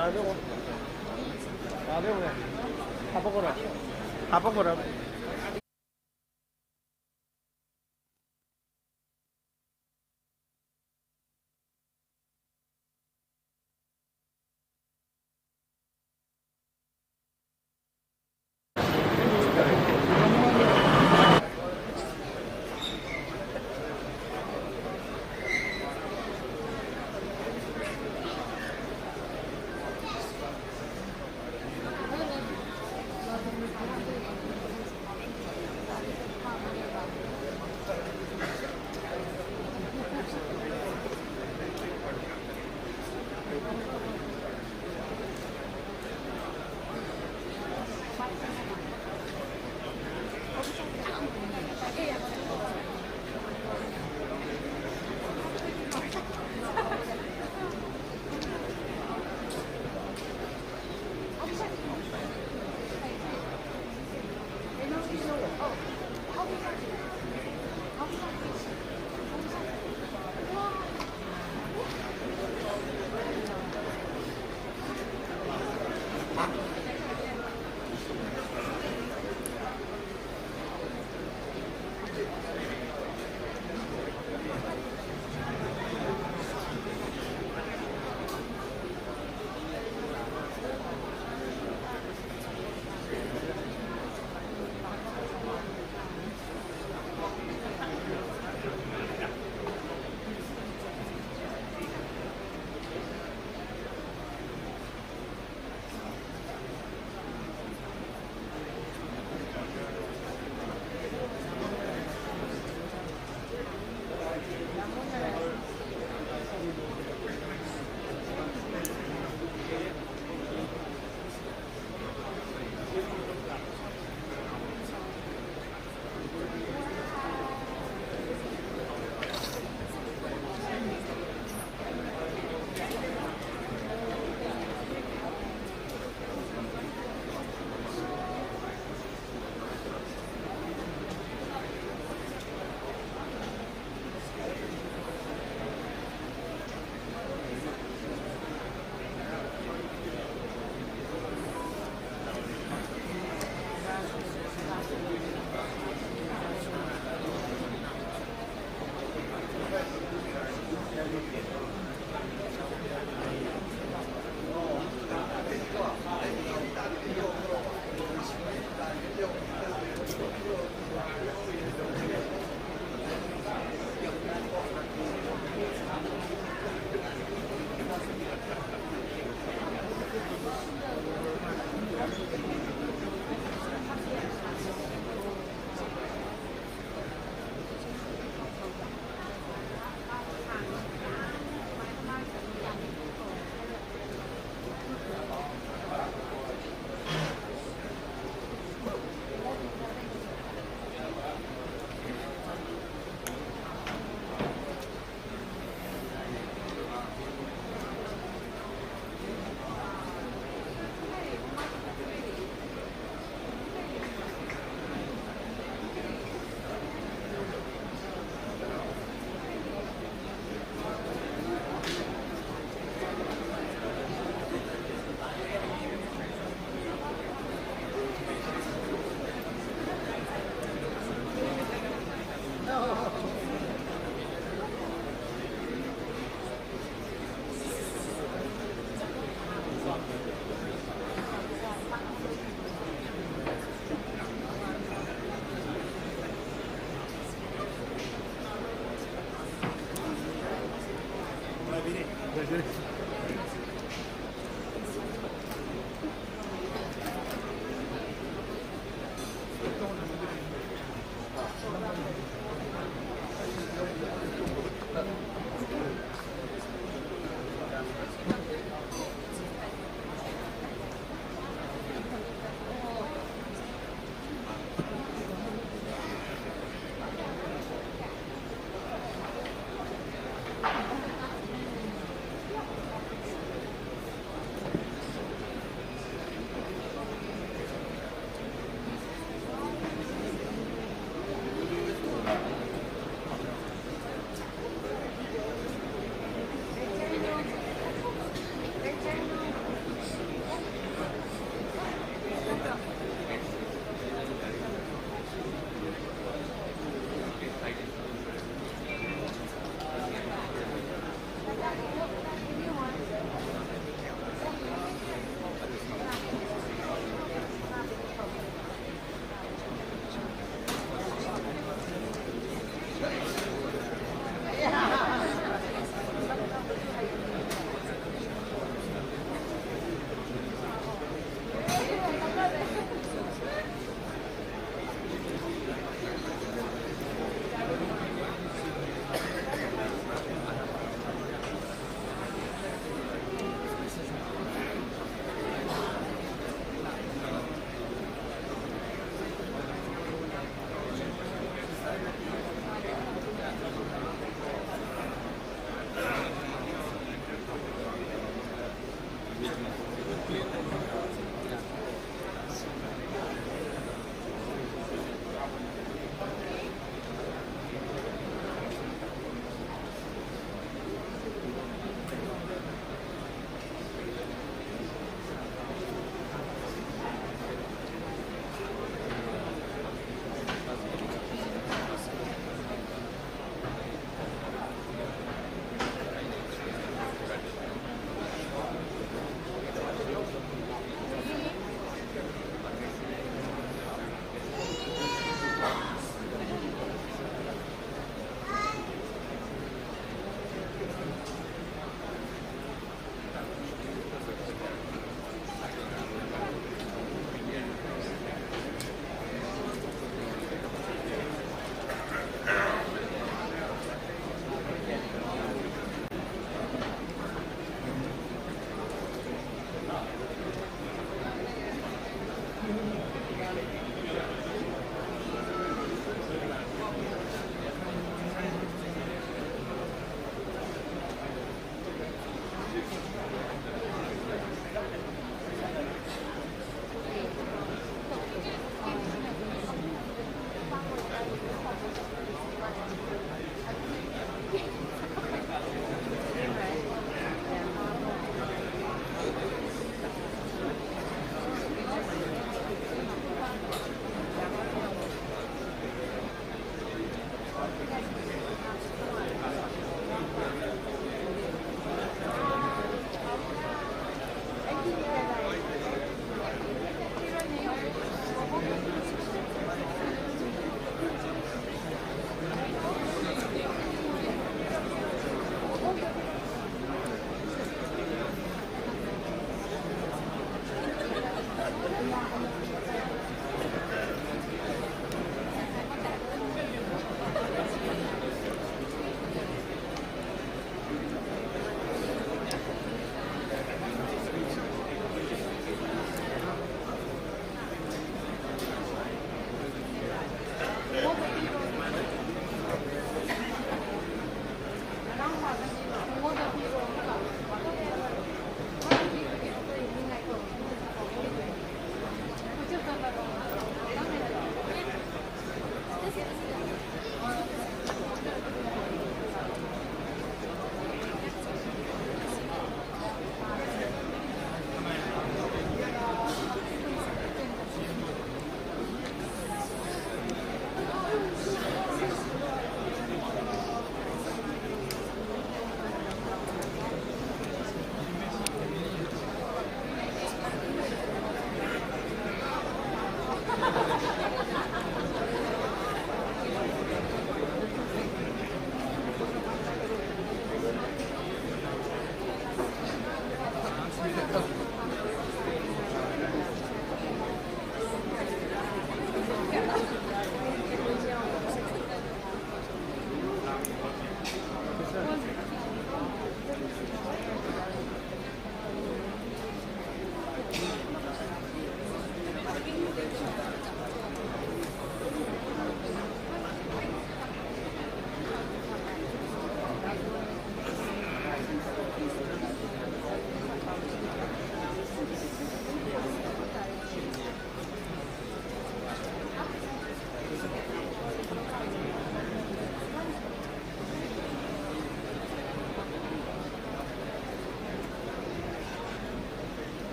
400원. 400원. 다 먹어라. 다 먹어라.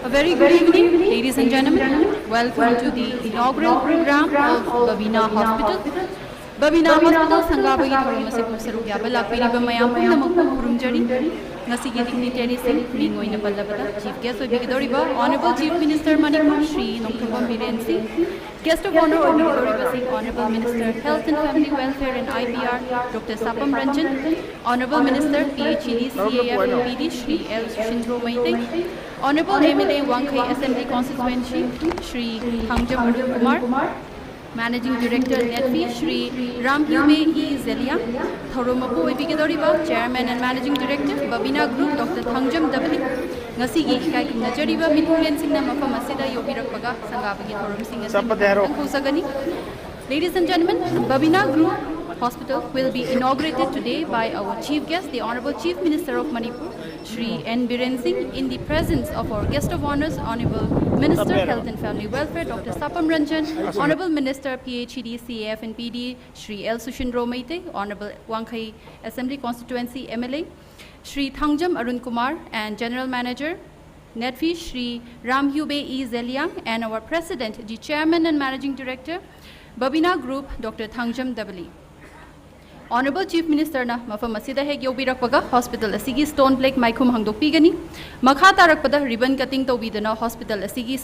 A very good evening, ladies and gentlemen. Welcome to the inaugural program of Babina Hospital. Babina Hospital Sangabagi Tharumase Saruk Yaba Lakpiriba Mayam Punamukku Kurumjari. Ngasigi dignitaries Mingoina Palabada, Chief Guest Obigidoriba, Honorable Chief Minister Manipur, Shri Nongthombam Biren Singh. Guest of Honor Obigidoriba Singh, Honorable Minister Health and Family Welfare and IPR, Dr. Sapam Ranjan. Honorable Minister PhD CAF and PD, Shri L. Shindro Maite. Honorable MLA Wangkai Assembly Constituency, Shri Thangjam Kumar. Managing Director Netfi, Shri Ramhyume E. Zelia, Thoromapu Ebigedoriba, Chairman and Managing Director, Babina Group, Dr. Thangjam Dabli, Ngasigi Ikai Najariba, Minhulian Singh Namaka Masida Yobirakpaga, Sangabagi Thorum Singh. Ladies and gentlemen, Babina Group Hospital will be inaugurated today by our chief guest, the Honorable Chief Minister of Manipur, Shri N. Biren Singh, in the presence of our guest of honors, Honorable Minister Health and Family Welfare, Dr. Sapam Ranjan, Honorable Minister PhD CAF and PD, Shri L. Sushindro Maite, Honorable Wangkai Assembly Constituency MLA, Shri Thangjam Arun Kumar, and General Manager Netfi, Shri Ramhyube E. Zeliang, and our President, the Chairman and Managing Director, Babina Group, Dr. Thangjam Dabali. Honorable Chief Minister na mafam asida hek yobirakpaga hospital asigi stone plaque maikhum hangdokpigani makha tarakpada ribbon cutting tawbidana hospital asigi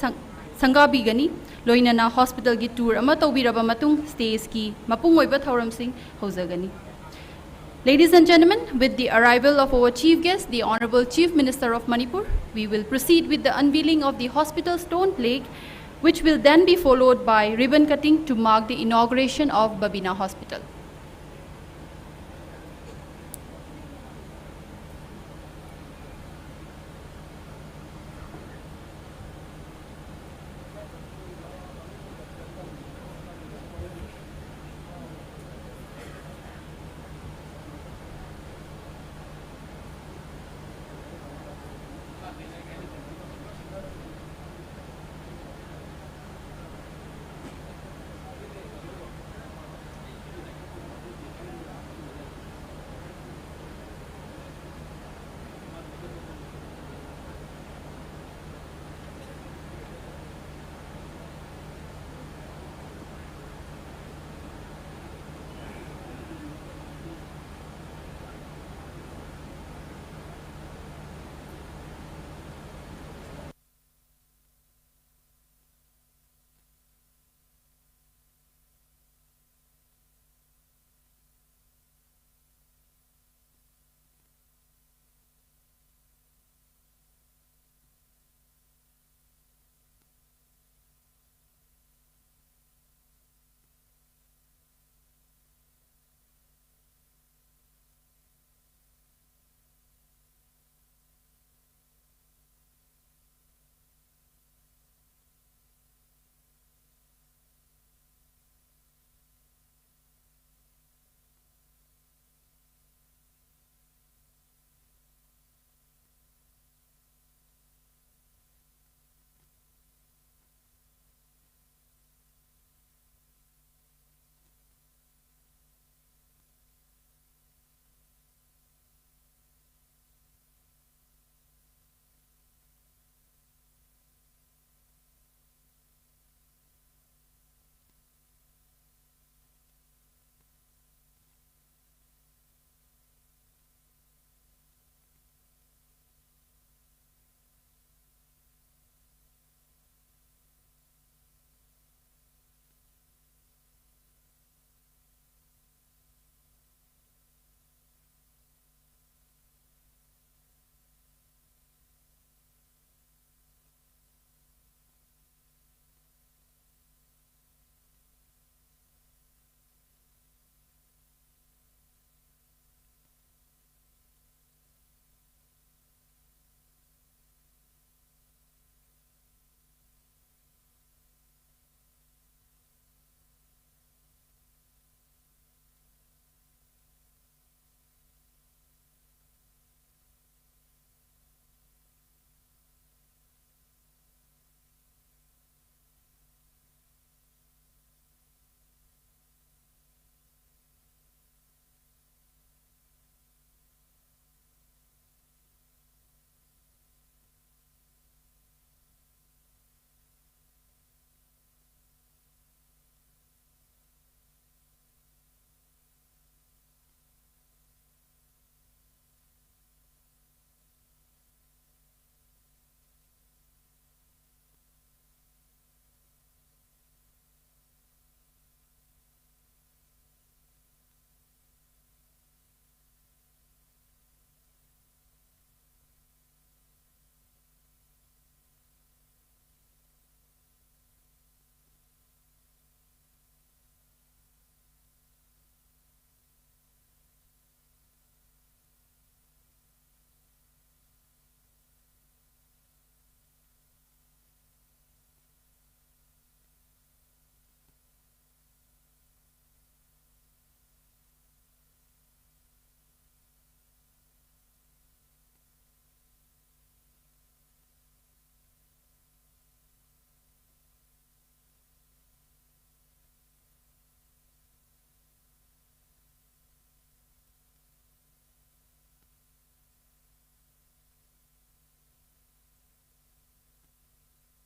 sangabigani loinana hospital gi tour ama tawbiraba matung stage ki mapung oiba thoram sing hojagani. Ladies and gentlemen, with the arrival of our chief guest, the Honorable Chief Minister of Manipur, we will proceed with the unveiling of the hospital stone plaque, which will then be followed by ribbon cutting to mark the inauguration of Babina Hospital.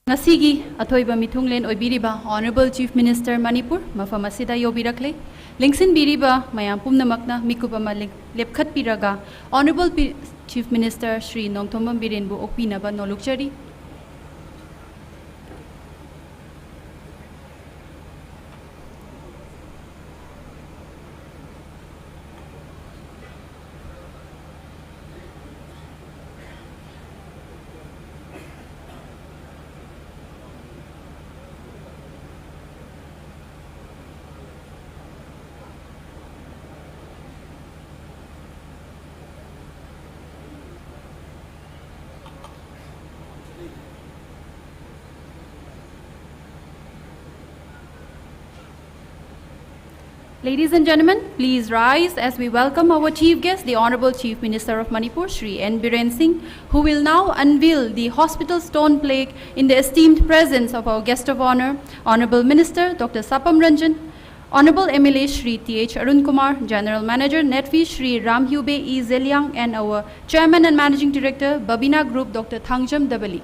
Ngasigi athoiba mithunglen oibiriba Honorable Chief Minister Manipur mafam asida yobirakle lingsin biriba mayam pumnamakna mikupama lepkhatpiraga Honorable Chief Minister Shri Nongthombam Biren bu okpinaba nolukchari. Ladies and gentlemen, please rise as we welcome our chief guest, the Honorable Chief Minister of Manipur, Shri Biren Singh, who will now unveil the hospital stone plaque in the esteemed presence of our guest of honor, Honorable Minister Dr. Sapam Ranjan, Honorable MLA Shri T.H. Arun Kumar, General Manager Netfi Shri Ramhyube E. Zeliang, and our Chairman and Managing Director, Babina Group, Dr. Thangjam Dabali.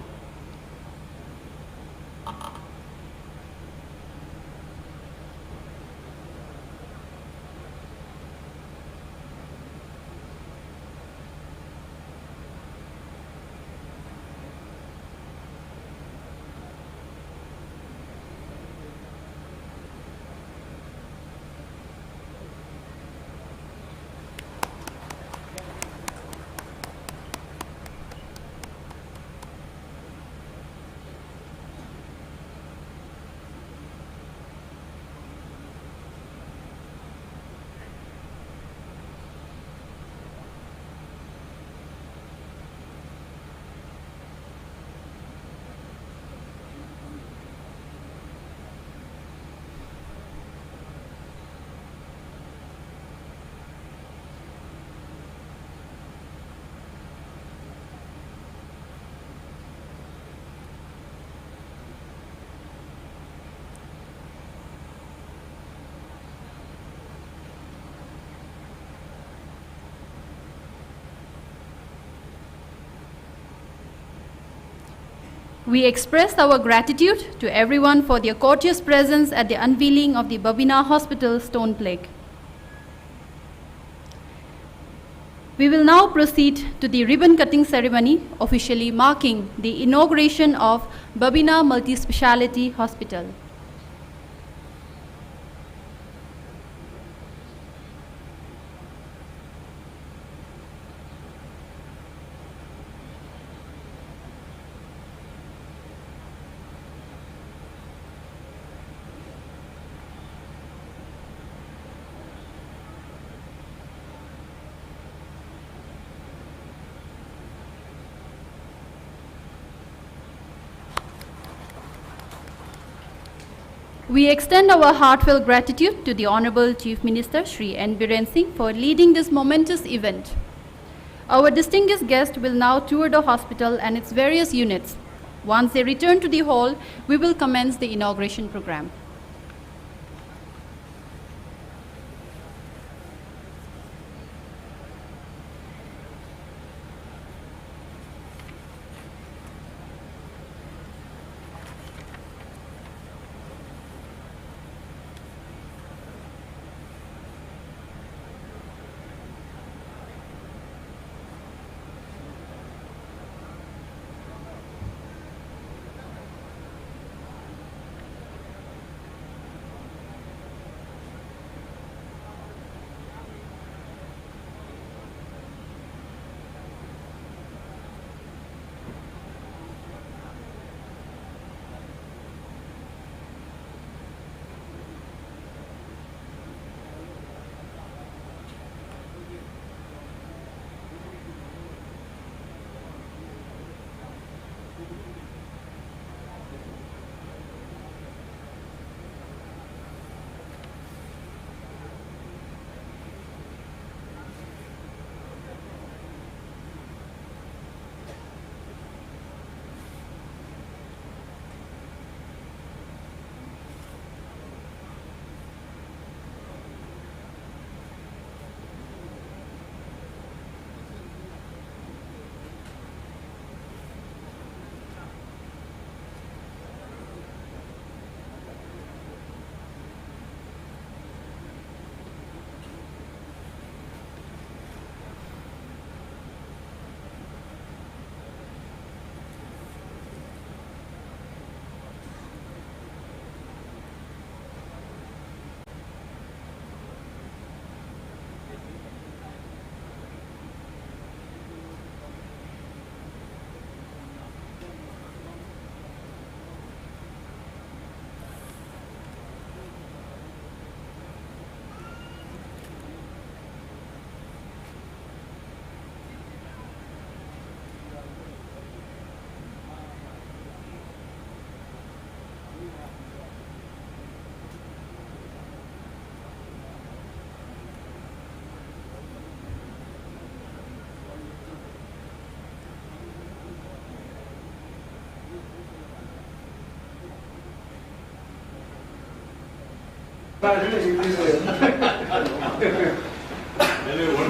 We express our gratitude to everyone for their courteous presence at the unveiling of the Babina Hospital stone plaque. We will now proceed to the ribbon cutting ceremony, officially marking the inauguration of Babina Multi-Speciality Hospital. We extend our heartfelt gratitude to the Honorable Chief Minister Shri Biren Singh for leading this momentous event. Our distinguished guest will now tour the hospital and its various units. Once they return to the hall, we will commence the inauguration program. world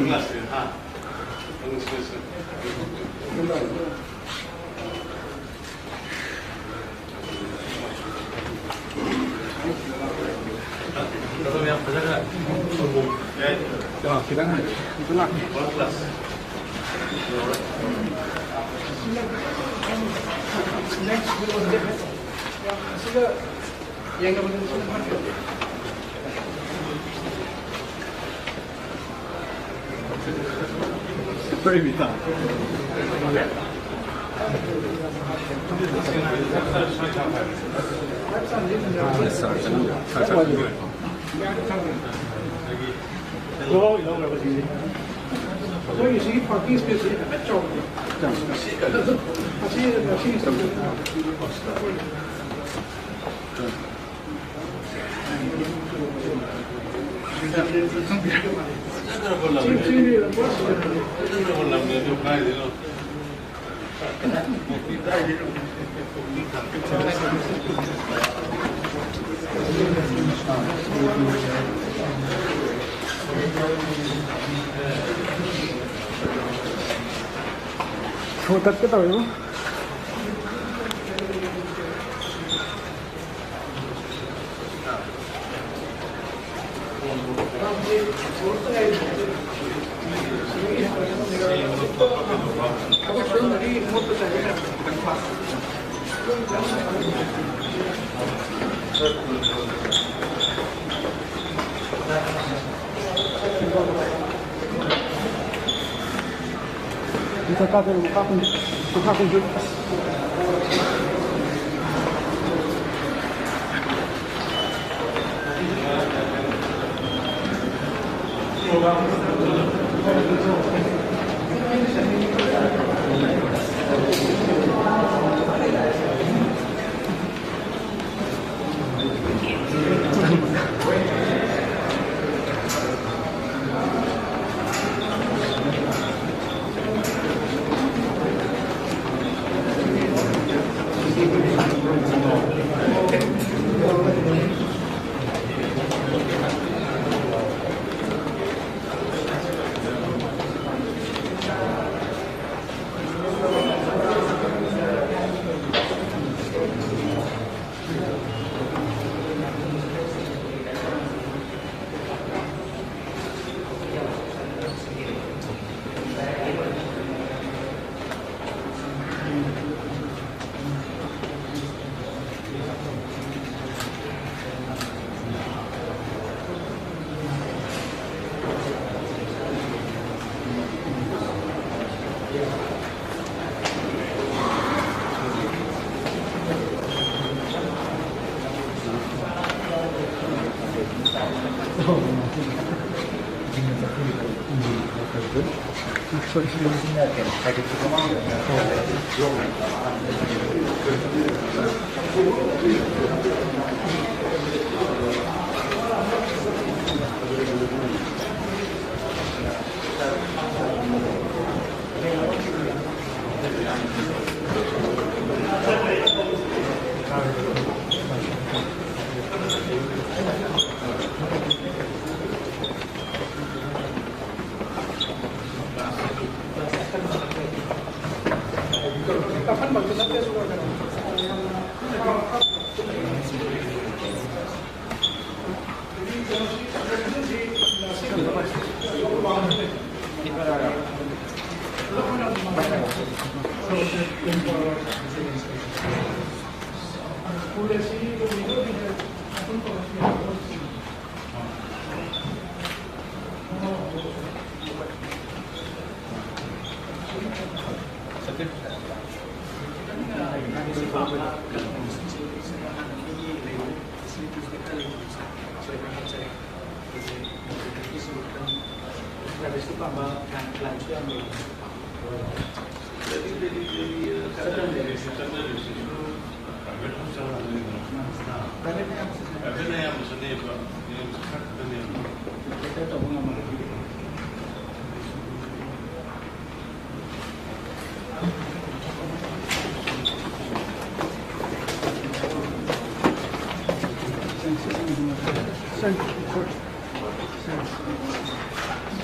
class. Kalau yang berjaga, Ya, kita kan itulah. world class. Very vital. Lâu lâu rồi gì? Có những cái parking space thì phải chọn. Thôi tất cái tàu đó. Kita kata buka pun juga.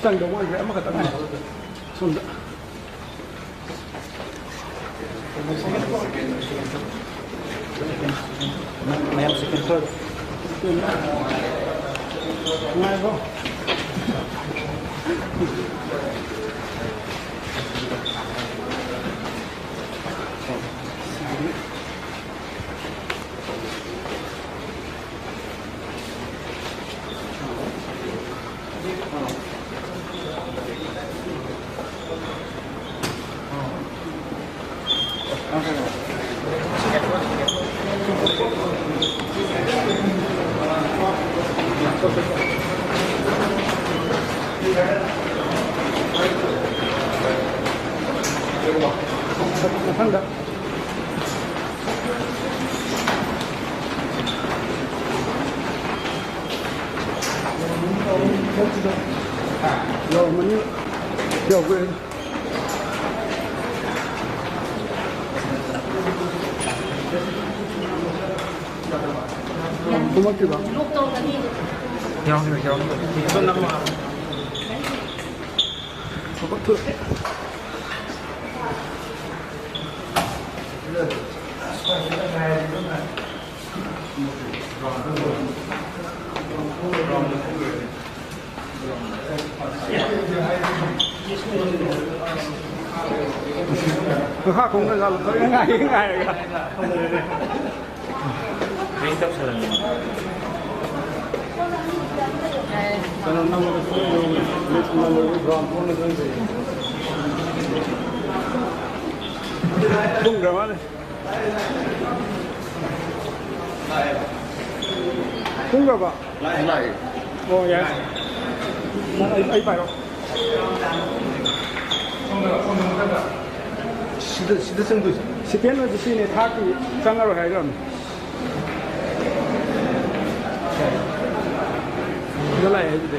Sang đồng anh vẽ mà cả này. Xong rồi. Mày em second third. Ngay không? Handa. Rồi mình điều về. Không mất gì đâu. Nhau thì nhau. Không lắm mà. Không có thượng. Khác không là tôi ngay ngay Anh chấp xử Kalau nama itu nama Brahman itu Bung dah mana? Bung berapa? Lain. Oh ya. Ai baru. Sudah sentuh. Sekian di sini thaki sangat heran. Jalan itu.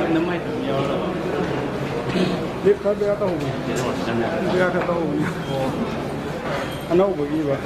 Nama itu dia kan dia tahu. Dia kan tahu. Anak bagi bah.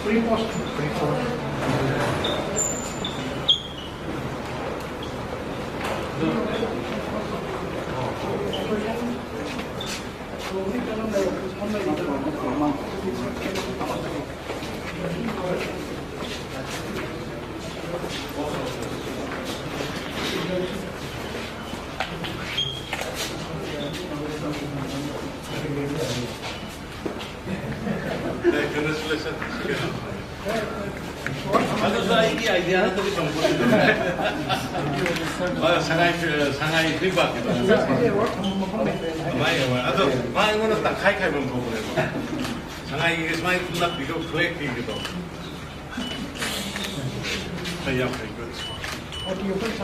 Free post. Congratulations. Ano sa idea na ito 상하이 feedback ito. May ato, may mo na takay kay mong problema. 상하이 is my not because correct ito. Kaya kay good. What do you think?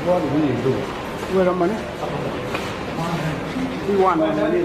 What do we do? Where are money? We want money.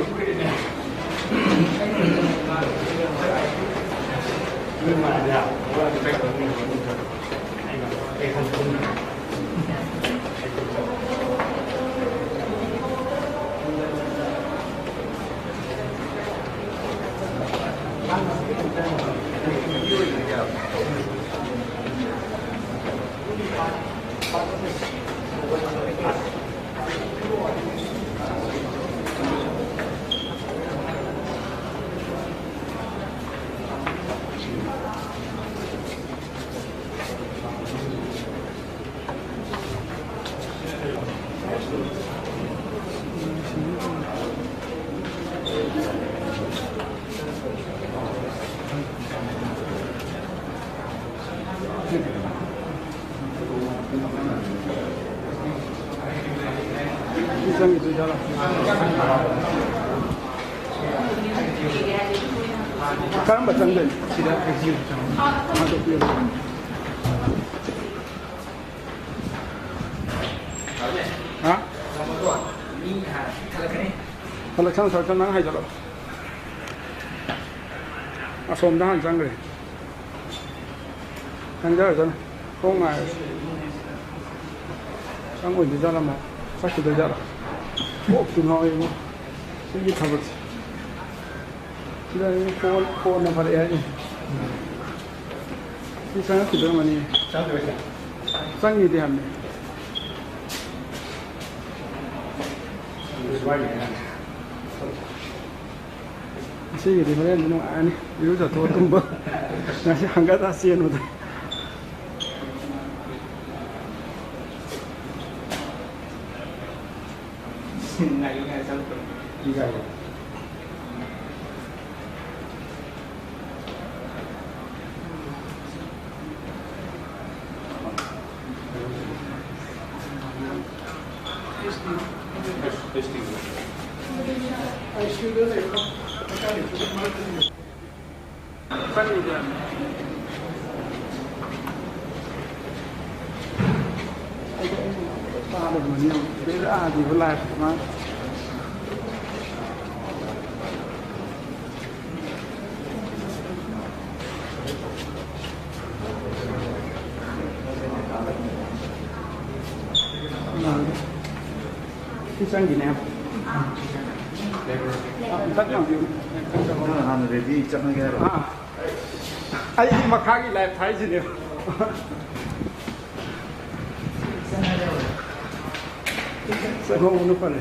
Singh itu jalan. Sekarang macam ni tidak exit masuk dia. Hah? Kalau sang sao nang hai jalan. Asom dah sang le. Sang jalan jalan. Kau ngai. Sang oi jalan mah. Sakit jalan. Oh tu nak ini. Ini khabar. Tidak ini phone number ini. Ini sang kita mana ni? Sang ini dia ni. Singh di mana ni? Ani, itu jatuh tumbang. Nasi hangat asian itu. Ngai satu. Tiga. Được mà nhiều bé ra thì có lại mà cái sang gì nào rất là nhiều Han ready chẳng nghe rồi. ai mà khác cái lại thấy gì nhiều sẽ không nó phải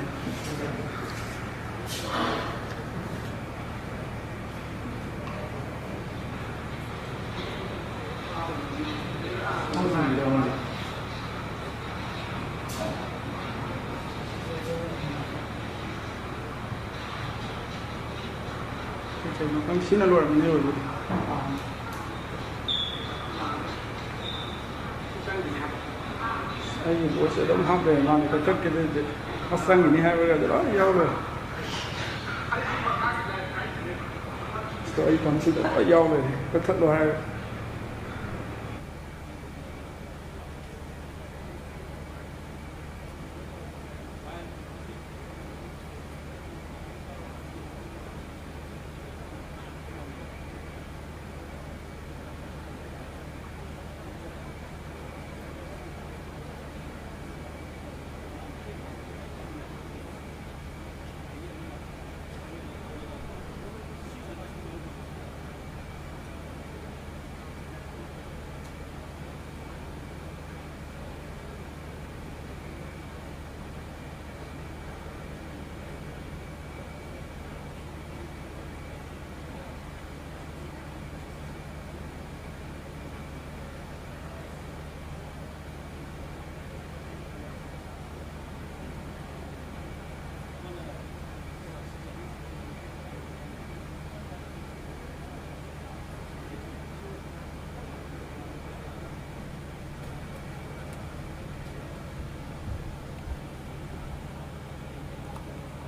Ang sinalor mo niyo. Ay, bố sẽ đóng hấp về làm cái chất cái phát xăng thì hai bây giờ đó nhau rồi. Rồi còn xin được nhau rồi, cái thất đồ hai.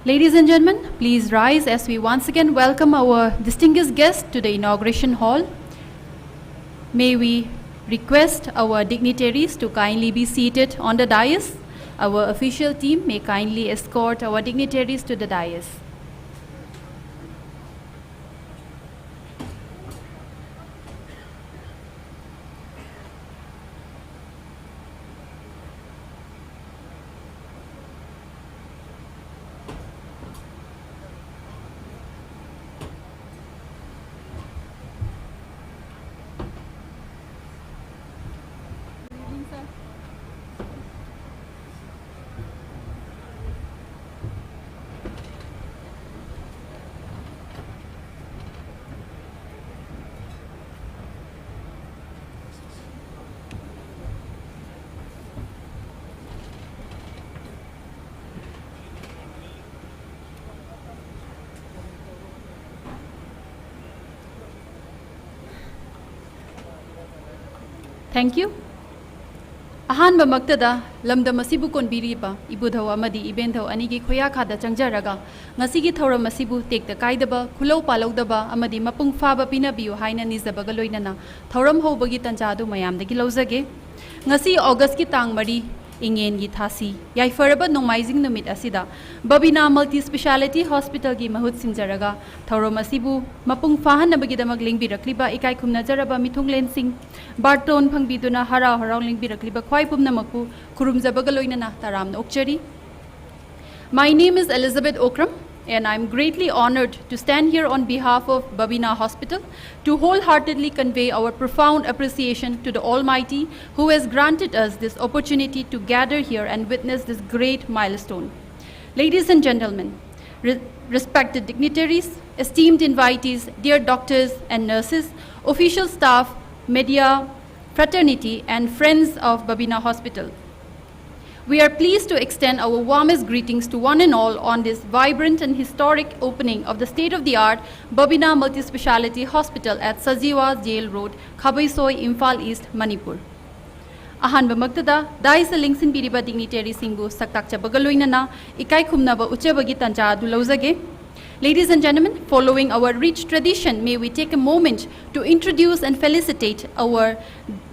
Ladies and gentlemen, please rise as we once again welcome our distinguished guest to the inauguration hall. May we request our dignitaries to kindly be seated on the dais. Our official team may kindly escort our dignitaries to the dais. Thank you. ꯑꯍꯥꯟꯕ ꯃꯛꯇꯗ ꯂꯝꯗꯝ ꯑꯁꯤꯕꯨ ꯀꯣꯟꯕꯤꯔꯤꯕ ꯏꯕꯨꯙꯧ ꯑꯃꯗꯤ ꯏꯕꯦꯟꯙꯧ ꯑꯅꯤꯒꯤ ꯈꯨꯌꯥꯈꯥꯗ ꯆꯪꯖꯔꯒ ꯉꯁꯤꯒꯤ ꯊꯧꯔꯝ ꯑꯁꯤꯕꯨ ꯇꯦꯛꯇ ꯀꯥꯏꯗꯕ ꯈꯨꯜꯂꯧ ꯄꯥꯜꯂꯧꯗꯕ ꯑꯃꯗꯤ ꯃꯄꯨꯡ ꯐꯥꯕ ꯄꯤꯅꯕꯤꯌꯨ ꯍꯥꯏꯅ ꯅꯤꯖꯕꯒ ꯂꯣꯏꯅꯅ ꯊꯧꯔꯝ ꯍꯧꯕꯒꯤ ꯇꯟꯖꯥ ꯑꯗꯨ ꯃꯌꯥꯝꯗꯒꯤ ꯂꯧꯖꯒꯦ ngasi August ki tang mari ingen gi thasi yai faraba nongmaijing numit asida Babina Multi Speciality Hospital gi mahut sinjaraga thaurom asibu mapung fahan nabagi damak lingbirakliba ikai khumna jaraba mithunglen Singh Barton phangbiduna harau harau lingbirakliba khwai pumna makpu khurumjabaga loinana taram okchari. My name is Elizabeth Okram and I'm greatly honored to stand here on behalf of Babina Hospital to wholeheartedly convey our profound appreciation to the Almighty who has granted us this opportunity to gather here and witness this great milestone. Ladies and gentlemen, respected dignitaries, esteemed invitees, dear doctors and nurses, official staff, media, fraternity and friends of Babina Hospital. We are pleased to extend our warmest greetings to one and all on this vibrant and historic opening of the state-of-the-art Babina Multi-Speciality Hospital at Sajiwa Jail Road, Khabeisoi, Imphal East, Manipur. Ahanba magtada dai sa lingsin biriba dignitary singbu saktak chabagaloinana ikai khumnaba uchabagi tanja adu lauzage. Ladies and gentlemen, following our rich tradition, may we take a moment to introduce and felicitate our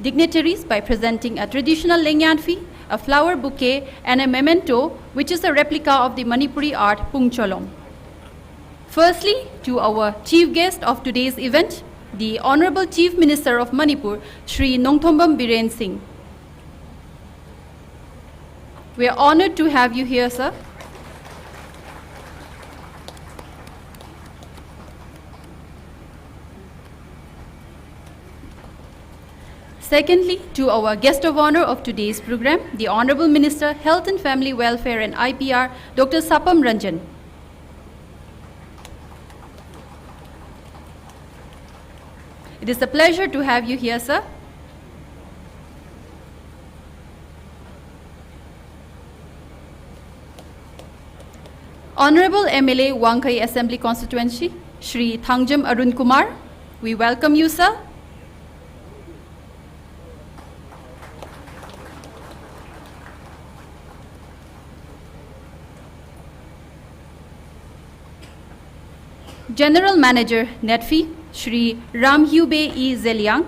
dignitaries by presenting a traditional lengyanfi, a flower bouquet, and a memento, which is a replica of the Manipuri art Pung Cholom. Firstly, to our chief guest of today's event, the Honorable Chief Minister of Manipur, Shri Nongthombam Biren Singh. We are honored to have you here, sir. Secondly, to our guest of honor of today's program, the Honorable Minister, Health and Family Welfare and IPR, Dr. Sapam Ranjan. It is a pleasure to have you here, sir. Honorable MLA Wangkai Assembly Constituency, Shri Thangjam Arun Kumar, we welcome you, sir. General Manager, NETFI, Shri Ramhyube E. Zeliang.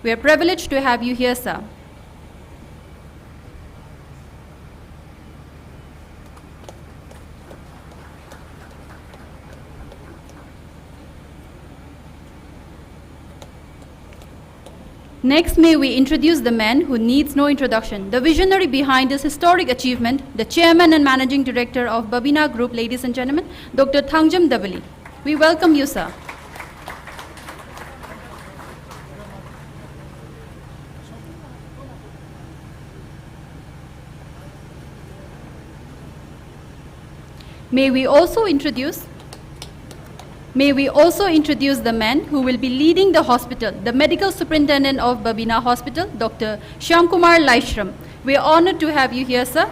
We are privileged to have you here, sir. Next, may we introduce the man who needs no introduction, the visionary behind this historic achievement, the Chairman and Managing Director of Babina Group, ladies and gentlemen, Dr. Thangjam Dabali. We welcome you, sir. May we also introduce the man who will be leading the hospital, the Medical Superintendent of Babina Hospital, Dr. Shyamkumar Laishram. We are honored to have you here, sir.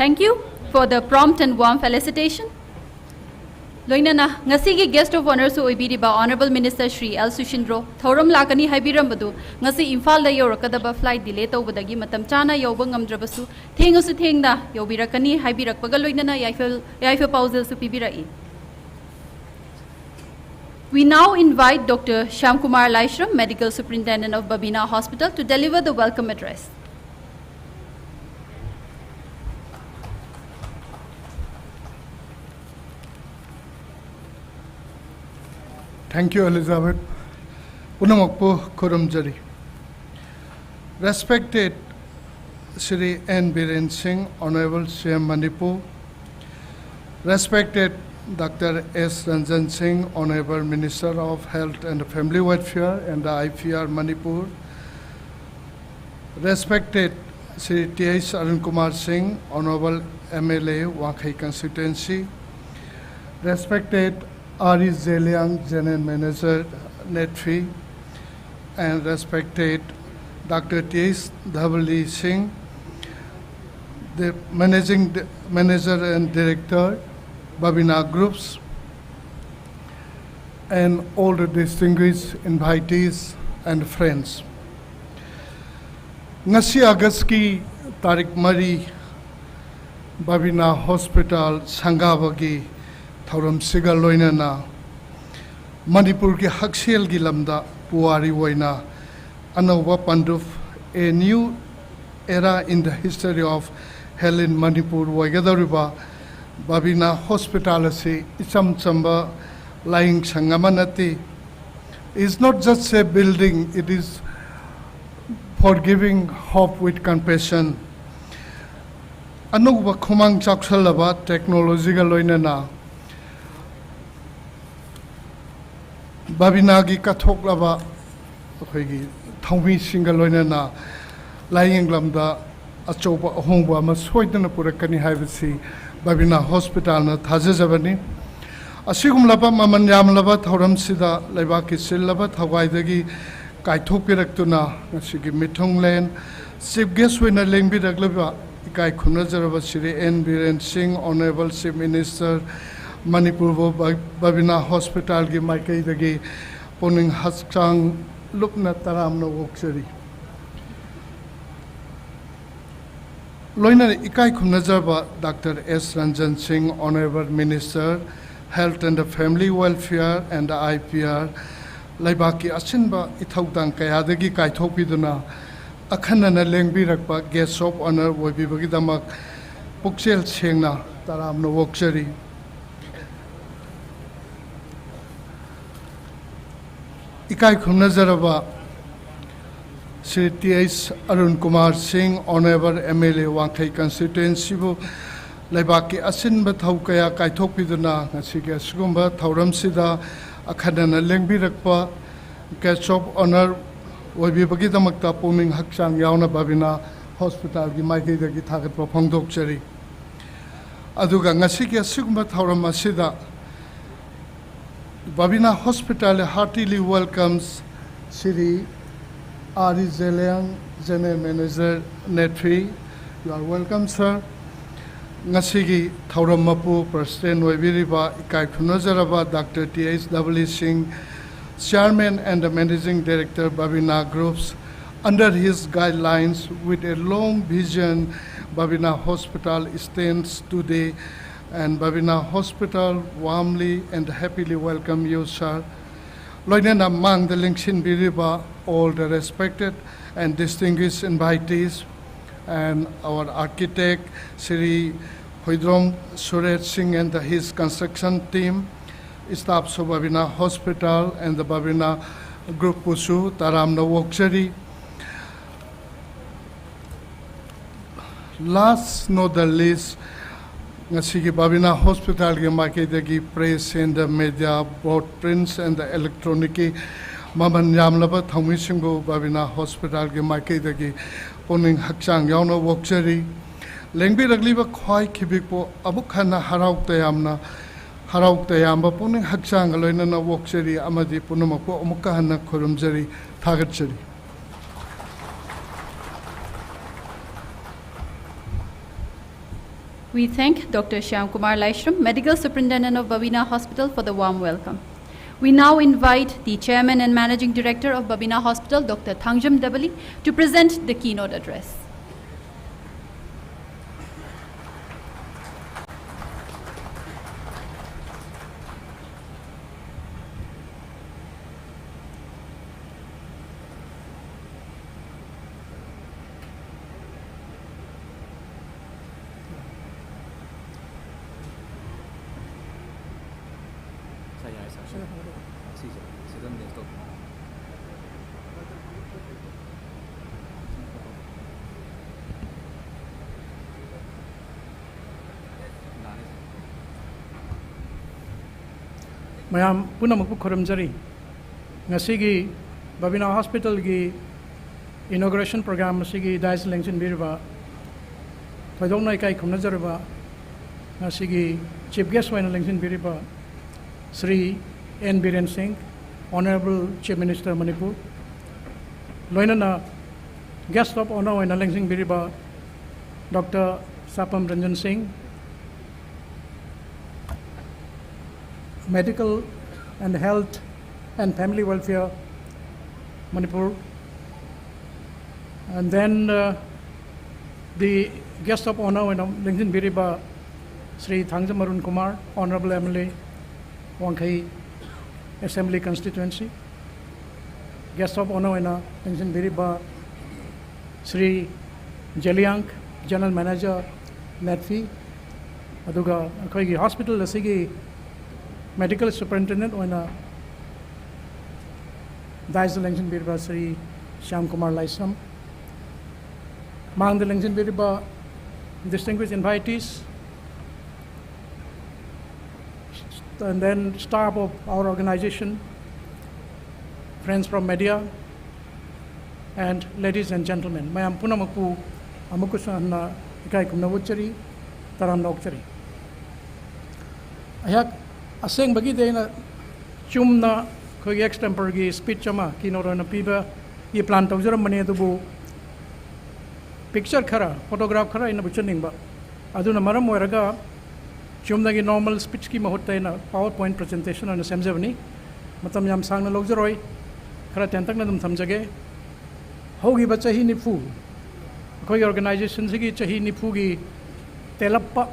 Thank you for the prompt and warm felicitation. Loinana, ngasigi guest of honor su oibiriba Honorable Minister Shri L. Sushindro, Thoram Lakani Haibiramadu, ngasi Imphal da yorakadaba flight delay tawbadagi matam chana yawba ngamdrabasu, thengusu thengda yawbirakani haibirakpaga loinana yaifa pausal su pibirai. We now invite Dr. Shyamkumar Laishram, Medical Superintendent of Babina Hospital, to deliver the welcome address. Thank you, Elizabeth. Unamakpo Kurumjari. Respected Shri N. Biren Singh, Honorable CM Manipur, respected Dr. S. Ranjan Singh, Honorable Minister of Health and Family Welfare and the IPR Manipur. Respected Shri T.H. Arun Kumar Singh, Honorable MLA, Wakai Constituency. Respected R.E. Zeliang, General Manager, Netfi. And respected Dr. T.H. Dhavali Singh, the Manager and Director, Babina Groups, and all the distinguished invitees and friends. Ngasi August ki Tarik Mari Babina Hospital Sangabagi Thauram Sigal Loinana Manipur ki Haksel gi lamda Puari Waina Anova Panduf, a new era in the history of health in Manipur Wagadariba Babina Hospital Isam Chamba lying Sangamanati is not just a building, it is for giving hope with compassion. Anuba Kumang Chaksalaba technological loinana Babinagi Katoklaba Thongmi single loinana lying lamda Achoba Hon'ble Mashoitana Purakani Havasi Babina Hospital na Thazazabani. Asigum laba Mamanyam laba Thoram Sida Lebaki Silaba Hawaii Kaitopiraktuna Nasigi Mitongland Chief Guest Winner Lengbi Raglaba Ikai Kunazaraba Shri N. Biren Singh, Honorable Chief Minister Manipur Babina Hospital Gi Maikai Dagi Poning Haskang Lukna Taramna Woksari. Loina Ikai Kunazarba Dr. S. Ranjan Singh, Honorable Minister, Health and Family Welfare and the IPR, Laibaki Asinba Itautang Kayadagi Kaitopiduna, Akanana Lengbi Rakba, Guest of Honor, Wabibagidamak, Puksel Singna, Taramna Woksari. Ikai Kunazaraba Shri T.H. Arun Kumar Singh, Honorable MLA Wakai Constituency, Laibaki Asin Bathaukaya Kaitopiduna, Nasiga Sugumba, Tauram Sida, Akadana Lengbi Rakpa, Guest of Honor, Wabibagidamakta Puning Haksang Yauna Babina Hospital, Gimaiki the Gitagat Pongdokchari. Aduga Nasiga Sugumba Tauram Masida. Babina Hospital heartily welcomes Shri R.E. Zeliang, General Manager, Netfi. You are welcome, sir. Ngasigi Thauram Mapu, President Wabiriba, Ikai Kunazaraba, Dr. T.H. W. Singh, Chairman and the Managing Director, Babina Groups. Under his guidelines, with a long vision, Babina Hospital stands today, and Babina Hospital warmly and happily welcome you, sir. Loinana Mang the Lingshin Biriba, all the respected and distinguished invitees, and our architect, Shri Hoidrom Suret Singh and his construction team, staffs of Babina Hospital and the Babina Group Pusu, Taramna Woksari. Last not the least, Ngasigi Babina Hospital ge Makidagi press and the media, both prints and the electronic Maman Yamlaba Thomishingo Babina Hospital ge Makidagi Poning Haksang Yauna Woksari. Lengbi Ragliba Kwai Kibipo Abukana Harauk Tayamna Harauk Tayamba Poning Haksang Aloinana Woksari Amadi Punamapo Omukahana Kurumjari Tagatchari. We thank Dr. Shyam Kumar Laishram, Medical Superintendent of Babina Hospital, for the warm welcome. We now invite the Chairman and Managing Director of Babina Hospital, Dr. Nongthombam, to present the keynote address. mayam punamuk khuramjari ngasigi Babina Hospital gi inauguration program asigi dais lengsin birba thoidonai kai khumnajarba ngasigi chief guest waina lengsin birba Shri N. Biren Singh, Honorable Chief Minister Manipur. Loinana guest of honor waina lengsin birba Dr. Sapam Ranjan Singh, Medical and Health and Family Welfare Manipur. And then the guest of honor when Lengsin Biriba Sri Thangzam Arun Kumar, Honorable MLA, Wangkai Assembly Constituency. Guest of honor when Lengsin Biriba Sri Jeliang, General Manager, Netfi. Aduga Akoigi Hospital Asigi Medical Superintendent when Dais Lengsin Biriba Sri Shyam Kumar Laisam. Mang the Lengsin Biriba distinguished invitees, and then staff of our organization, friends from media, and ladies and gentlemen. Mayam punamaku amukusanna ikai kumnawuchari taram nokchari. Ayak aseng bagi deina chumna khoi extempore gi speech ama kinoro piba ye plan tawjaram mane dubu picture khara photograph khara ina buchaning ba aduna maram oiraga chumnagi normal speech ki mahutta ina PowerPoint presentation ana semjabani matam yam sangna logjaroi khara tentakna dum thamjage hogi ba chahi nifu koi organization sigi chahi nifu gi telappa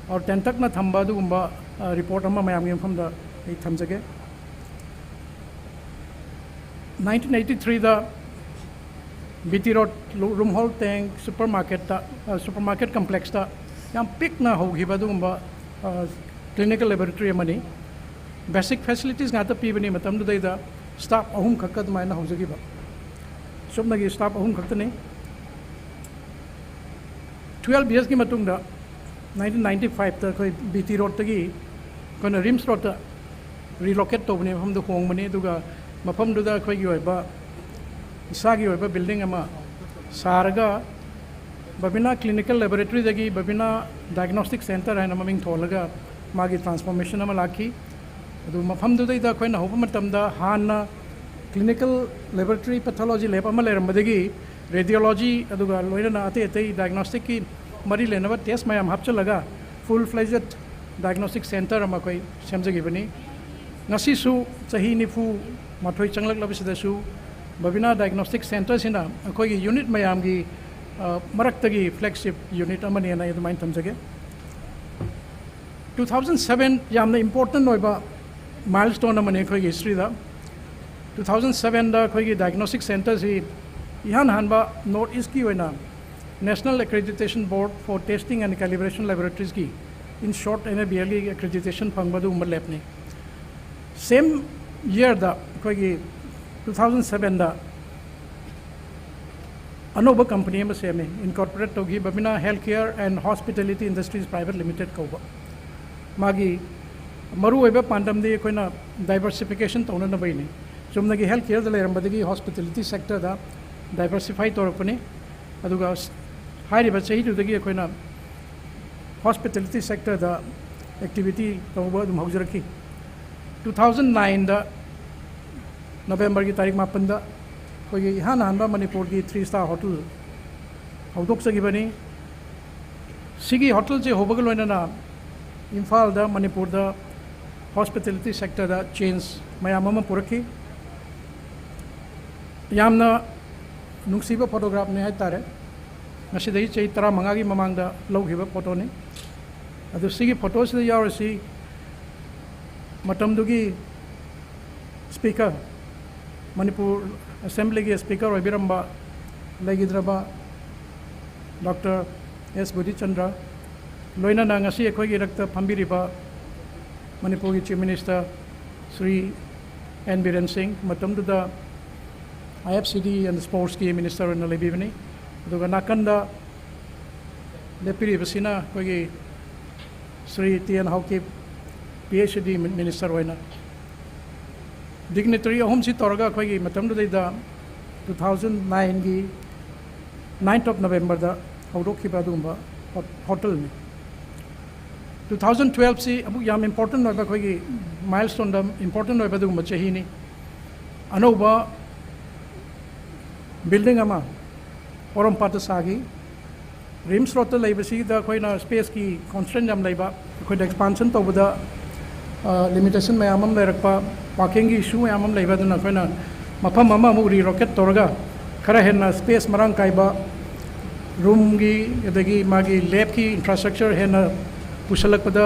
aur tentakna thamba dugumba report ama mayam gi famda ei thamjage 1983 da BT Road Room Hall Tank supermarket complex ta yam pick na hogiba dugumba clinical laboratory amani basic facilities ngata pibani matam du da staff ahum khakka maina hojagiba subnagi staff ahum khaktani 12 years ki matungda 1995 ta koi BT Road tagi kona Rims Road ta relocate tobni mafam du hongmani duga mafam du da koi gi oiba isagi oiba building ama saraga Babina Clinical Laboratory dagi Babina Diagnostic Center haina maming tholaga magi transformation ama lakhi adu mafam du da koi na hoba matamda hanna clinical laboratory pathology lab ama lerambadagi radiology aduga loina ate ate diagnostic ki mari lenaba test mayam hapchalaga full fledged diagnostic center ama koi semjagi bani ngasi su chahi nifu mathoi changlak labisida su Babina Diagnostic Center sina akoi unit mayam gi maraktagi flagship unit amani na yadmain thamjage 2007 yamna important oiba milestone amani akoi history da 2007 da akoi diagnostic center si ihan hanba north east ki oina National Accreditation Board for Testing and Calibration Laboratories ki in short NABL accreditation phangba du umar lab ne same year da akoi 2007 da Hon'ble company ma same incorporate togi Babina Healthcare and Hospitality Industries Private Limited kauba magi maru oiba pandam de koina diversification tawna na baini chumnagi healthcare da lerambadagi hospitality sector da diversify torapani aduga hairiba chahi du dagi koina hospitality sector da activity tawba dum haujaraki 2009 da November ki tarik 8 da koi ihan hanba Manipur ki 3-star hotel haudok sagi bani sigi hotel je hobagal loina na Imphal da Manipur da hospitality sector da chains mayam ama puraki yamna nungsiba photograph ne hai tare ngasi dai chei tara manga gi mamang da loghiba photo ne adu sigi photos da yarasi matam dugi speaker Manipur Assembly ki Speaker Biramba Lagidraba Dr. S. Budi Chandra Loina na ngasi ekoi gi rakta phambiriba Manipur ki Chief Minister Shri N. Biren Singh matam du da IFCD and Sports ki Minister na lebibani duga nakanda lepiri basina koi gi Shri T. N. Hawkip PhD minister hoina dignitary ahum si torga khoi gi matam du da 2009 gi 9th of November da hawdok ki badumba hotel me 2012 si abu yam important no ba khoi gi milestone da important no ba du ma chahi ni anoba building ama oram pat sagi rims road lai ba si da khoi na space ki constraint jam lai ba khoi da expansion to da limitation mayam am lerakpa parking gi issue mayam am leiba duna khoi na mafam ama mu ri rocket torga khara henna space marang kai ba room gi adagi magi lab ki infrastructure henna pusalak pada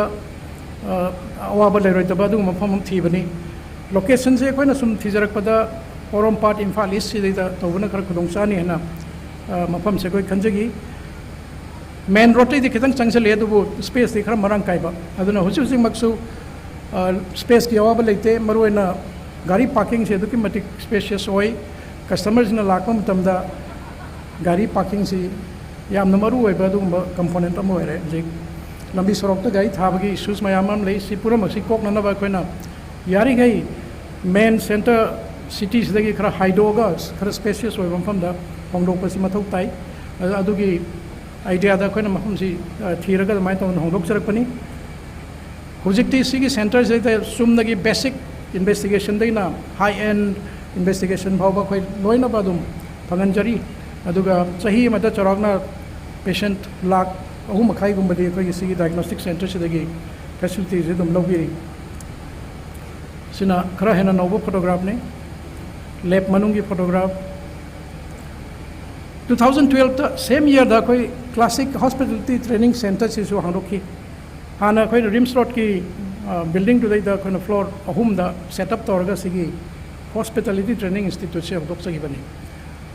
awaba leiroi da ba du mafam thi bani location se khoi na sum thijarak pada orom part Imphal East si da tobuna khara khudong sa ni hena mafam se khoi khanjagi main road di khitang changsel le du space di khara marang kai ba aduna husi husi maksu space ki awaba leite maruina gari parking se du ki matik spacious oi customers na lakma matamda gari parking si yamna maru oi ba du component am oi re je lambi sorok ta gai thabagi issues mayam am lei si pura masi kok na ba koina yari gai main center cities dagi khara haidoga khara spacious oi bam da hongdok pasi mathau tai adugi idea da koina mahum si thiraga mai ta hongdok charak pani Hojikti sigi centers da sumnagi basic investigation dai na high end investigation bhawba khoi loina badum phanganjari aduga chahi mata charagna patient lakh ahum khai gumbadi khoi sigi diagnostic center sidagi facilities dum lobiri sina khara hena nobo photograph ne lab manungi photograph 2012 ta same year da khoi classic hospitality training center si su hangdokhi hana khoi rims road ki building to da khoi floor ahum da setup torga sigi hospitality training institute se dok sagi bani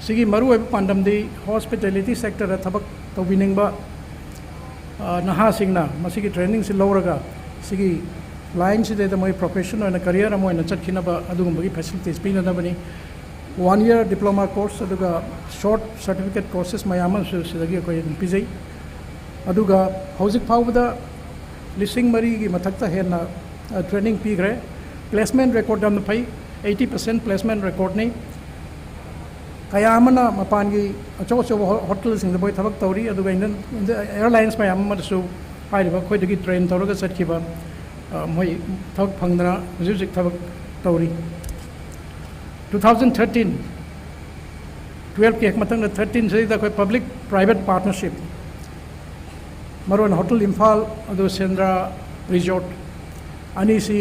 sigi maru oi pandam di hospitality sector da thabak tobineng ba naha singna masigi training si loraga sigi line si da moi professional and career mo na chakhina ba adugum bagi facilities pina da bani 1 year diploma course aduga short certificate courses mayama su sidagi khoi pijai aduga hojik phawda listing mari gi mathakta henna training pigre placement record dam phai 80% placement record ni kayamana mapan gi acho hotel sing da boy thabak tawri aduga in airlines ma yam ma su hairiba khoi dagi train tawraga satkiba moi thak phangdana music thabak tawri 2013 12 ke matang 13 se da khoi public private partnership Maron Hotel Imphal adu Sendra Resort ani si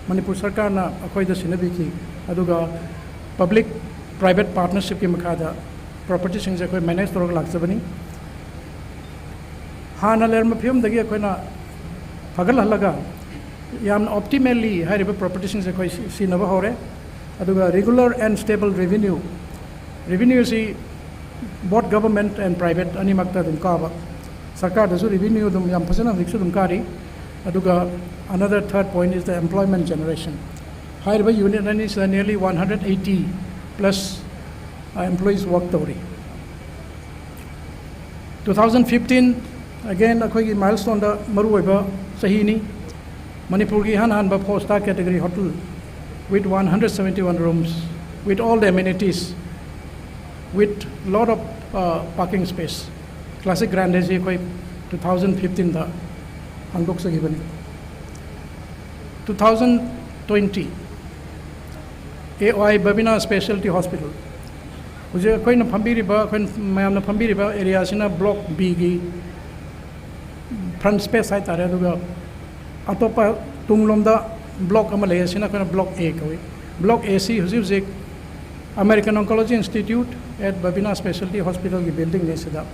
Manipur Sarkar na akhoi da sinabi ki aduga public private partnership ki makada property sing je khoi manage torok lakjabani hana lerma phium dagi akhoi na phagal halaga yam optimally hariba property sing je khoi sinaba hore aduga regular and stable revenue si both government and private ani makta dum ka ba Sarkar does revenue dum yam phasana riksu dum kari aduga another third point is the employment generation higher by unit and is nearly 180 plus employees work tawri 2015 again akhoi gi milestone da maru oiba sahi ni Manipur gi han ba 4-star category hotel with 171 rooms with all the amenities with lot of parking space Classic Grandezi koi 2015 da hangdok sagi bani 2020 AOI Babina Specialty Hospital uje koi na phambiri ba koi mayam na phambiri ba area sina block B gi front space hai tare aduga atopa tunglom da block ama le sina koi na block A koi block AC huji American Oncology Institute at Babina Specialty Hospital ki building ne sida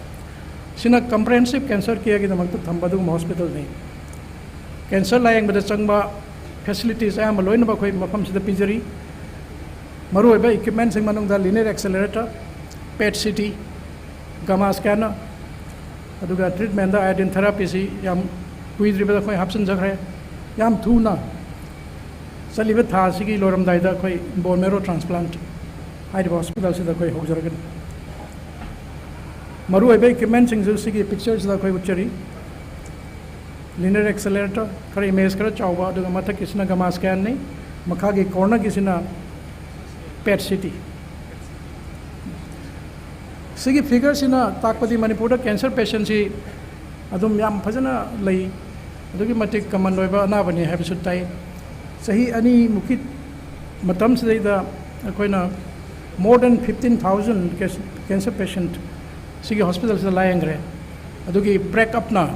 Sina comprehensive cancer care ki damak thambadu hospital nei cancer layang bada changba facilities am loina ba khoi mafam sida pijari maru ba equipment sing manung da linear accelerator PET CT gamma scanner aduga treatment da iodine therapy si yam kuidri ba khoi hapsan jakhre yam thuna saliba tha sigi loram dai da khoi bone marrow transplant hai hospital sida khoi hojaragan maru bai equipment sing sigi pictures da khoi uchari linear accelerator khara image khara chawba aduga mathak kisna gamma scan nei makha gi corner kisina PET CT sigi figure sina takpadi Manipur da cancer patient si adum yam phajana lei adugi matik common loiba anabani habisu tai sahi ani mukit matam sida akoina more than 15,000 cancer patient sigi hospital sa layangre adugi break up na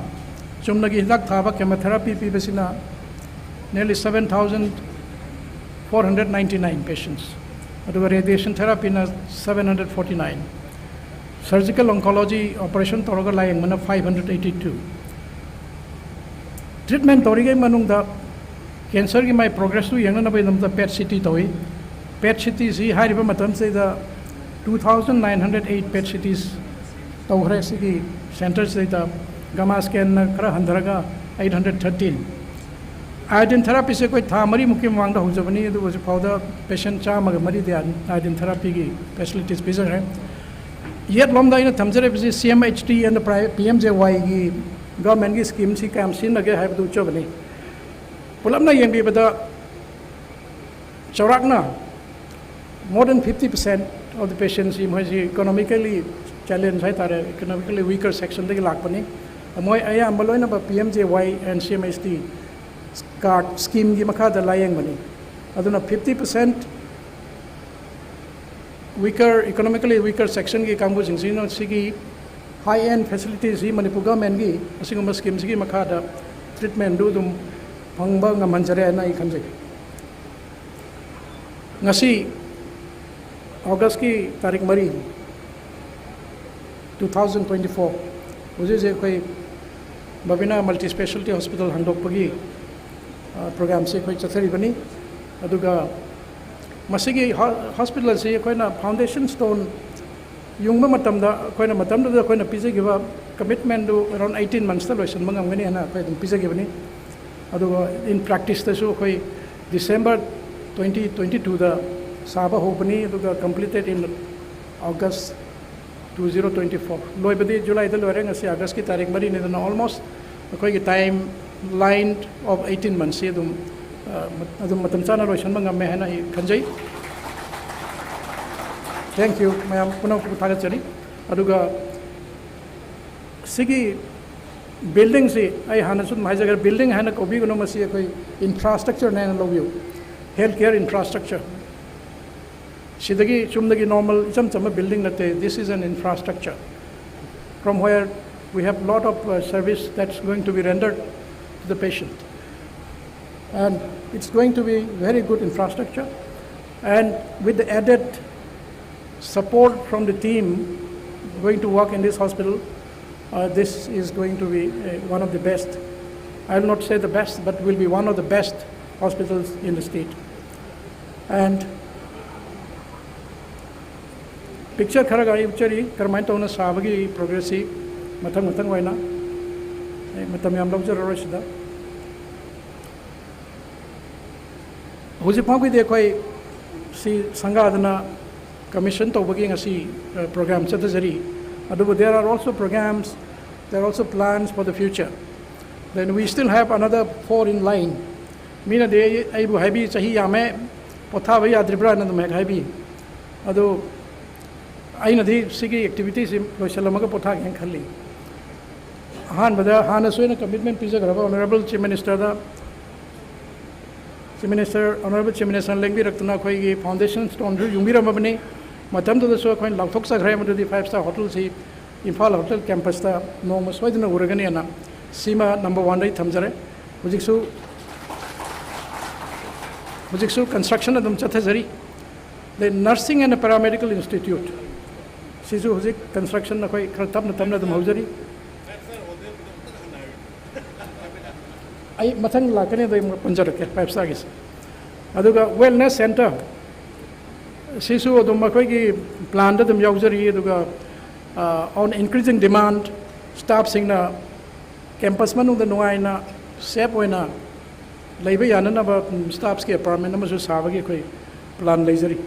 chumnagi hidak thaba chemotherapy pi besina nearly 7,499 patients aduga radiation therapy na 749 surgical oncology operation toroga layang mana 582 treatment torigai manungda cancer gi mai progress tu yang na bai namda PET CT toi PET CT si hariba matam se da 2,908 PET CTs tawhre sigi centers se da gamma scan na khara handaraga 813 iodine therapy se koi tha mari mukim wangda hojabani edu was powder patient cha mag mari de iodine therapy gi facilities bizar hai yet lomda ina thamjare bisi CMHT and the PMJY gi government gi scheme si kam sin age hai du chobani pulamna yengbi bada chawrakna more than 50% of the patients in economically challenged economically weaker section de lakpani moi aya ambaloina ba PMJY and CMHT card scheme gi makha da layeng bani aduna 50% weaker economically weaker section gi kambu jingsino sigi high end facilities hi Manipur government gi asingoma scheme sigi makha da treatment du dum phangba ngamanjare na I khanjai ngasi August ki tarik mari 2024 uje je koi Babina multi specialty hospital handok pagi program se koi chathari bani aduga masigi hospital se koi na foundation stone yungba matamda koi na matamda koi na pije giba commitment do around 18 months ta loisan mangam ngani ana koi pije gibani aduga in practice ta so koi December 2022 da Saba Hopani completed in August 2024. Loibadi July the Loreng as August ki Tarik Marin is almost a time line of 18 months. Adum Matamsana Roshan Manga Mehana Kanjai. Thank you, Mayam Puno Tagachari. Aduga Sigi buildings, I Hanasud Majagar building Hana Kobi Nomasi infrastructure and love you. Healthcare infrastructure. Shidagi Chumdagi normal Chama building nate, this is an infrastructure from where we have a lot of service that's going to be rendered to the patient. And it's going to be very good infrastructure. And with the added support from the team going to work in this hospital, this is going to be one of the best. I will not say the best, but will be one of the best hospitals in the state. And picture kharaga picture karmai tawna sabagi progressi mathang waina matam yam lobjar roshida hoji pagi dekhoi si sangadana commission tawbagi ngasi program chatajari adubu there are also programs, there are also plans for the future. Then we still have another 4 in line. Mina de aibu habi chahi yame potha bhai adribra na me habi adu aina di sigi activities loisalamaga potha gen khalli han bada hana soina commitment pizza graba honorable chief minister da honorable chief minister lengbi raktuna khoi gi foundation stone ru yumira mabne matam da so khoi lauthok sa ghrai madu di 5-star hotel si Imphal hotel campus ta noma soidna uragani ana sima number 1 dai thamjare hujiksu construction adum chathajari the nursing and paramedical institute sisu hujik construction na koi khartap na tamna dum hojari ai mathang lakane dai panjar ke 5-star gis aduga wellness center sisu adum koi gi plan da dum yaujari aduga on increasing demand staff singna campus manung da nuai na sep oina leiba yana na ba staffs ke apartment na masu sabagi koi plan leizari.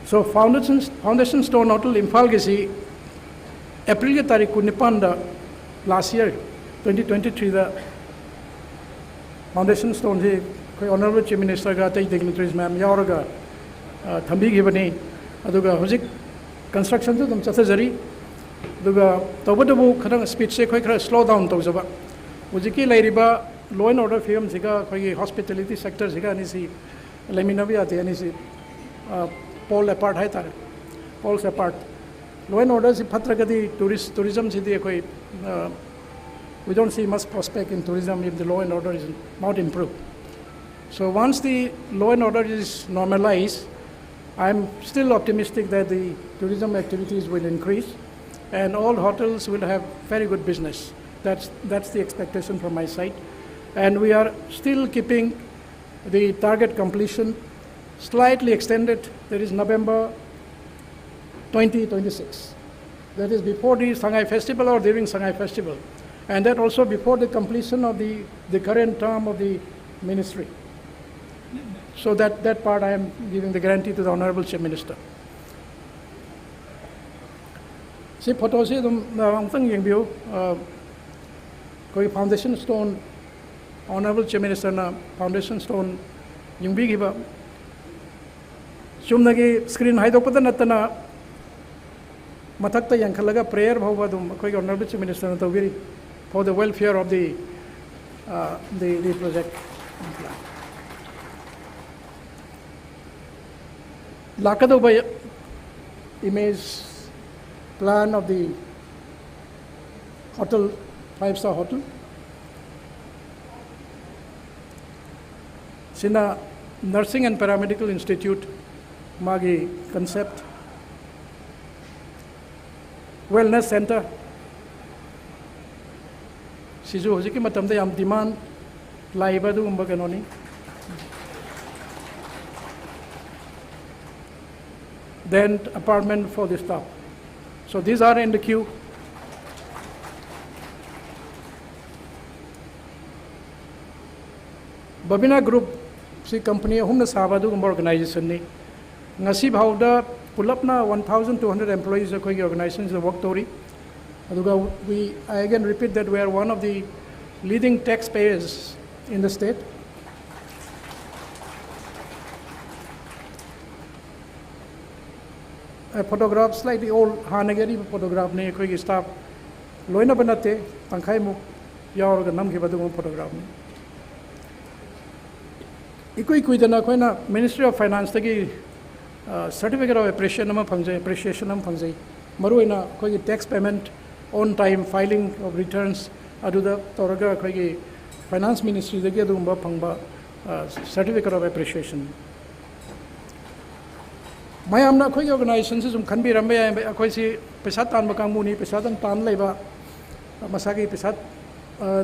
So foundation stone hotel Imphal gesi April ke tarik ku nipanda last year 2023 दा foundation stone से कोई honourable chief minister का तई dignitaries ma'am यावरगा थंबीगिबनी अदुगा हुजिक construction तो तुम चथजरी अदुगा तबदबु Kharang speed से कोई खरा स्लो डाउन तौजबा हुजिकी लाइरिबा लॉ एंड ऑर्डर फिल्म सिगा कोई हॉस्पिटैलिटी सेक्टर सिगा निसी लेमिनबी आते निसी पोल अपार्ट है तारे poles apart law and order से फत्रगदी टूरिज्म से कोई we don't see much prospect in tourism if the law and order is not improved. So once the law and order is normalized, I'm still optimistic that the tourism activities will increase and all hotels will have very good business. That's the expectation from my side. And we are still keeping the target completion slightly extended. That is November 2026. That is before the Shanghai Festival or during Shanghai Festival. And that also before the completion of the current term of the ministry. So that part I am giving the guarantee to the Honorable Chief Minister. See, photo se tum amtang yengbiu koi foundation stone Honorable Chief Minister na foundation stone yengbi giba chumnagi screen haidokpada natana mathakta yankalaga prayer bhauba dum koi Honorable Chief Minister na tawiri for the welfare of the project. Lakadova image plan of the hotel, 5-star hotel. Sina Nursing and Paramedical Institute, Magi concept. Wellness Center. Sizu hojiki matamda yam demand laiba du umba kanoni. Then apartment for the staff. So these are in the queue. Babina Group si company humna sabadu umba organization ni. Ngasi bhauda pulapna 1,200 employees akoi organizations work tori. I again repeat that we are one of the leading taxpayers in the state. A photograph, slightly old Hanagari photograph, ne koi staff loina banate, tangkai mu yaur nam ki badu photograph. Ikoi kuidana koi na Ministry of Finance tagi certificate of appreciation nam phangzai. Maruina koi tax payment. On time filing of returns aduda toraga khoi finance ministry dagi adumba phangba certificate of appreciation mayamna khoi organization se sum khanbi rambe khoi si paisa tan ba kangmu ni paisa tan leiba masagi paisa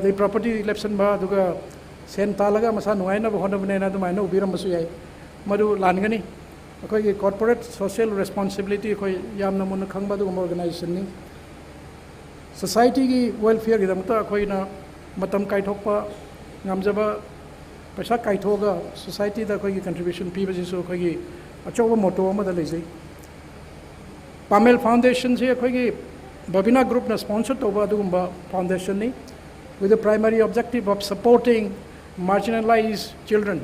the property election ba duga sen talaga masa nuai na honda bne na dumai na ubiram basu yai madu langani khoi corporate social responsibility khoi yamna mun khangba du organization ni society ki welfare ki damta koi na matam kai thokpa ngamjaba paisa kai thoga society da koi ki contribution pi baji so koi ki achoba moto ama da lejai Pamel Foundation se koi ki Babina Group na sponsor toba dugumba foundation ni with the primary objective of supporting marginalized children,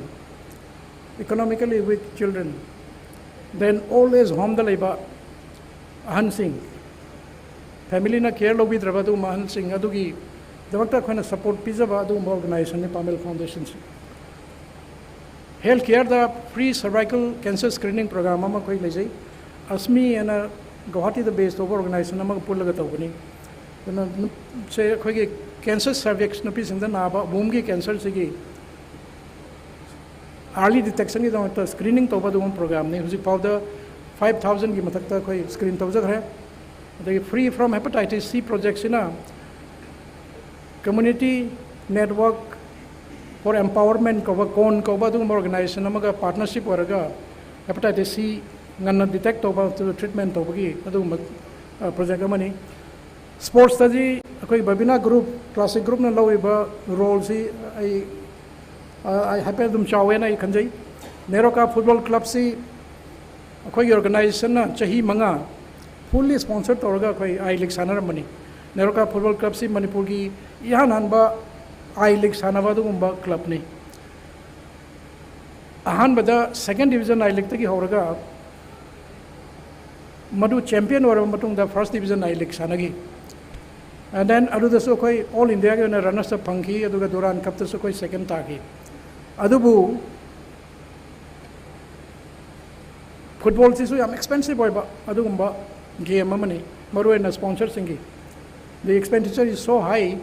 economically weak children. Then always Hon'ble leba Singh family na care lobi drabadu Mahan Singh adugi damakta khona support pizaba adu organization ni Pamel Foundation se health care da free cervical cancer screening program ama koi lejai asmi ana Guwahati the based over organization ama pullaga tawni na se khoi ge cancer cervix no pi singda na ba womb gi cancer se gi early detection gi da screening toba du program ne huji powder 5,000 gi matakta khoi screen tawja hai the free from hepatitis C projects in a community network for empowerment of organization amaga partnership oraga hepatitis C nganna detect over to treatment obagi adu project amani sports study akoi Babina group classic group na loiba role si I happy dum chawe na khanjai Neroka football club si akoi organization na chahi manga fully sponsored toraga koi I like sanar money Neroka Football Club si Manipur ki ihan hanba I League sanaba dugumba club ni. Ahan bada second division I League taki horaga madu champion or matung the first division I League sanagi. And then adu daso koi all India ke na runners up pangki aduga Duran Cup daso koi second taki. Adubu football is expensive boy adugumba game amani maru na sponsor singi. The expenditure is so high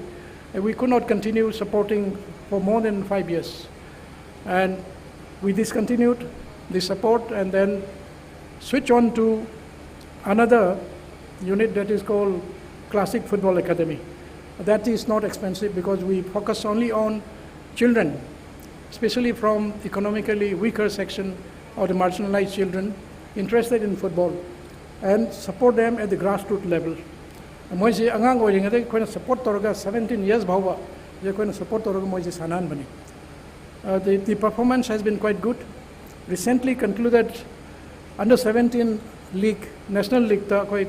that we could not continue supporting for more than 5 years. And we discontinued the support and then switch on to another unit that is called Classic Football Academy. That is not expensive because we focus only on children, especially from economically weaker section or the marginalized children interested in football, and support them at the grassroots level. Moise angang oiringade koina support toraga 17 years bhawa je koina support toraga moise sanan bani. The performance has been quite good. Recently concluded under 17 league, national league ta koi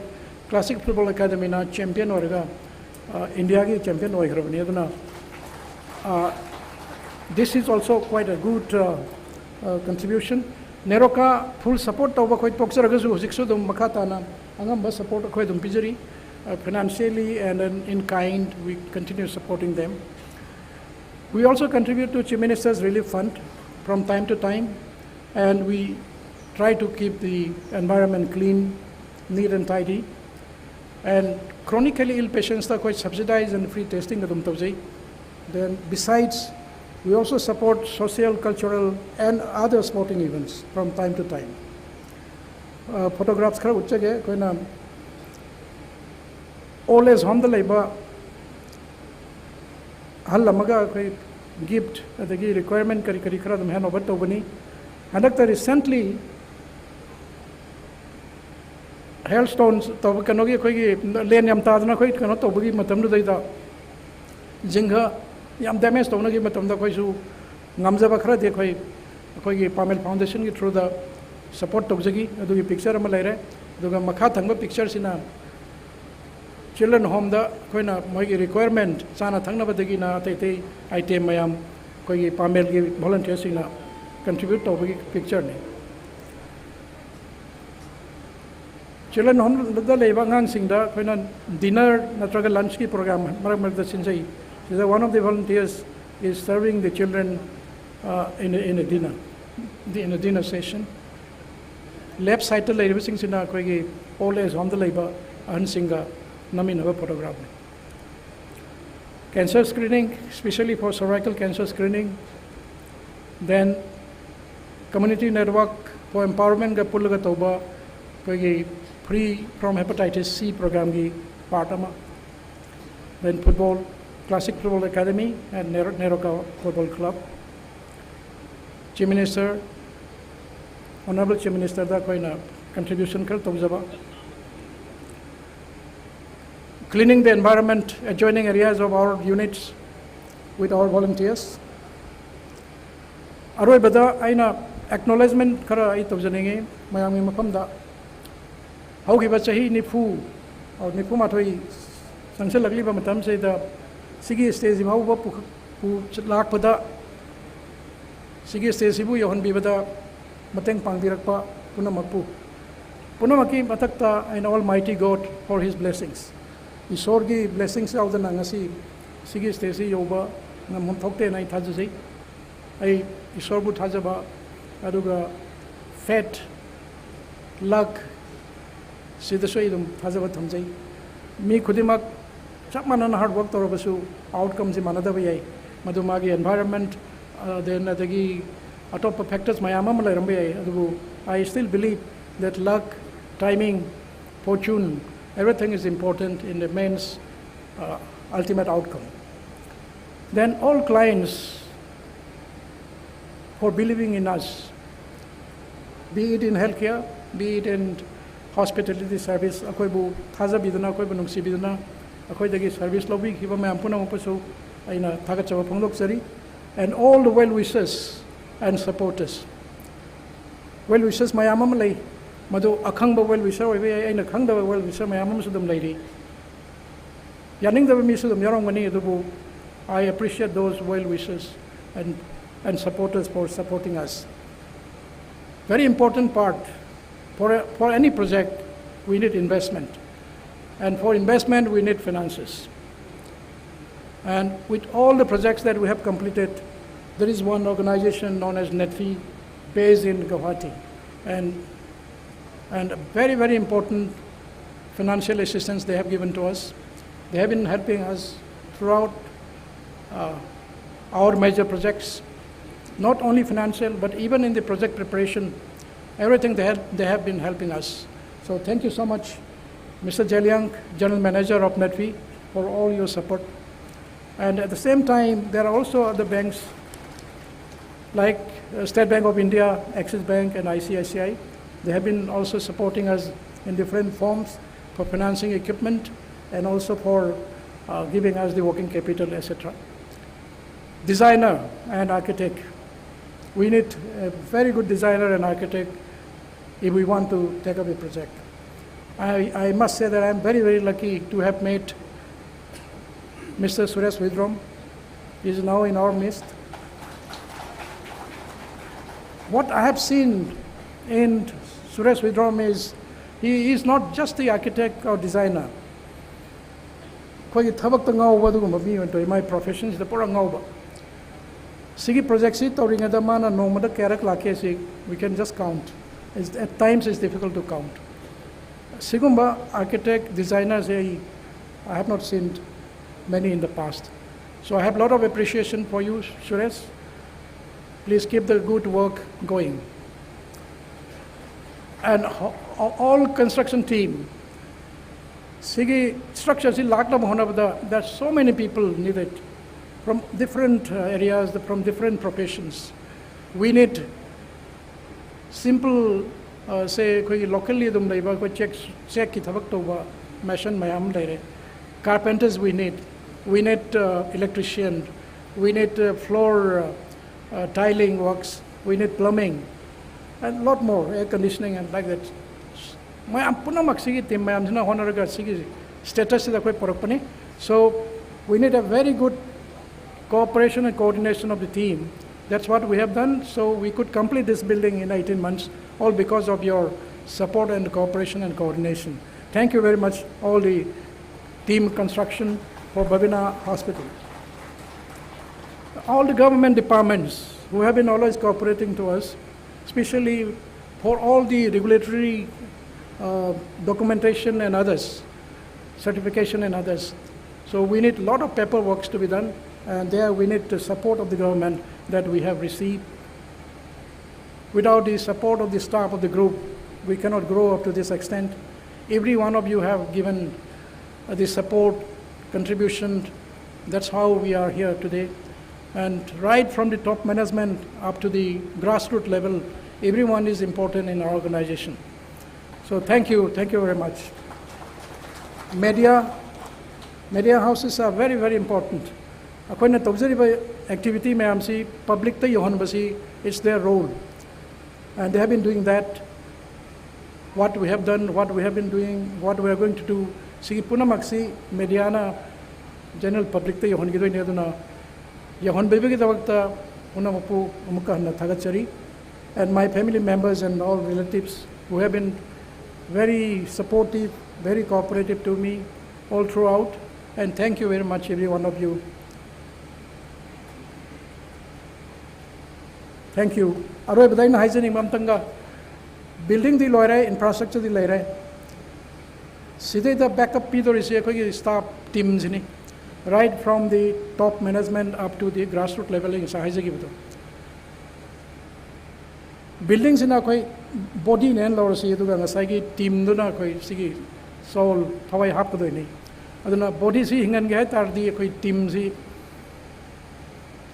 Classic Football Academy na champion oraga India ki champion oigrabani aduna. This is also quite a good contribution. Neroka full support tawba koi poksaragasu hojiksu dum makata na angamba support koi dum pijari financially and in kind we continue supporting them. We also contribute to Chief Minister's Relief Fund from time to time, and we try to keep the environment clean, neat and tidy. And chronically ill patients are quite subsidized and free testing. Then besides, we also support social, cultural and other sporting events from time to time. Photographs khara uchage koina all as Hon'ble labor Hallamaga gift the requirement curriculum hand over to Bani. And recently hailstones Tobakanogi Leniam Tadana quite cannot obey Matam to the Zinga Yam damage Tonagi Matam the Koisu Namzabakra de Koi Pamel Foundation through the support Togzagi, do picture of Malare, do Makatanga pictures in a children home the koina moigi requirement sana thangna badagi na te item mayam koi pamel gi volunteers ina contribute to picture ni children home the leba ngang sing da koina dinner natraga lunch ki program marak mar da sinjai one of the volunteers is serving the children in a dinner session. Left side to leba sing sina koi gi always on the leba an singa Namin have a photograph. Cancer screening, especially for cervical cancer screening. Then community network for empowerment ga pulaga toba koi free from hepatitis C program gi partama. Then football, Classic Football Academy and Neroka Football Club. Chief Minister, Honorable Chief Minister da koi na contribution kar tobjaba. Cleaning the environment, adjoining areas of our units with our volunteers. Aroi bada aina acknowledgement kara ai tobjanenge mayami mafamda haugi ba chahi nifu or nifu mathoi sangsal lagli ba matam se da sigi stage ma ba pu lak pada sigi stage bu yohon bi bada mateng pangbirakpa punamakpu punamaki matakta and almighty God for his blessings. Isorgi blessings out the Nangasi, Sigi Stacey Yoba, Namontok and I Tazi, I Isorbu Tazaba, Aduga, fat, luck, Sidaswaidum, Tazaba Tamzi, me Kudimak, Chapman and hard work Torobasu, outcomes in another way, Madumagi environment, then Adagi, atop factors, my Amalambe, I still believe that luck, timing, fortune, everything is important in the man's ultimate outcome. Then all clients for believing in us, be it in healthcare, be it in hospitality service, akoy bu thaza biduna, akoy bu nungsi biduna, akoy dagi service lobby, hiba may ampuna mapaso aina thagat chawa pangdok sari, and all the well wishers and supporters. Well wishers mayamam lay. Madu akhang ba well wisher oibe aina khang da well wisher mayamam sudum lady. yaningdaba mi su dum yarongmani adubu I appreciate those well wishers and supporters for supporting us. Very important part for any project, we need investment. And for investment, we need finances. And with all the projects that we have completed, there is one organization known as NETFI based in Guwahati. And a very, very important financial assistance they have given to us. They have been helping us throughout our major projects, not only financial, but even in the project preparation, everything they have been helping us. So thank you so much, Mr. Jeliang, General Manager of NETFI, for all your support. And at the same time, there are also other banks like State Bank of India, Axis Bank, and ICICI. They have been also supporting us in different forms for financing equipment and also for giving us the working capital, etc. Designer and architect. We need a very good designer and architect if we want to take up a project. I must say that I'm very, very lucky to have met Mr. Suresh Vidram. He is now in our midst. What I have seen in Suresh Vidram is he is not just the architect or designer. My profession is the pura ngauba. Sigi projects it or in the mana no mother karak lake we can just count. At times it's difficult to count. Sigumba architect designers I have not seen many in the past. So I have a lot of appreciation for you, Suresh. Please keep the good work going. And all construction team, Sigi structures in Lakna Mohana, there are so many people needed from different areas, from different professions. We need simple, say, locally, check machine mayam carpenters we need electrician, we need floor tiling works, we need plumbing, and a lot more, air conditioning and like that. So we need a very good cooperation and coordination of the team. That's what we have done. So we could complete this building in 18 months, all because of your support and cooperation and coordination. Thank you very much, all the team construction for Babina Hospital. All the government departments who have been always cooperating to us, especially for all the regulatory documentation and others, certification and others. So we need a lot of paperwork to be done, and there we need the support of the government that we have received. Without the support of the staff of the group, we cannot grow up to this extent. Every one of you have given the support, contribution. That's how we are here today. And right from the top management up to the grassroots level, everyone is important in our organization. So thank you very much. Media houses are very, very important. According to activity, public it's their role. And they have been doing that. What we have done, what we have been doing, what we are going to do. Sige punamaksi mediana general public ta yohon gido neduna yohon bebe ki tawakta punamapu umuka na thagachari, and my family members and all relatives who have been very supportive, very cooperative to me all throughout, and thank you very much every one of you. Thank you. Aroi badai na haizening mamtanga building the loire infrastructure the loire. Sidai the backup Peter is a staff teams in right from the top management up to the grassroots level in Sahizagi. Buildings in a body and Laura Sagi team Duna Sigi Soul Hawaii Hapadoni. Aduna body seeing and get are the teams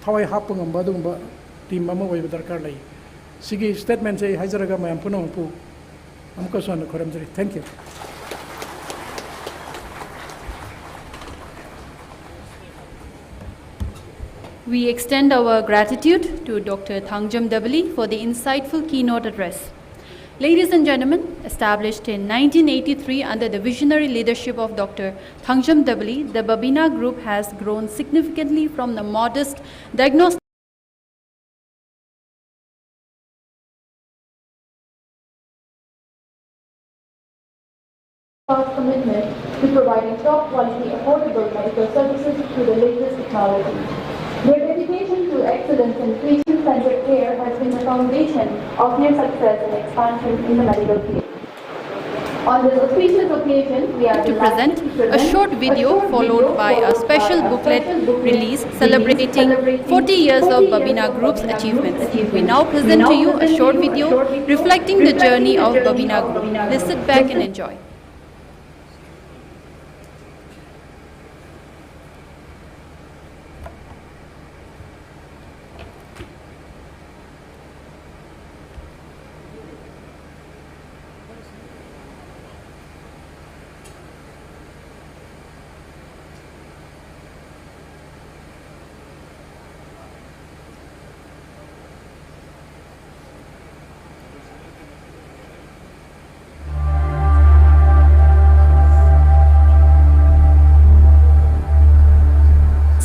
Hawaii Hapung Badumba team Mama with Darkarlai. Sigi statement say Hazaraga Mampuno. Amkosan Koramjari. Thank you. We extend our gratitude to Dr. Thangjam Dabali for the insightful keynote address. Ladies and gentlemen, Established in 1983 under the visionary leadership of Dr. Nongthombam, the Babina Group has grown significantly from the modest diagnostic our commitment to providing top quality, affordable medical services through the latest technology. Their dedication to excellence and patient-centered care has been the foundation of their success and expansion in the medical field. On this auspicious occasion, we are to present a short video followed by a special booklet release celebrating 40 years of Babina Group's achievements. We now present to you a short video reflecting the journey of Babina Group. Please sit back and enjoy.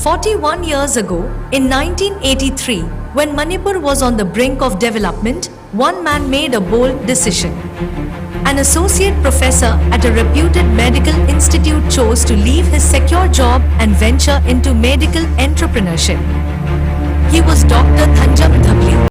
"41 years ago, in 1983, when Manipur was on the brink of development, one man made a bold decision. An associate professor at a reputed medical institute chose to leave his secure job and venture into medical entrepreneurship. He was Dr. Nongthombam.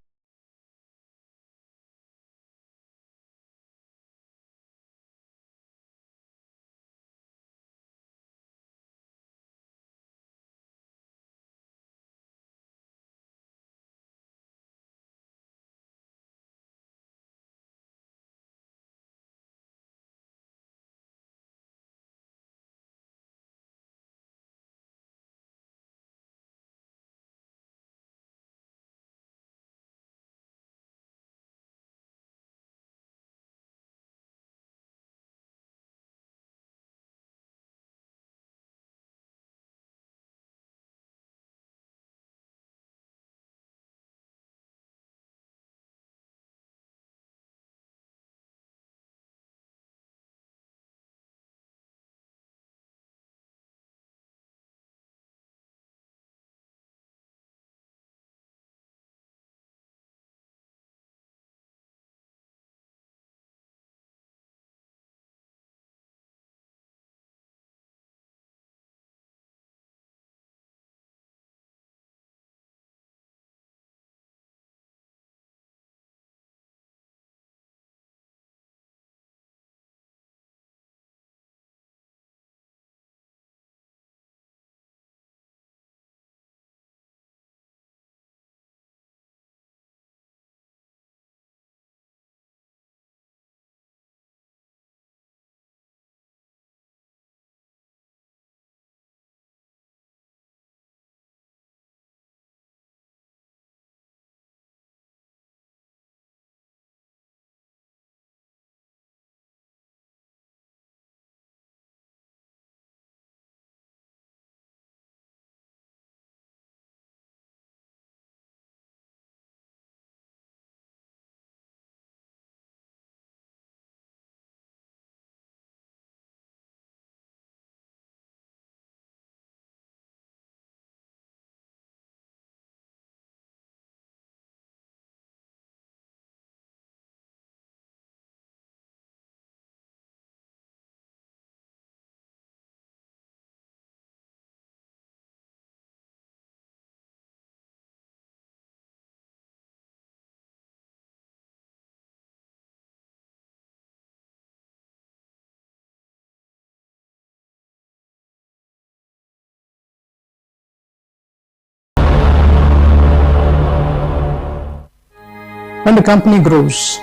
When the company grows,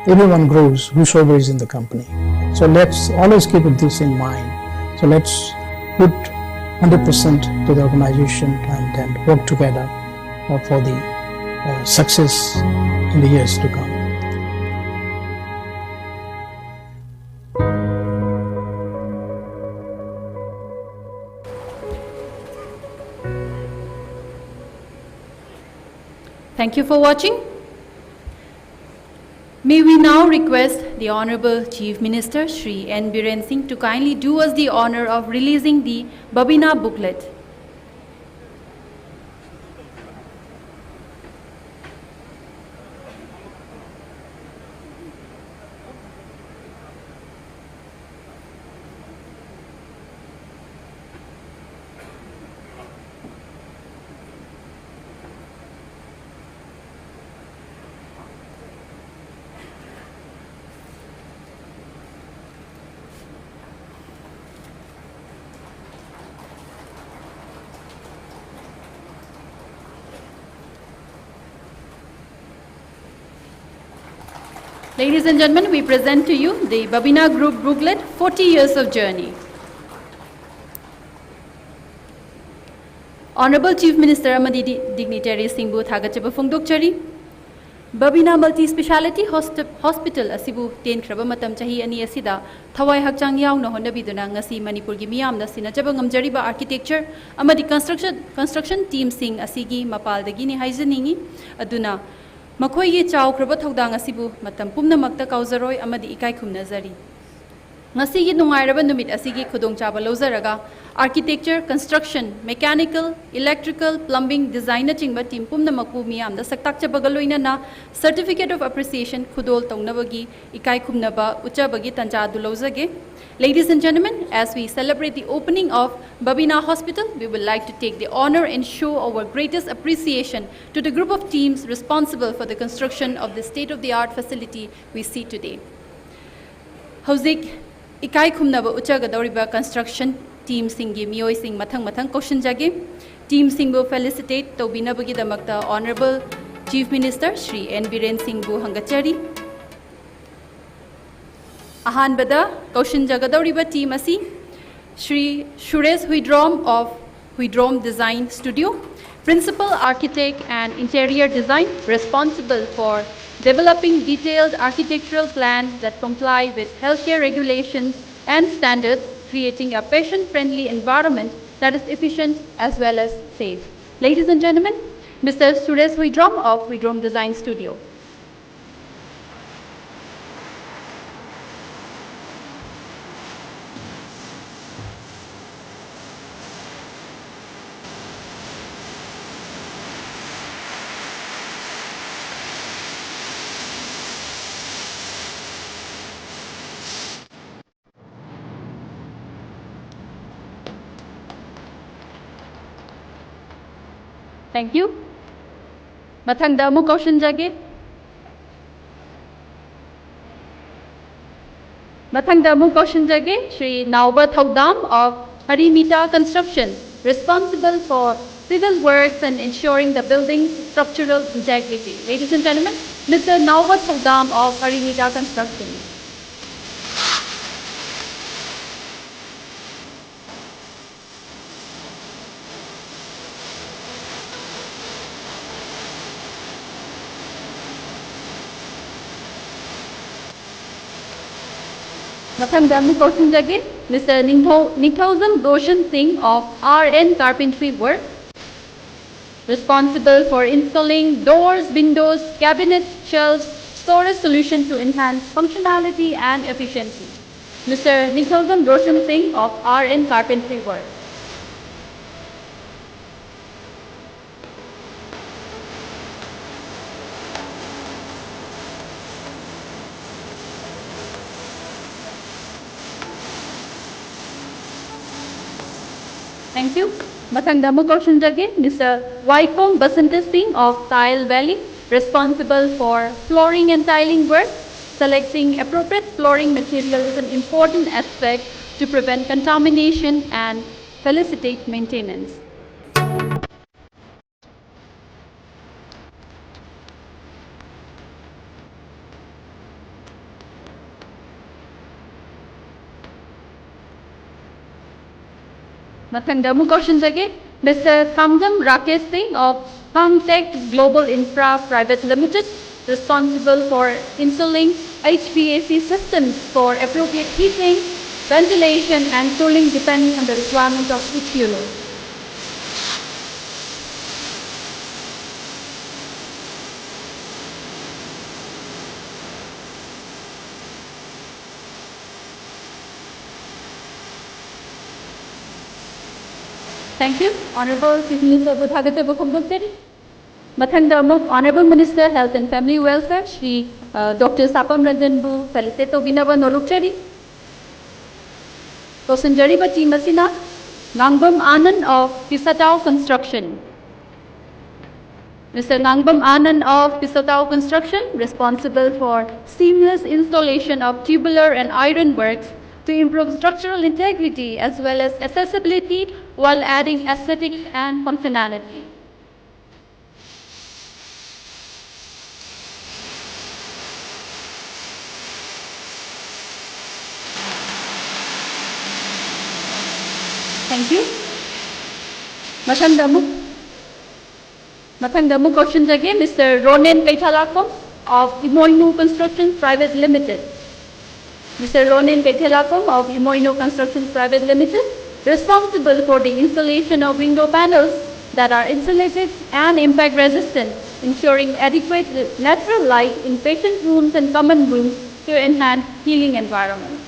everyone grows, whosoever is in the company. So let's always keep this in mind. So let's put 100% to the organization and work together for the success in the years to come. Thank you for watching. May we now request the Honorable Chief Minister, Shri N. Biren Singh, to kindly do us the honor of releasing the Babina booklet. Ladies and gentlemen, we present to you the Babina Group booklet, 40 Years of Journey. Honorable Chief Minister amadi dignitary Singh thagachaba phongdokchari. Babina Multi-Speciality Hospital asibu tenkraba matam chahi ani asida thawai hakchang yauna honabiduna ngasi Manipur gi miyamna sinajaba ngamjariba architecture amadi construction team Singh asigi mapaldagi ni haijaningi aduna Makoi ye chau kraba thogdang asibu matam pumna makta kauzaroi amadi ikai khumnazari. Ngasi gi nungairaba numit asigi khudong chaba lozaraga architecture, construction, mechanical, electrical, plumbing, design chingba team pumna maku miyam da saktak chabagaloina na certificate of appreciation khudol taunabagi ikai khumnaba uchabagi tanja dulozage. Ladies and gentlemen, as we celebrate the opening of Babina Hospital, we would like to take the honor and show our greatest appreciation to the group of teams responsible for the construction of the state-of-the-art facility we see today. Hauzik ikai khumnaba uchagadoriba construction team Singhi Miyoi Singh Mathang Koshin Jage, team Singh felicitate Tobinabagi Damakta Honorable Chief Minister Shri N. Biren Singh Hangachari. Hon'ble Koshin Jagadoriba team asi Shri Suresh Huidrom of Huidrom Design Studio, Principal Architect and Interior Design, responsible for developing detailed architectural plans that comply with healthcare regulations and standards, creating a patient-friendly environment that is efficient as well as safe. Ladies and gentlemen, Mr. Suresh Huidrom of Huidrom Design Studio. Thank you. Mathangda mu Koshin Jage. Mathangda mu Koshin Jage, Shri Nongthombam of Harimita Construction, responsible for civil works and ensuring the building's structural integrity. Ladies and gentlemen, Mr. Nongthombam of Harimita Construction. Nongthombam Koshin Jage, Mr. Nongthombam Singh of RN Carpentry Work, responsible for installing doors, windows, cabinets, shelves, storage solutions to enhance functionality and efficiency. Mr. Nongthombam Singh of RN Carpentry Work. Thank you. Mathangda mu Koshin Jage, Mr. Vaikom Basanta Singh of Tile Valley, responsible for flooring and tiling work. Selecting appropriate flooring material is an important aspect to prevent contamination and facilitate maintenance. Mathangda mu Koshin Jage, Mr. Thamgam Rakesh Singh of Thamtech Global Infra Private Limited, responsible for installing HVAC systems for appropriate heating, ventilation and cooling depending on the requirement of each unit. Thank you, Honorable Chief Minister Budhagate Bukumbukteri. Mathanda Amuk, Honorable Minister Health and Family Welfare, Shri Dr. Sapam Ranjan Bu, Felicito Binava Norukcheri. Tosanjari Bachi Masina, Nongthombam Anand of Pisatau Construction. Mr. Nongthombam Anand of Pisatau Construction, responsible for seamless installation of tubular and iron works to improve structural integrity as well as accessibility while adding aesthetic and functionality. Thank you. Mathandamu questions again, Mr. Ronen Kaithalakom of Imoinu Construction Private Limited. Mr. Ronen Kaithalakom of Imoinu Construction Private Limited, responsible for the installation of window panels that are insulated and impact resistant, ensuring adequate natural light in patient rooms and common rooms to enhance healing environment.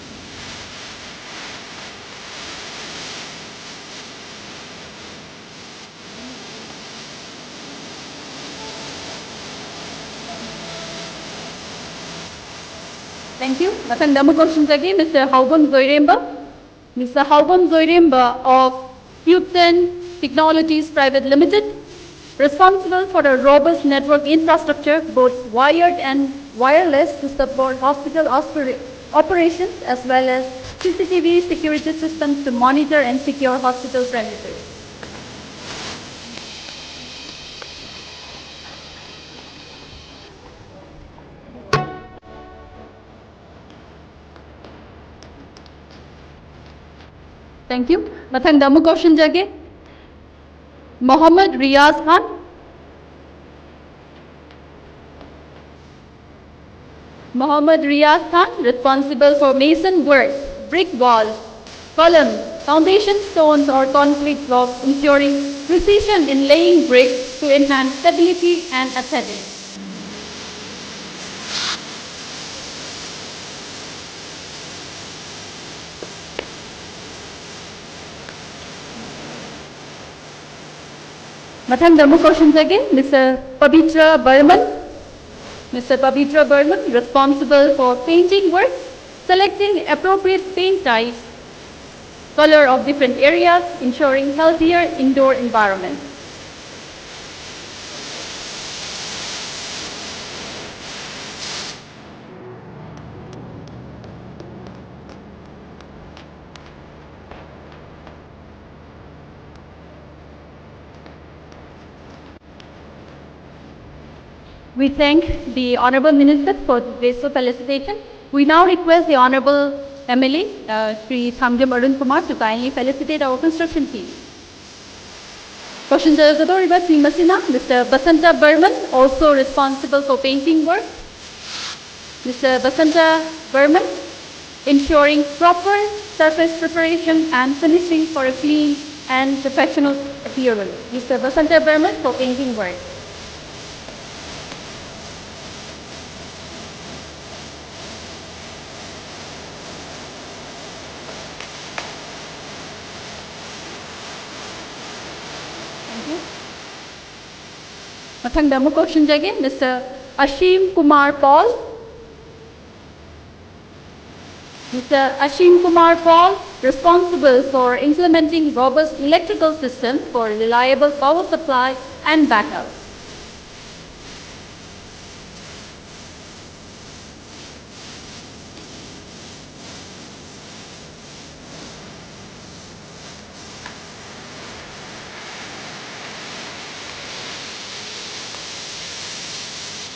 Thank you. Mathandamu questions again, Mr. Hon'ble Zoiremba. Mr. Hon'ble Zoiremba of Houston Technologies Private Limited, responsible for a robust network infrastructure, both wired and wireless, to support hospital operations as well as CCTV security systems to monitor and secure hospital premises. Thank you. Mathandamu questions again. Mohammed Riyaz Khan. Mohammed Riyaz Khan, responsible for mason work, brick walls, columns, foundation stones or concrete blocks, ensuring precision in laying bricks to enhance stability and aesthetics. Mathandamu questions again, Mr. Pavitra Burman. Mr. Pavitra Burman, responsible for painting work, selecting appropriate paint types, color of different areas, ensuring healthier indoor environment. We thank the Honorable Minister for this felicitation. We now request the Honorable MLA, Shri Thamjam Arun Kumar, to kindly felicitate our construction team. Questions are about Sri Masina, Mr. Basanta Burman, also responsible for painting work. Mr. Basanta Burman, ensuring proper surface preparation and finishing for a clean and professional appearance. Mr. Basanta Burman for painting work. Mathandamu questions again, Mr. Ashim Kumar Paul. Mr. Ashim Kumar Paul, responsible for implementing robust electrical systems for reliable power supply and backup.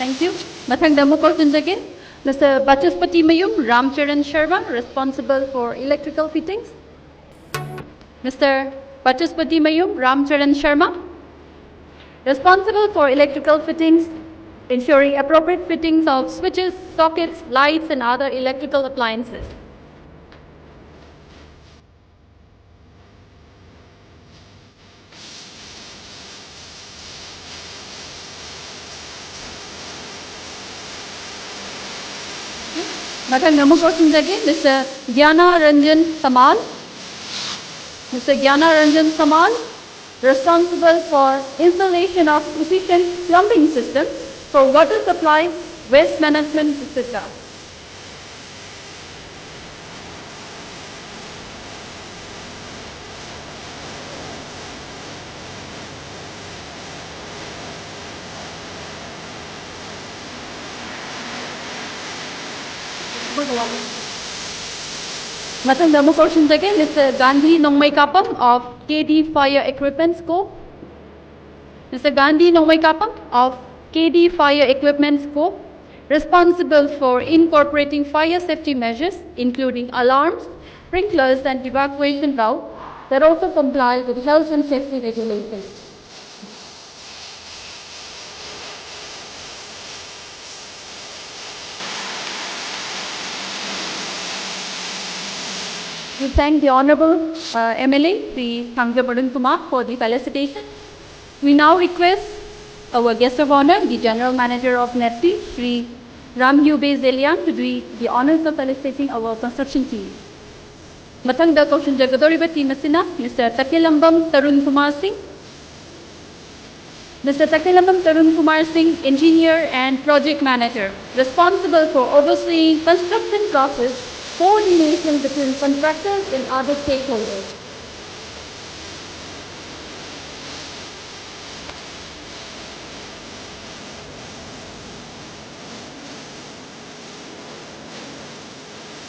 Thank you. Mathandamu questions again. Mr. Bachaspati Mayum Ramcharan Sharma, responsible for electrical fittings. Mr. Bachaspati Mayum Ramcharan Sharma, responsible for electrical fittings, ensuring appropriate fittings of switches, sockets, lights, and other electrical appliances. Mathandamu questions again, Mr. Gyana Ranjan Samal. Mr. Gyana Ranjan Samal, responsible for installation of efficient plumbing systems for water supply, waste management, etc. Matanda mo portion again, Mr. Gandhi Nongthombam of KD Fire Equipment School. Mr. Gandhi Nongthombam of KD Fire Equipment School, responsible for incorporating fire safety measures, including alarms, sprinklers, and evacuation routes that also comply with health and safety regulations. We thank the Honorable MLA, the Biren for the felicitation. We now request our guest of honor, the General Manager of NETFI, Shri Zeliang, to do the honors of felicitating our construction team. Matang da Kaushal Jagadoriba team Asina, Mr. Takilambam Tarun Kumar Singh. Mr. Takilambam Tarun Kumar Singh, Engineer and Project Manager, responsible for overseeing construction process, coordination between contractors and other stakeholders.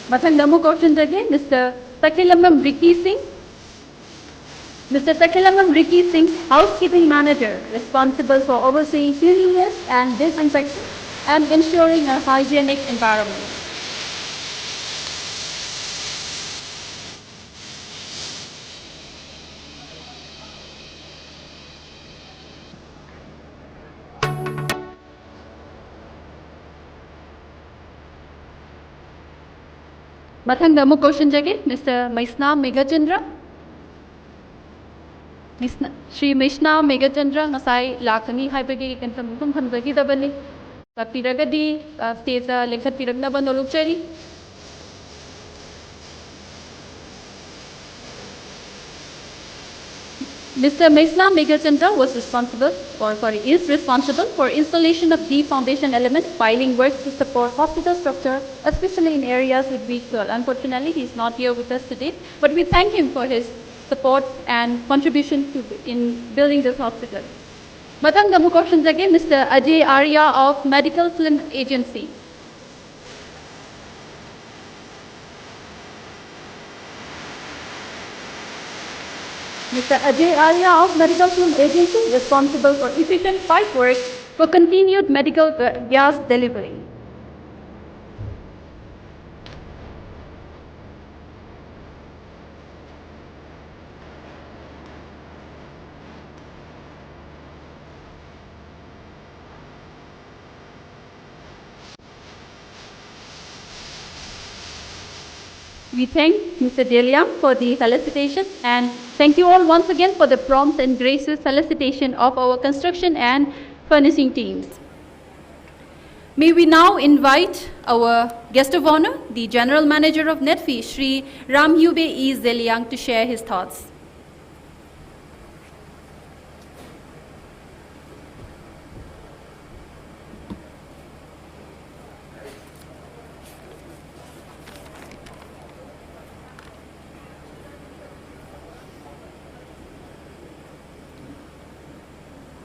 Matang questions again, Mr. Takilambam Ricky Singh. Mr. Takilambam Ricky Singh, Housekeeping Manager, responsible for overseeing cleanliness and disinfection and ensuring a hygienic environment. Matang damu question again, Mr. Maisna Megachandra. Shri Maisna Megachandra, Nasai Lakani Hypagi and some Hanbagi Dabani, Piragadi, Stesa, Lekhat Piragnaban Olucheri. Mr. Maisna Megachandra is responsible for installation of deep foundation elements, piling works to support hospital structure, especially in areas with weak soil. Unfortunately, he is not here with us today, but we thank him for his support and contribution in building this hospital. Matang damu questions again, Mr. Ajay Arya of Medical Film Agency. Mr. Ajay Arya of Medical Film Agency, responsible for efficient pipe work for continued medical gas delivery. We thank Mr. Zeliang for the felicitation and thank you all once again for the prompt and gracious felicitation of our construction and furnishing teams. May we now invite our guest of honor, the General Manager of NETFI, Shri Zeliang, to share his thoughts.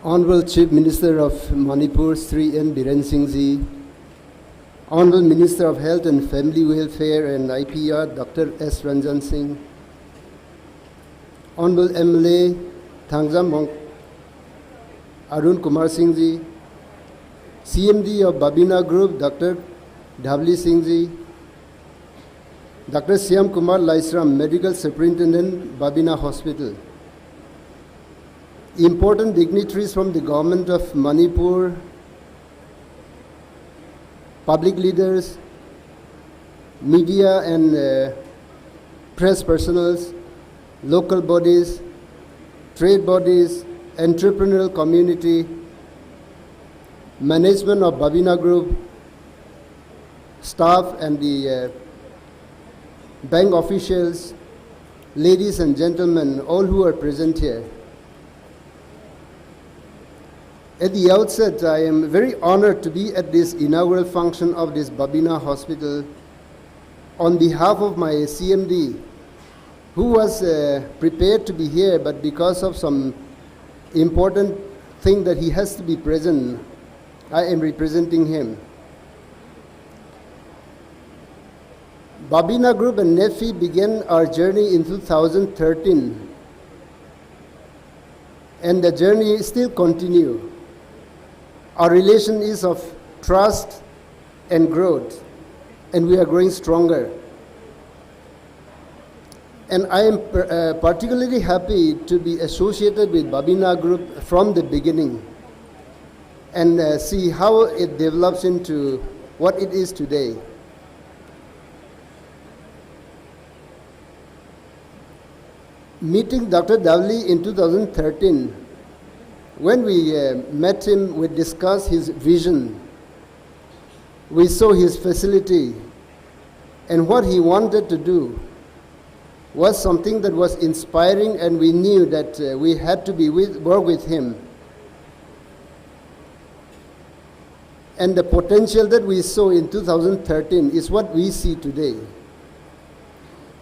Honorable Chief Minister of Manipur, Shri Biren Singh, Honorable Minister of Health and Family Welfare and IPR, Dr. S. Ranjan Singh, Hon'ble MLA, Thangzam Arun Kumar Singh ji, CMD of Babina Group, Dr. Dhavli Singh ji, Dr. Syam Kumar Laisram, Medical Superintendent, Babina Hospital, important dignitaries from the government of Manipur, public leaders, media and press personals, local bodies, trade bodies, entrepreneurial community, management of Babina Group, staff and the bank officials, ladies and gentlemen, all who are present here. At the outset, I am very honored to be at this inaugural function of this Babina Hospital on behalf of my CMD, who was prepared to be here, but because of some important thing that he has to be present, I am representing him. Babina Group and NEFI began our journey in 2013, and the journey still continues. Our relation is of trust and growth, and we are growing stronger. And I am particularly happy to be associated with Babina Group from the beginning and see how it develops into what it is today. Meeting Dr. Davli in 2013, when we met him, we discussed his vision. We saw his facility, and what he wanted to do was something that was inspiring, and we knew that we had to work with him. And the potential that we saw in 2013 is what we see today.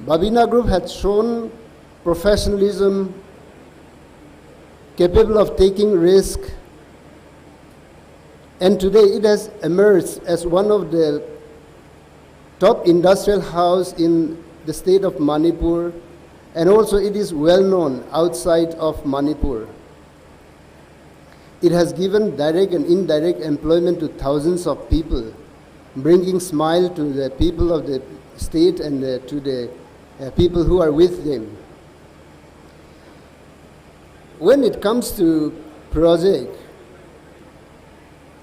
Babina Group had shown professionalism, capable of taking risk, and today it has emerged as one of the top industrial houses in the state of Manipur, and also it is well known outside of Manipur. It has given direct and indirect employment to thousands of people, bringing smile to the people of the state and to the people who are with them. When it comes to project,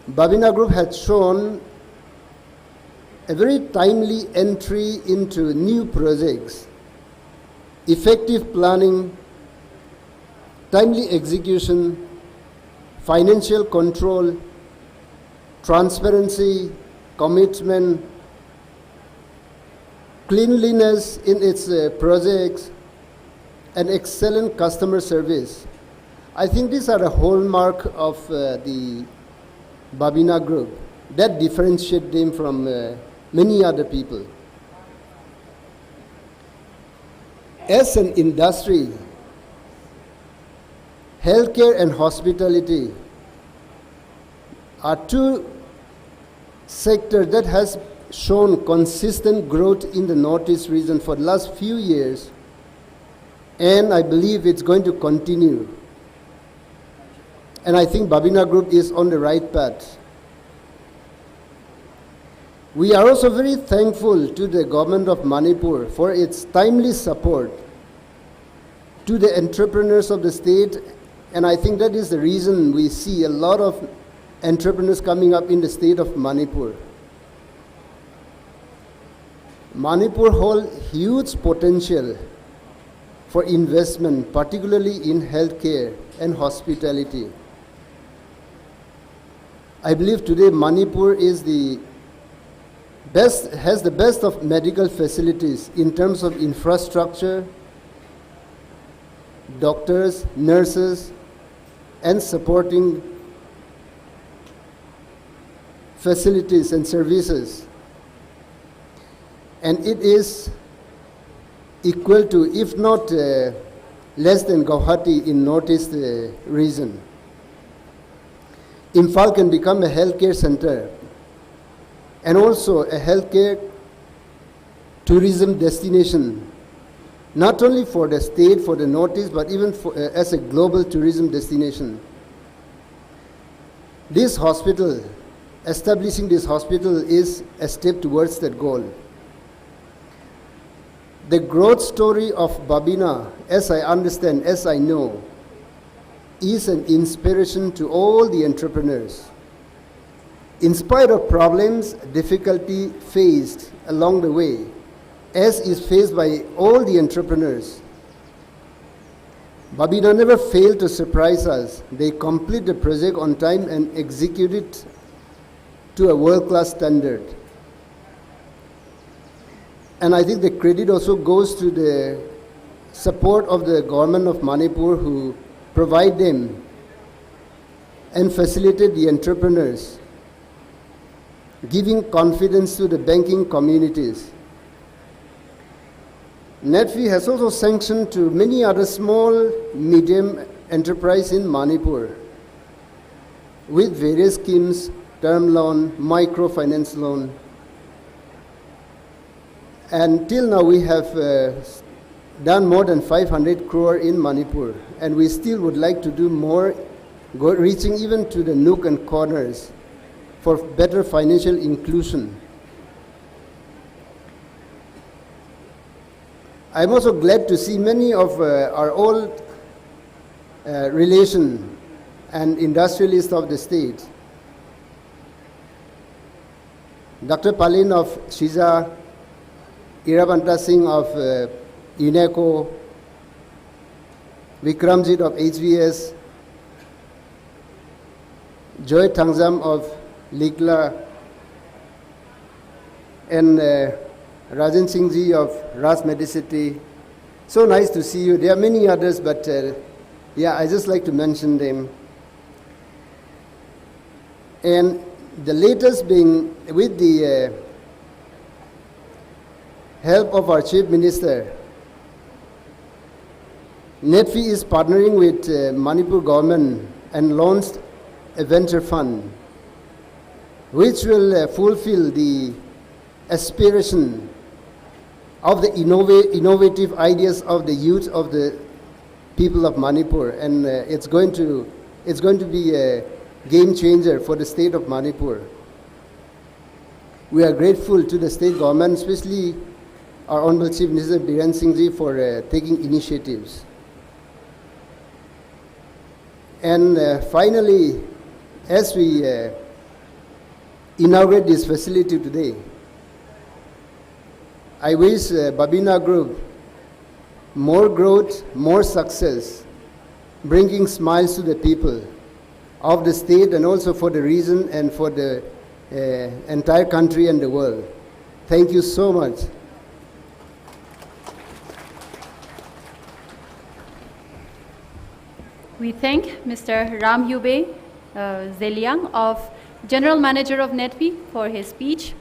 Babina Group has shown a very timely entry into new projects, effective planning, timely execution, financial control, transparency, commitment, cleanliness in its projects, and excellent customer service. I think these are the hallmark of the Babina Group that differentiate them from many other people. As an industry, healthcare and hospitality are two sectors that has shown consistent growth in the Northeast region for the last few years, and I believe it's going to continue. And I think Babina Group is on the right path. We are also very thankful to the government of Manipur for its timely support to the entrepreneurs of the state, and I think that is the reason we see a lot of entrepreneurs coming up in the state of Manipur. Manipur holds huge potential for investment, particularly in healthcare and hospitality. I believe today Manipur is has the best of medical facilities in terms of infrastructure, doctors, nurses, and supporting facilities and services. And it is equal to, if not less than Guwahati in Northeast region. Imphal can become a healthcare center and also a healthcare tourism destination, not only for the state, for the Northeast, but even for, as a global tourism destination. This hospital, establishing this hospital is a step towards that goal. The growth story of Babina, as I understand, as I know, is an inspiration to all the entrepreneurs. In spite of problems, difficulty faced along the way, as is faced by all the entrepreneurs, Babina never failed to surprise us. They complete the project on time and execute it to a world-class standard. And I think the credit also goes to the support of the government of Manipur, who provide them and facilitate the entrepreneurs, giving confidence to the banking communities. NETFI has also sanctioned to many other small, medium enterprise in Manipur with various schemes, term loan, microfinance loan. And till now we have done more than 500 crore in Manipur, and we still would like to do more, reaching even to the nook and corners for better financial inclusion. I'm also glad to see many of our old relations and industrialists of the state. Dr. Palin of Shiza, Irabanta Singh of UNESCO, Vikramjit of HVS, Joy Tangzam of Likla, and Rajan Singh ji of Ras Medicity. So nice to see you. There are many others, but yeah, I just like to mention them. And the latest being with the help of our Chief Minister, NETFI is partnering with Manipur government and launched a venture fund which will fulfill the aspiration of the innovative ideas of the youth of the people of Manipur, and it's going to be a game changer for the state of Manipur. We are grateful to the state government, especially our Honorable Chief Minister Biren Singh ji for taking initiatives. And finally, as we inaugurate this facility today, I wish Babina Group more growth, more success, bringing smiles to the people of the state and also for the region and for the entire country and the world. Thank you so much. We thank Mr. Ram Yube Zeliang of General Manager of NETFI for his speech.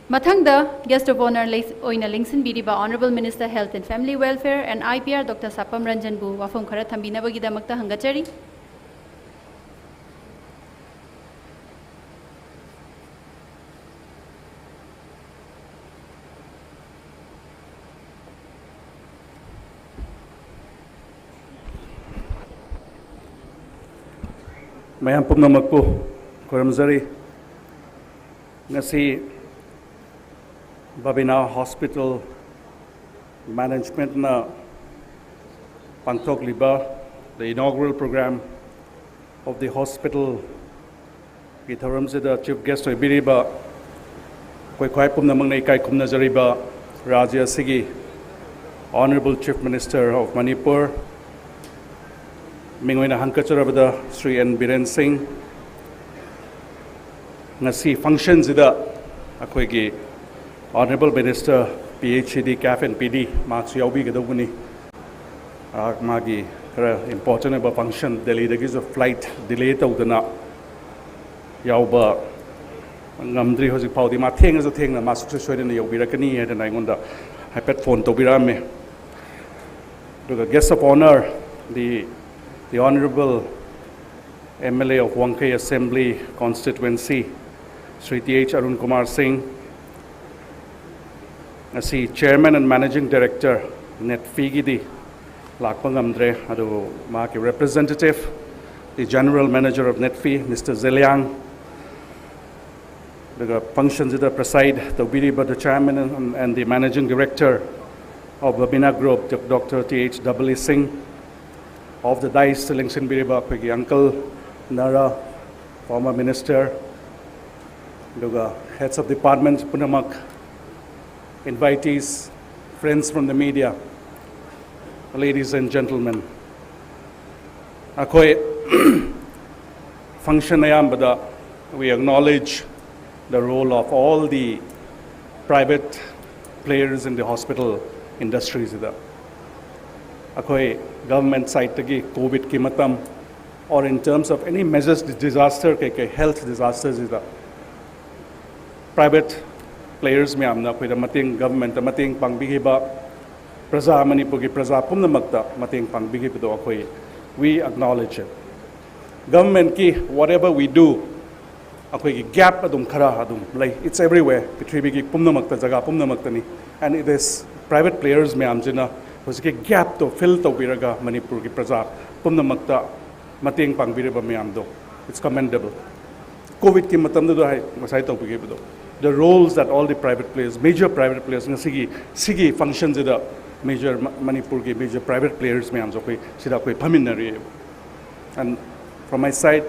Mathangda guest of honor oina Lingsin Biriba Honorable Minister Health and Family Welfare and IPR Dr. Sapam Ranjan Bu wafam khara thambinabagi damakta hangachari. Mayam pumnamakku koramzari ngasi Babina Hospital management na pangtok liba the inaugural program of the hospital githaram the chief guest of Biriba koi khwai pumnamang nei kai khumna jariba Rajya Sigi Honorable Chief Minister of Manipur Mingoina Hankacharabada Shri and Biren Singh ngasi functions ida akoigi Honorable Minister PhD CAF and PD Marks Yaubi Gadoguni Magi important about function Delhi the gives of flight delay to the Yauba Namdri Hosik Paudi Ma Thing as a thing the master showed in the Yobirakani and I wonder I pet phone to Birame. To the guest of honor, the Honorable MLA of Wangkai Assembly Constituency, Shri T.H. Arun Kumar Singh, asi Chairman and Managing Director, NETFI Gidi, Lakpangamdre, adu Maki Representative, the General Manager of NETFI, Mr. Zeliang, the functions that preside, the Biriba, the Chairman and the Managing Director of Babina Group, Dr. T.H. Singh, of the DICE, Lingsin Biriba, Pegi Uncle, Nara, former Minister, the heads of departments, Punamak, invitees, friends from the media, ladies and gentlemen. Akoy function ayambada, we acknowledge the role of all the private players in the hospital industries. Akoy government side tagi COVID ki matam or in terms of any measures disaster health disasters is the private players me amna koi da mating government da mating pangbigi ba praja Manipur ki praja pumna makta mating pangbigi do koi we acknowledge it government ki whatever we do akoi ki gap adum khara adum like it's everywhere pithribi ki pumna makta jaga pumna makta ni and it is private players me amjina hosike gap to fill to biraga Manipur ki praja pumna makta mating pangbiriba me amdo it's commendable covid ki matam do hai masai to bigi do the roles that all the private players major private players sigi functions the major Manipur ki major private players me amjo koi sida koi phaminari and from my side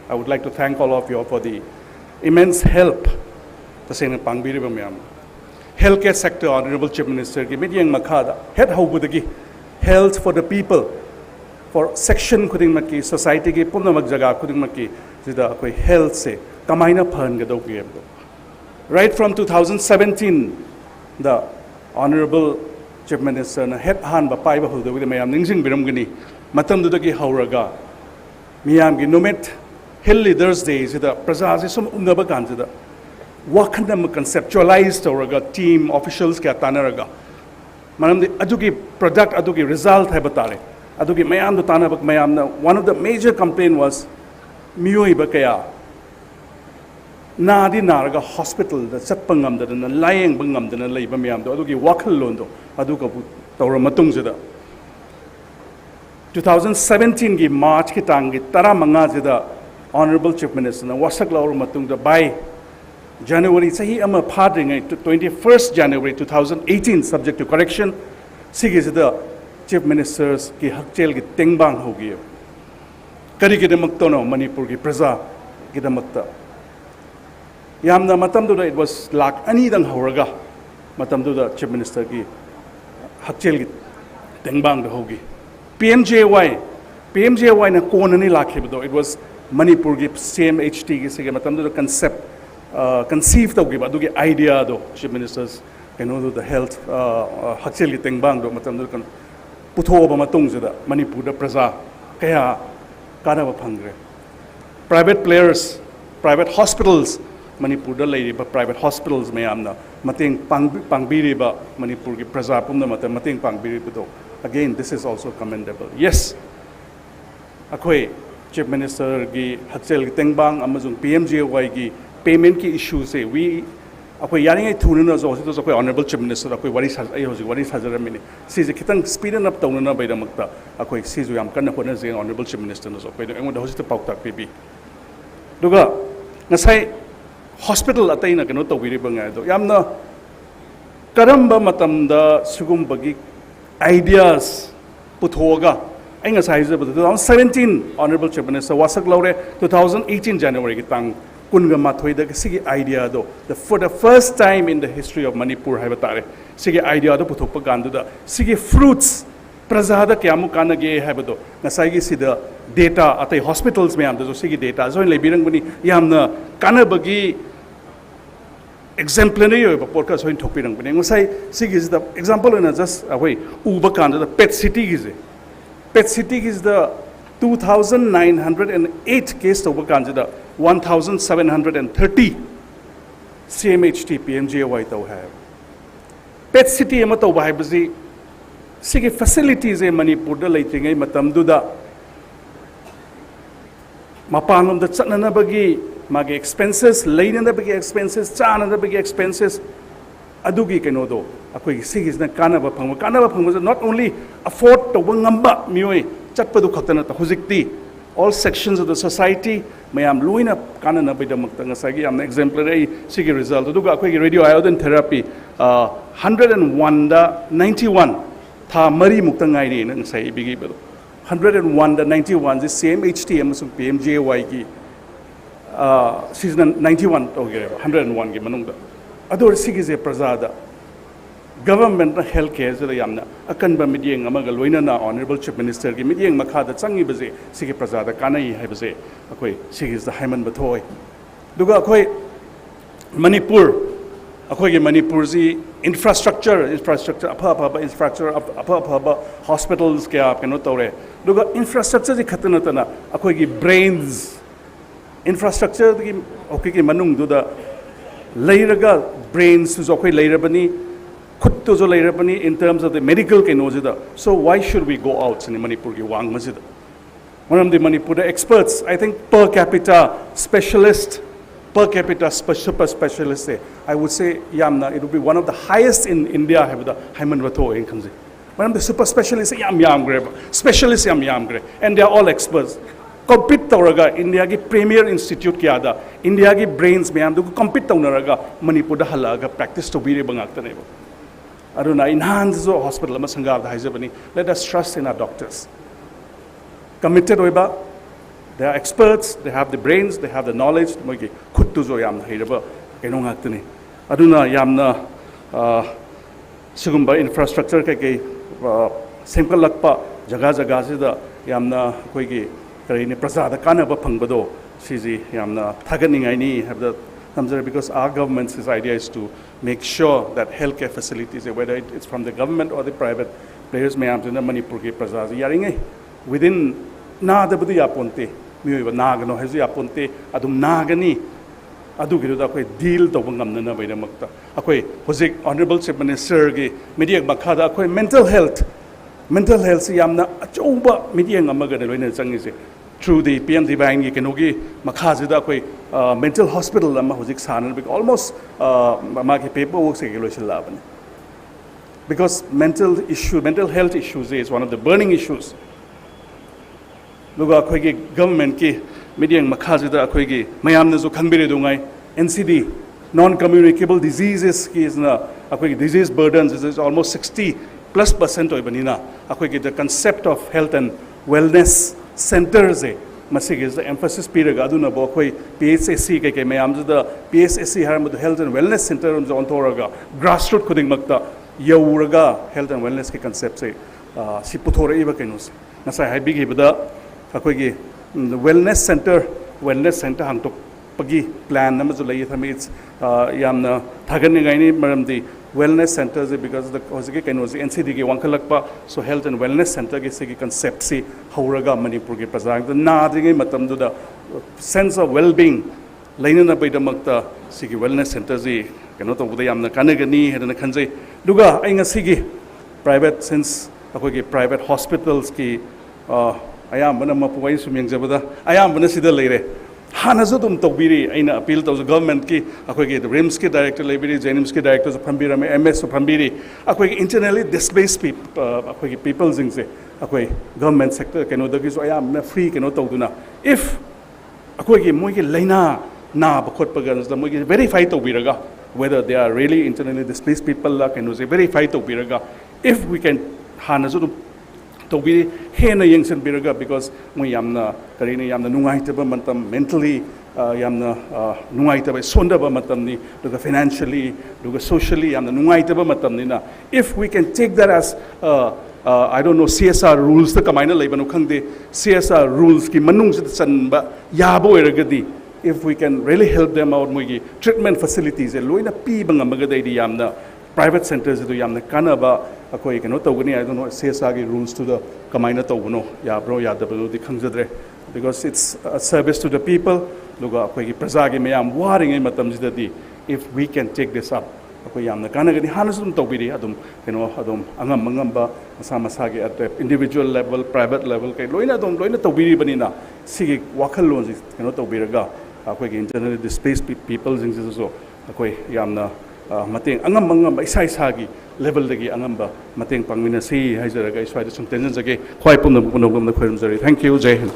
I would like to thank all of you for the immense help the same pangbiriba me am healthcare sector honorable chief minister ki meeting makhada head hobudagi health for the people for section khuding maki society ki pumnamak jaga khuding maki sida koi health se kamaina phan ga do pm right from 2017 the honorable chief minister na head han ba pai ba hudu de mayam ningsing biram gani matam du ki hauraga miyam gi nomit hill leaders days the praja se sum unaba kan da wakhandam conceptualized oraga team officials ka tanaraga manam de adugi product adugi result hai batare adugi mayam du tanabak mayam na one of the major complaint was miyoi ba kaya nadi naraga hospital da chatpangam da na layeng bangam da na leiba mayam do adugi wakhal londo aduga bu tawra matung jada 2017 ki March ki tangi tara manga jada honorable chief minister na wasak lawr matung da by January sahi ama phadring 21st January 2018 subject to correction sigi jada chief ministers ki hakchel ki tengbang hogi kari ki demak tono Manipur ki praja ki damakta yamna matam do it was lak ani dang horaga matam do chief minister ki hakchel ki tengbang da hogi PMJY na konani lakhi do it was Manipur ki CMHT ki sige matam do concept conceived of adugi idea do chief ministers do the health hakchel ki tengbang do matam do kan putho ba matung jada Manipur da praja kaya kana ba phangre private players private hospitals Manipur da lay ba private hospitals mayamna mating pangbiri ba Manipur ki praja pumna matam mating pangbiri do again this is also commendable yes akhoi chief minister gi hakchel gi tengbang amazung PMJY gi payment ki issue se we akhoi yaringai thuna na zo so akhoi honorable chief minister akhoi wari sa ai hoji wari sajara mini si je kitang speed up tawna na bai damakta akhoi si ju yam kan hona je honorable chief minister na zo akhoi engo da hoji ta pauk tak pp duga nasai hospital atai na kano tawiri ba ngai do yamna karamba matam da sugum bagi ideas puthoga ainga size 2017 honorable chief minister wasak laure 2018 January ki tang kunga mathoi da sigi idea do for the first time in the history of Manipur haibatare sigi idea do puthokpa gandu da sigi fruits prajada kyamu kanage haibado nasai gi sida data atai hospitals me am do sigi data join lebirang bani yamna kanabagi exemplary podcast hoin thokpirang bani ngosai sigi is the example in just away uba kan the pet city is the 2908 case over kanjida 1730 CMHT PMJY to have pet city ama to bai bazi sigi facilities e Manipur da leitingai matam duda mapanum da chatna bagi magi expenses leina da bagi expenses chana da bagi expenses adugi keno do akoi sigi na kana ba phangma not only afford to ngamba mioi chatpa du khatana ta hujikti all sections of the society mayam luina kana na bida makta ngasagi am exemplary sigi result duga akoi radio iodine therapy 101 da 91 tha mari mukta ngai ni nang sai bigi bedo 101 da 91 the same HT amasung PMJY ki season 91 okay 101 ki manung da ador sigi je prajada government na healthcare je yamna akanba meeting amaga loina na honorable chief minister ki meeting makha da changi baje sigi prajada kanai hai baje akoi sigi is the haiman bathoi duga akoi Manipur ꯑꯩꯈꯣꯏꯒꯤ ꯃꯅꯤꯄꯨꯔꯁꯤ infrastructure ꯑꯐꯕ infrastructure ꯑꯐꯕ hospitals ꯀꯌꯥ ꯀꯩꯅꯣ ꯇꯧꯔꯦ ꯑꯗꯨꯒ infrastructure ꯁꯤ ꯈꯛꯇ ꯅꯠꯇꯅ ꯑꯩꯈꯣꯏꯒꯤ brains infrastructure ꯒꯤ ꯑꯩꯈꯣꯏꯒꯤ ꯃꯅꯨꯡꯗꯨꯗ ꯂꯩꯔꯒ brains ꯁꯨ ꯑꯩꯈꯣꯏ ꯂꯩꯔꯕꯅꯤ ꯈꯨꯠꯇꯨꯁꯨ ꯂꯩꯔꯕꯅꯤ in terms of the medical ꯀꯩꯅꯣꯁꯤꯗ so why should we go out in Manipurꯒꯤ ꯋꯥꯡꯃꯁꯤꯗ ꯃꯔꯝꯗꯤ ꯃꯅꯤꯄꯨꯔꯗ experts I think per capita specialist per capita super specialist I would say yamna it would be one of the highest in India habda haiman watho in khamje madam the super specialist yam gre specialist yam gre and they are all experts compete tawraga India gi premier institute kya da India gi brains mayam du compete tawnaraga Manipur da halaga practice to bire bangak ta nebo aruna enhance zo hospital ma sanga da haijabani let us trust in our doctors committed oiba. They are experts, they have the brains, they have the knowledge. Moigi khuttu zo yamna hiraba eno ngaktani. Aduna yamna sigumba infrastructure kai simple lakpa jaga sida yamna koigi karini prasada kanaba phangbado siji yamna thaganingai ni have the comes because our government's idea is to make sure that healthcare facilities whether it's from the government or the private players mayam tuna Manipur ki prasada yaringai within na da budu yaponte miyoiba nagano hazu yaponte adum nagani adugiruda akoi deal tawba ngamnana baidamakta akoi hojik honorable chief minister gi media makhada akoi mental health si yamna achouba media ngamaga loina changise through the PMD bank gi kenogi makhajida akoi mental hospital ama hojik sanan big almost magi paperwork se gi loisilabani because mental health issues is one of the burning issues. Luga akhoi government ki media makhajida akhoi gi mayam na zo khangbire dungai NCD non-communicable diseases ki is na akhoi disease burdens is almost 60+% oibanina akhoi the concept of health and wellness centers masig is the emphasis piraga aduna bo akhoi PHSC kai mayam da PHSC haram the health and wellness center on toraga grassroots khuding makta yauraga health and wellness ki concept se si puthore iba kainus nasai hai bigi bada akhoi wellness center hangtok pagi plan namazu lai thami it's yamna thagani gaini maramdi wellness centers because the hosike kainosi NCD ge wangkhalakpa so health and wellness center ge sigi concept si hauraga Manipur ge prajang the na dingai matam da sense of well being laina na baidamakta sigi wellness centers ji kaino to buda yamna kanagani hedana khanjai duga ai ngasigi private since akhoi ge private hospitals ki ayambana mapuwai sumyang jabada ayambana sida leire hanazu dum tobiri aina appeal to the government ki akhoi ge RIMS ki director lebiri JNIMS ki director so phambira me MS so phambiri akhoi ge internally displaced people akhoi ge people jingse akhoi government sector keno da gi so ayambana free keno tawduna if akhoi ge moi ge laina na bakhot pagan da moi ge verify tobiraga whether they are really internally displaced people la keno se verify tobiraga if we can hanazu dum tobiri hena yengsen biraga because moi yamna karina yamna nungaitaba matam mentally yamna nungaitaba sondaba matam ni duga financially duga socially yamna nungaitaba matam ni na if we can take that as I don't know CSR rules the kamaina laibanu khangde CSR rules ki manung se chanba yabo eragadi if we can really help them out moigi treatment facilities e loina pi bangamaga dai yamna private centers do yamna kanaba akoi keno tawgani I don't know CSR gi rules to the kamaina tawguno ya bro ya dablo di khangjadre because it's a service to the people luga akoi gi praja gi mayam waring ai matam jidadi if we can take this up akoi yamna kanagani hanasum tawbiri adum keno adum angam ba masa gi at individual level private level kai loina tawbiri banina sigi wakhal lon ji keno tawbiraga akoi gi internally displaced people jing so akoi yamna mateng angam isai sagi level dagi angamba mateng pangmina si haijaraga iswai sum tension jage khwai pumna na khairum jari thank you jai hind.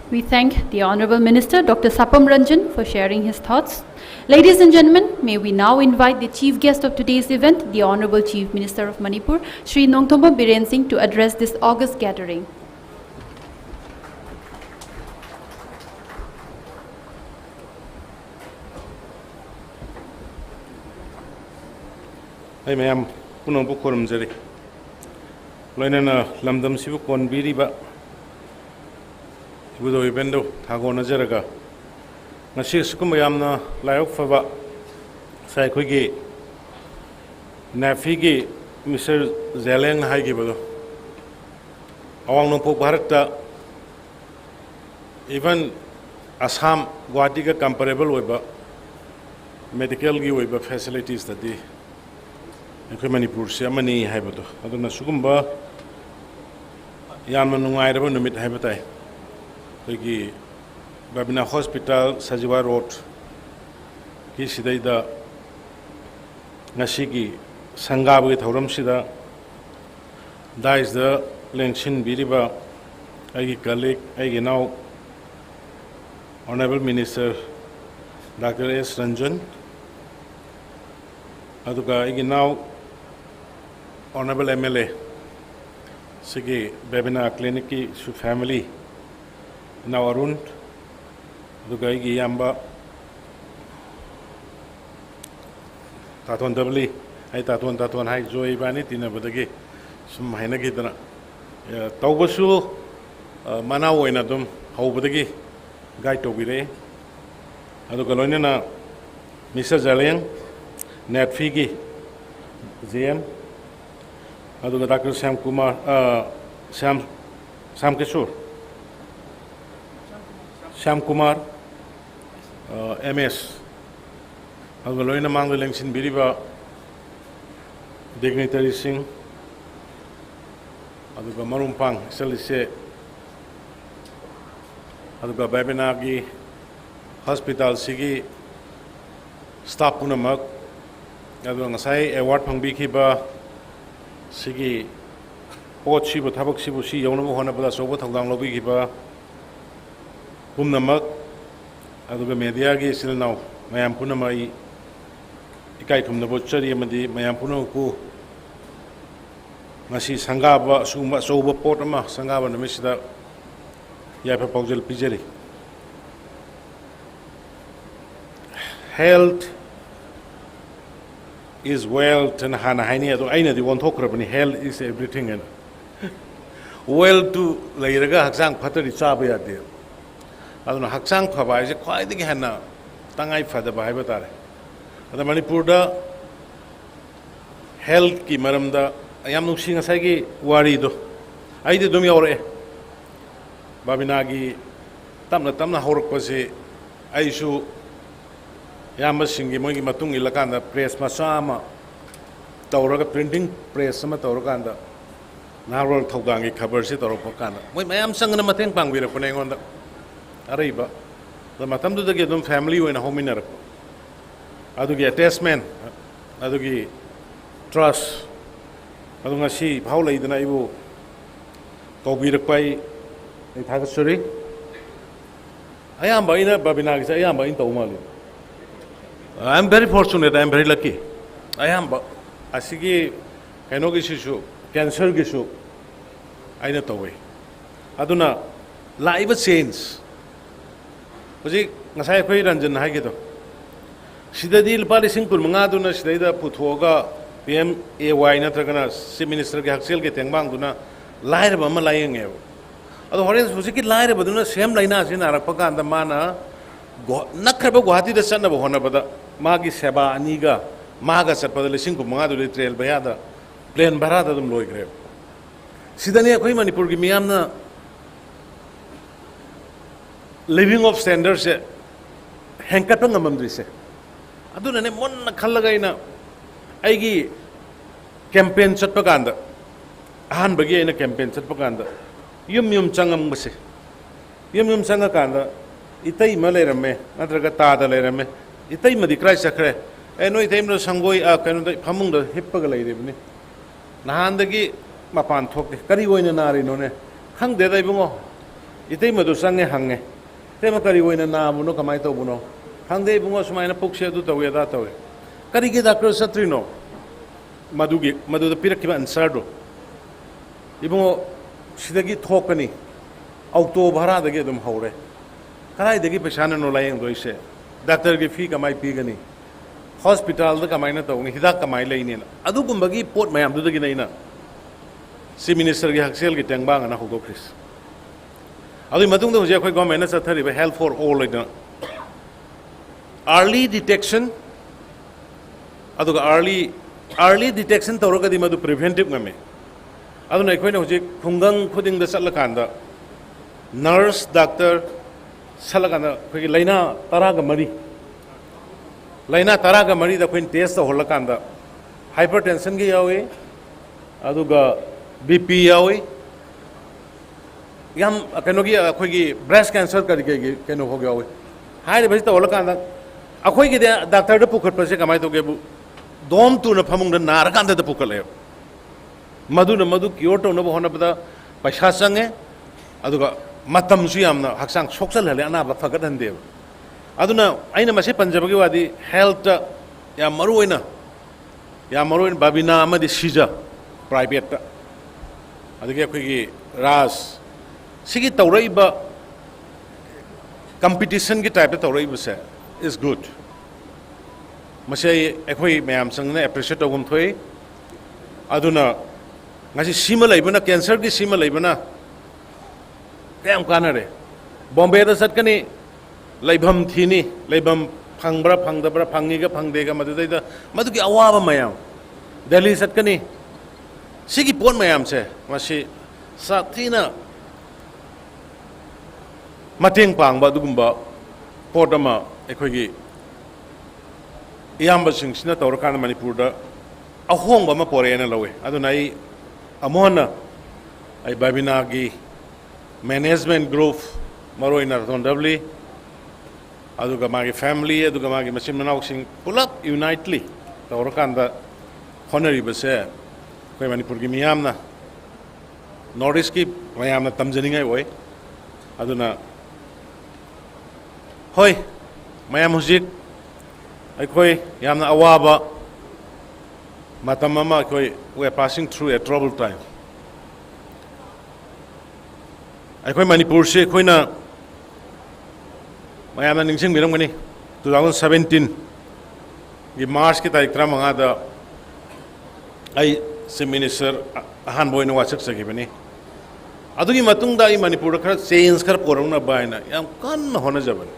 We thank the Honorable Minister Dr. Sapam Ranjan for sharing his thoughts. Ladies and gentlemen, may we now invite the chief guest of today's event, the Honorable Chief Minister of Manipur, Shri Nongthombam Biren Singh, to address this august gathering. Hey ma'am, punong bukorum jari. Loina na lamdam sibu kon biriba. Ibudo ibendo thago nazaraga ngasi sukuma yamna layok faba sai khoigi nafi gi Mr. Zeleng hai gi bodo awang no pok bharata even Assam Guwahati ka comparable oiba medical gi oiba facilities tadi ekhoi Manipur se amani hai bodo aduna sugumba yamna nungai raba numit hai batai Like Babina Hospital, Sajiwa Road, ki sidaida ngasigi sangabagi thauram sida da is the lengshin biriba aigi colleague aigi now Honorable Minister Dr. S. Ranjan aduga aigi now Honorable MLA sigi Babina Clinic ki su family now Arun Dugai Yamba Taton Doubly, I Taton High Joy Banit in a Budagi, some Hinagidana Taubasu Manao in Adum, Hobudagi, Guy Tobire Adukalonina, Mr. Zalian, Nat Figi, ZM Adugataku Sam Kumar, Sam Kishore. Sham Kumar, MS, Alvaloina Mangal Lengshin Biriba, Dignitary Singh, Aduga Marumpang, Selise, Aduga Babina Hospital Sigi, Stapunamak, Aduga Sai, Award Pangbikiba, Sigi, Pochibu Tabaksibushi, Yonamu Honabla, Sobo Tanglang Lobikiba. Pumnamak aduga media gi sil now mayam punamai ikai thumna bochari amadi mayam puno ku ngasi sangaba suma soba pot ama sangaba namisida yape paujal pijari health is wealth and hana haini adu aina di won thokrabani health is everything and well to leiraga haksang phatari chaba yade aduna haksang phaba is quite the hana tangai fada bai batare ada Manipur da health ki maram da ayam nuksi ngasai gi wari do ai de dum yore babina gi tamna horak pase ai su yam singi mogi matung ilakanda press masama tawraga printing press sama tawraganda narol thawgang gi khabar se tawrak pakanda moi mayam sangna mateng pangbira pone ngonda Arriba, the Matam to the Gedum family in a home in Adugi attachment, Adugi trust, Adunga she, Paula the Naibu, Kobi the Pai, it has a story. I am by Babina, I am by Tomali. I am very fortunate, I am very lucky. I am Asigi, Kanogishu, cancer gishu, I know the way. Aduna, live change. Jadi ngasai koi ranjan hai gitu. Sida di lepali singpur mengadu na sida ida puthoga PMAY na terkena si minister ke hasil ke tengbang tu na lahir bama layeng eo. Ado horen susi ki lahir badu na same laina asin arak paka anda mana nakraba Guwahati da sana bo hona bada magi seba aniga maga sarpada le singpur mengadu le trail bayada plane barada dum loi greb. Sida ni koi Manipur ki miyam na living of standards se henkatang amamdri se aduna ne monna khallagaina aigi campaign chatpa kanda ahan bagi aina campaign chatpa kanda yum changam base yum changa kanda itai malerame natraga tada lerame itai madi krai sakre eno itai no sangoi a kanu da phamung da hippaga leirebni nahan dagi mapan thokte kari oina nari no ne khang de dai bungo itai madu sange hange tema kari oina na buno kamai to buno hangde bungo sumaina pukshe du tawe da tawe kari ge doctor satrino madu da pirakkiba answer do ibungo sidagi thokani auto bhara dagi dum haure karai dagi pesana no layeng do ise doctor ge fee kamai pigani hospital da kamai na to ni hidak kamai leini adu gumbagi pot mayam du dagi naina si minister ge haksel ge tengbang na hogo kris ꯑꯗꯨꯒꯤ ꯃꯇꯨꯡꯗ ꯍꯧꯖꯤꯛ ꯑꯩꯈꯣꯏ ꯒꯣꯔꯃꯦꯟꯅ ꯆꯠꯊꯔꯤꯕ health for all ꯍꯥꯏꯅ early detection ꯑꯗꯨꯒ early detection ꯇꯧꯔꯒꯗꯤ ꯃꯗꯨ ꯄ꯭ꯔꯤꯚꯦꯟꯇꯤቭ ꯉꯝꯃꯤ ꯑꯗꯨꯅ ꯑꯩꯈꯣꯏꯅ ꯍꯧꯖꯤꯛ ꯈꯨꯡꯒꯪ ꯈꯨꯗꯤꯡꯗ ꯆꯠꯂꯀꯥꯟꯗ ꯅꯔꯁ ꯗꯥꯛꯇꯔ ꯆꯠꯂꯀꯥꯟꯗ ꯑꯩꯈꯣꯏꯒꯤ ꯂꯥꯏꯅꯥ 13 ꯂꯥꯏꯅꯥ 13ꯗ ꯑꯩꯈꯣꯏꯅ ꯇꯦꯁ ꯇꯧꯍꯜꯂꯀꯥꯟꯗ ꯍꯥꯏꯄꯔ ꯇꯦꯟꯁꯟꯒꯤ ꯌꯥꯎꯏ ꯑꯗꯨꯒ BP ꯌꯥꯎꯏ ꯌꯥꯝ ꯀꯩꯅꯣꯒꯤ ꯑꯩꯈꯣꯏꯒꯤ ꯕ꯭ꯔꯦꯁ ꯀꯦꯟꯁꯔ ꯀꯔꯤ ꯀꯩꯅꯣ ꯐꯥꯎ ꯌꯥꯎꯏ ꯍꯥꯏꯔꯤꯕꯁꯤ ꯇꯧꯍꯜꯂꯀꯥꯟꯗ ꯑꯩꯈꯣꯏꯒꯤꯗꯤ ꯗꯥꯛꯇꯔꯗ ꯄꯨꯈꯠꯄꯁꯦ ꯀꯃꯥꯏꯅ ꯇꯧꯒꯦꯕꯨ ꯗꯣꯝ ꯇꯨꯅ ꯐꯃꯨꯡꯗ ꯅꯥꯔꯀꯥꯟꯗ ꯄꯨꯈꯠꯂꯦꯕ मधु क्योर तौनब होनबदा पैसा चंगे अदुगा मतमसु यामना हक्सांग सोक्सल हले अनाबा फगत हंदे अदुना आइना मसे पंजाबगी वादी हेल्थ या मरुइन बाबिना अमदि सिजा प्राइवेट अदुगे अखोगी राज सिगी तौरइबा कंपटीशन की टाइप तौरइबसे इज गुड मसे अखोई मयाम संगने एप्रिशिएट तौगम थोई अदुना ngasi sima laibana cancer ki sima laibana kayam kanare Bombay da satkani laibam thini laibam phangbra phangdabra phangiga phangdega madudai madu ki awaba mayam Delhi satkani sigi pon mayam se masi sathina mateng pangba dugumba podama ekhogi iyamba singsina tawrakana Manipur da ahongba ma porena lawe aduna ai Amona, I Babina gi management group, Maro in Nongthombam, aduga magi family, aduga magi machine manau sing pull up unitely. Tawrakanda honorary base, koi Manipur gi miyamna, Norris ki mayamna tamjaningai oi, aduna hoi, mayam hujik, ai koi yamna awaba. Matamama we are passing through a troubled time. Akoi Manipur se koina mayamna ningsing birangani 2017 gi March ki tarik 3 da ai se minister Hon'ble no wachak sagibani adugi matungda ai Manipur khara change khar porona baina yam kan hona jaban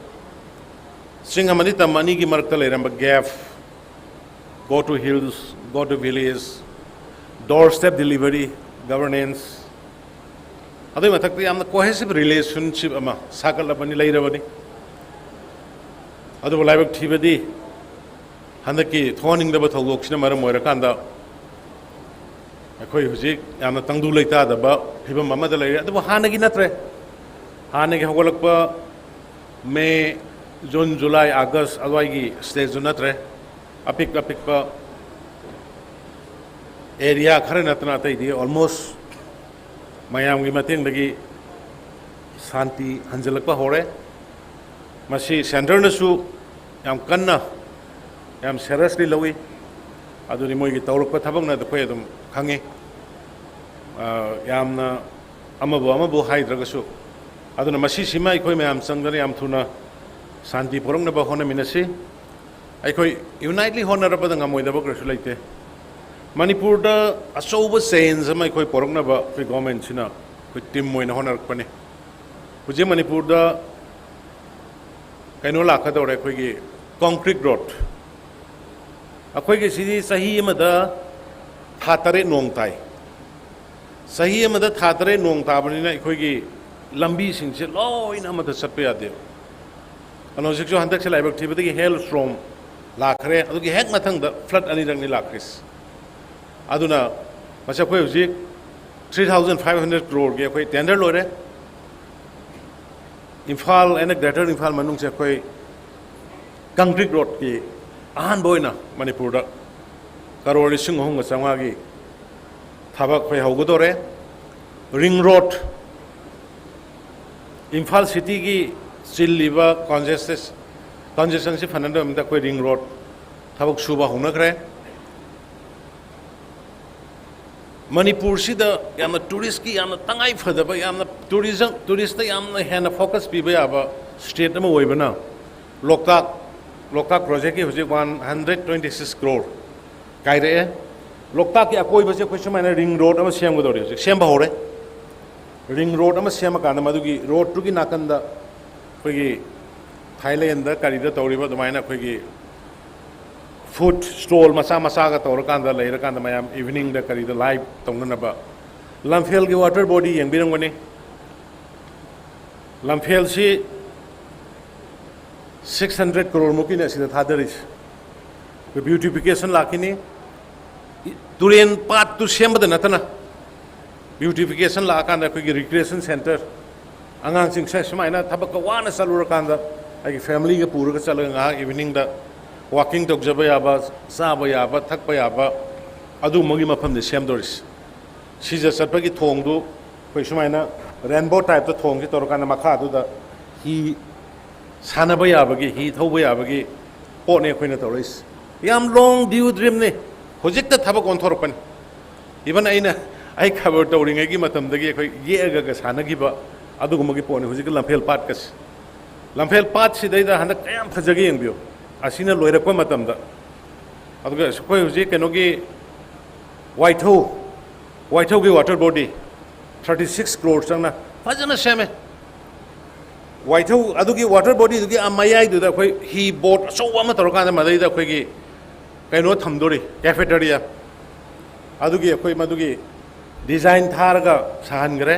Singh amani tamani gi marakta leiramba gap go to hills go to village doorstep delivery governance adui mathakti amna cohesive relationship ama sakal apani leirabani adu laibak thibadi handaki thoning da batholok sina maram oirakanda akhoi hujik yamna tangdu leita da ba phibam amada leire adu hanagi natre hanagi hogolakpa May June July August adwai stage natre apik pa area khare natna tai di almost mayam gi mateng dagi santi hanjalakpa hore masi center na su yam kanna yam seriously lawi aduni moi gi tawrukpa thabang na khoi adum khange yamna amabu haidraga su aduna masi sima khoi mayam sangdani yam thuna santi porong na ba hona minasi ai unitely honorable da ngamoi da bakra sulaite Manipur da asoba sense mai khoi porong na ba khoi government sina khoi team moina honor pane huje Manipur da kaino lakha dore khoi gi concrete road akhoi gi sidi sahi ma da thatare nong tai sahi ma da thatare nong ta bani na khoi gi lambi sing se loina ma da satpe ade ano sikso handak se laibak thibadi gi hailstorm lakre adugi hek mathang da flood ani rang ni lakris aduna masa khoi hujik 3500 crore ge khoi tender lore Imphal and greater Imphal manung se khoi concrete road ki ahan boina Manipur da karor lising hong changa gi thabak khoi haugodore ring road Imphal city gi chilliba congestion se fananda amda koi ring road thabak suba honakre Manipur sida yamna tourist ki yamna tangai phadaba yamna tourist ta yamna hena focus piba yaba state ma oibana loktak project ki hoje 126 crore kaire loktak ki akoi base khoi samana ring road ama sem godore sem bahore ring road ama sema kana madugi road tu gi nakanda khoi Thailand da kari da tori ba dumaina khoi food stall masa masa ga tor kanda leira kanda mayam evening da kari da live tongna ba lamphel gi water body yang birang gone lamphel si 600 crore muki na sida thadaris the beautification lakini turen pat tu sembada natana beautification la kanda khoi recreation center angang sing sa sumaina thabak ka wana salura kanda ai family ga pura ga chala nga evening da walking tok jaba ya ba sa ba ya ba thak ba ya ba adu magi mafam de sem doris si ja satpa gi thong du khoi sumaina rainbow type da thong gi tor kana makha du da hi sana ba ya ba gi hi thau ba ya ba gi po ne khoi na toris yam long due dream ne hojik ta thabak on thorpan even aina ai khabar tawring gi matam da gi khoi ye ga sana gi ba adu magi po ne hojik lamphel pat kas lamphel pat si dai da hanak kayam phajagi yang bio asina loira ko matam da aduga khoi hojik keno gi white ho gi water body 36 crores changna fajana seme white ho adugi water body dugi amayai du da khoi hi boat so ama torka da madai da khoi gi kaino thamdori cafeteria adugi khoi madugi design thar ga sahan gre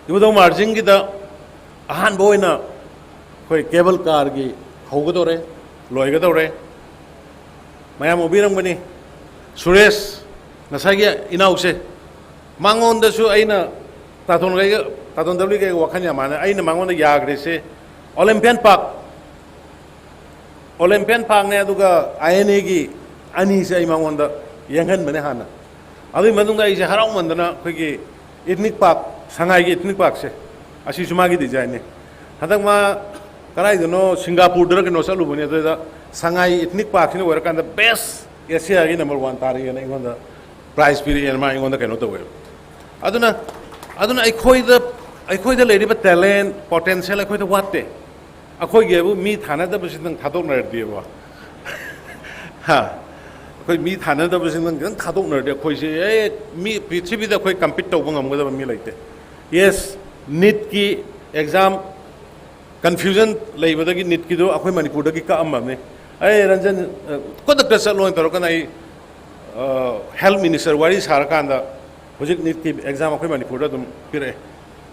ibudo margin gi da ahan boina khoi cable car gi hogadore loigadore mayam obiram bani suresh nasagi inause mangon da su aina taton dabli ga wakhanya mana aina mangon da yagre se olympian park ne aduga INA gi ani se ai mangon da yanghan bane hana adu madung da ise harau mandana khoi gi ethnic park sangai gi ethnic park se asi suma gi design ne hadak ma karai dono singapore dra ke no salu bane da sangai ethnic park ne wera kan the best Asia gi number 1 tari ne ngon da prize period ma ngon da ke no to we aduna ai khoi da lady ba talent potential ai khoi da watte akhoi ge bu mi thana da bu sin thadok nar di ba ha khoi mi thana da bu sin dang thadok nar de khoi se mi prithvi da khoi compete to bangam ga da mi laite yes NEET ki exam confusion lei ba da gi NEET ki do akhoi Manipur da gi ka am ne ai ranjan ko da pressure lo tor kan ai health minister wari sar kan da hojik NEET ki exam akhoi Manipur da dum pire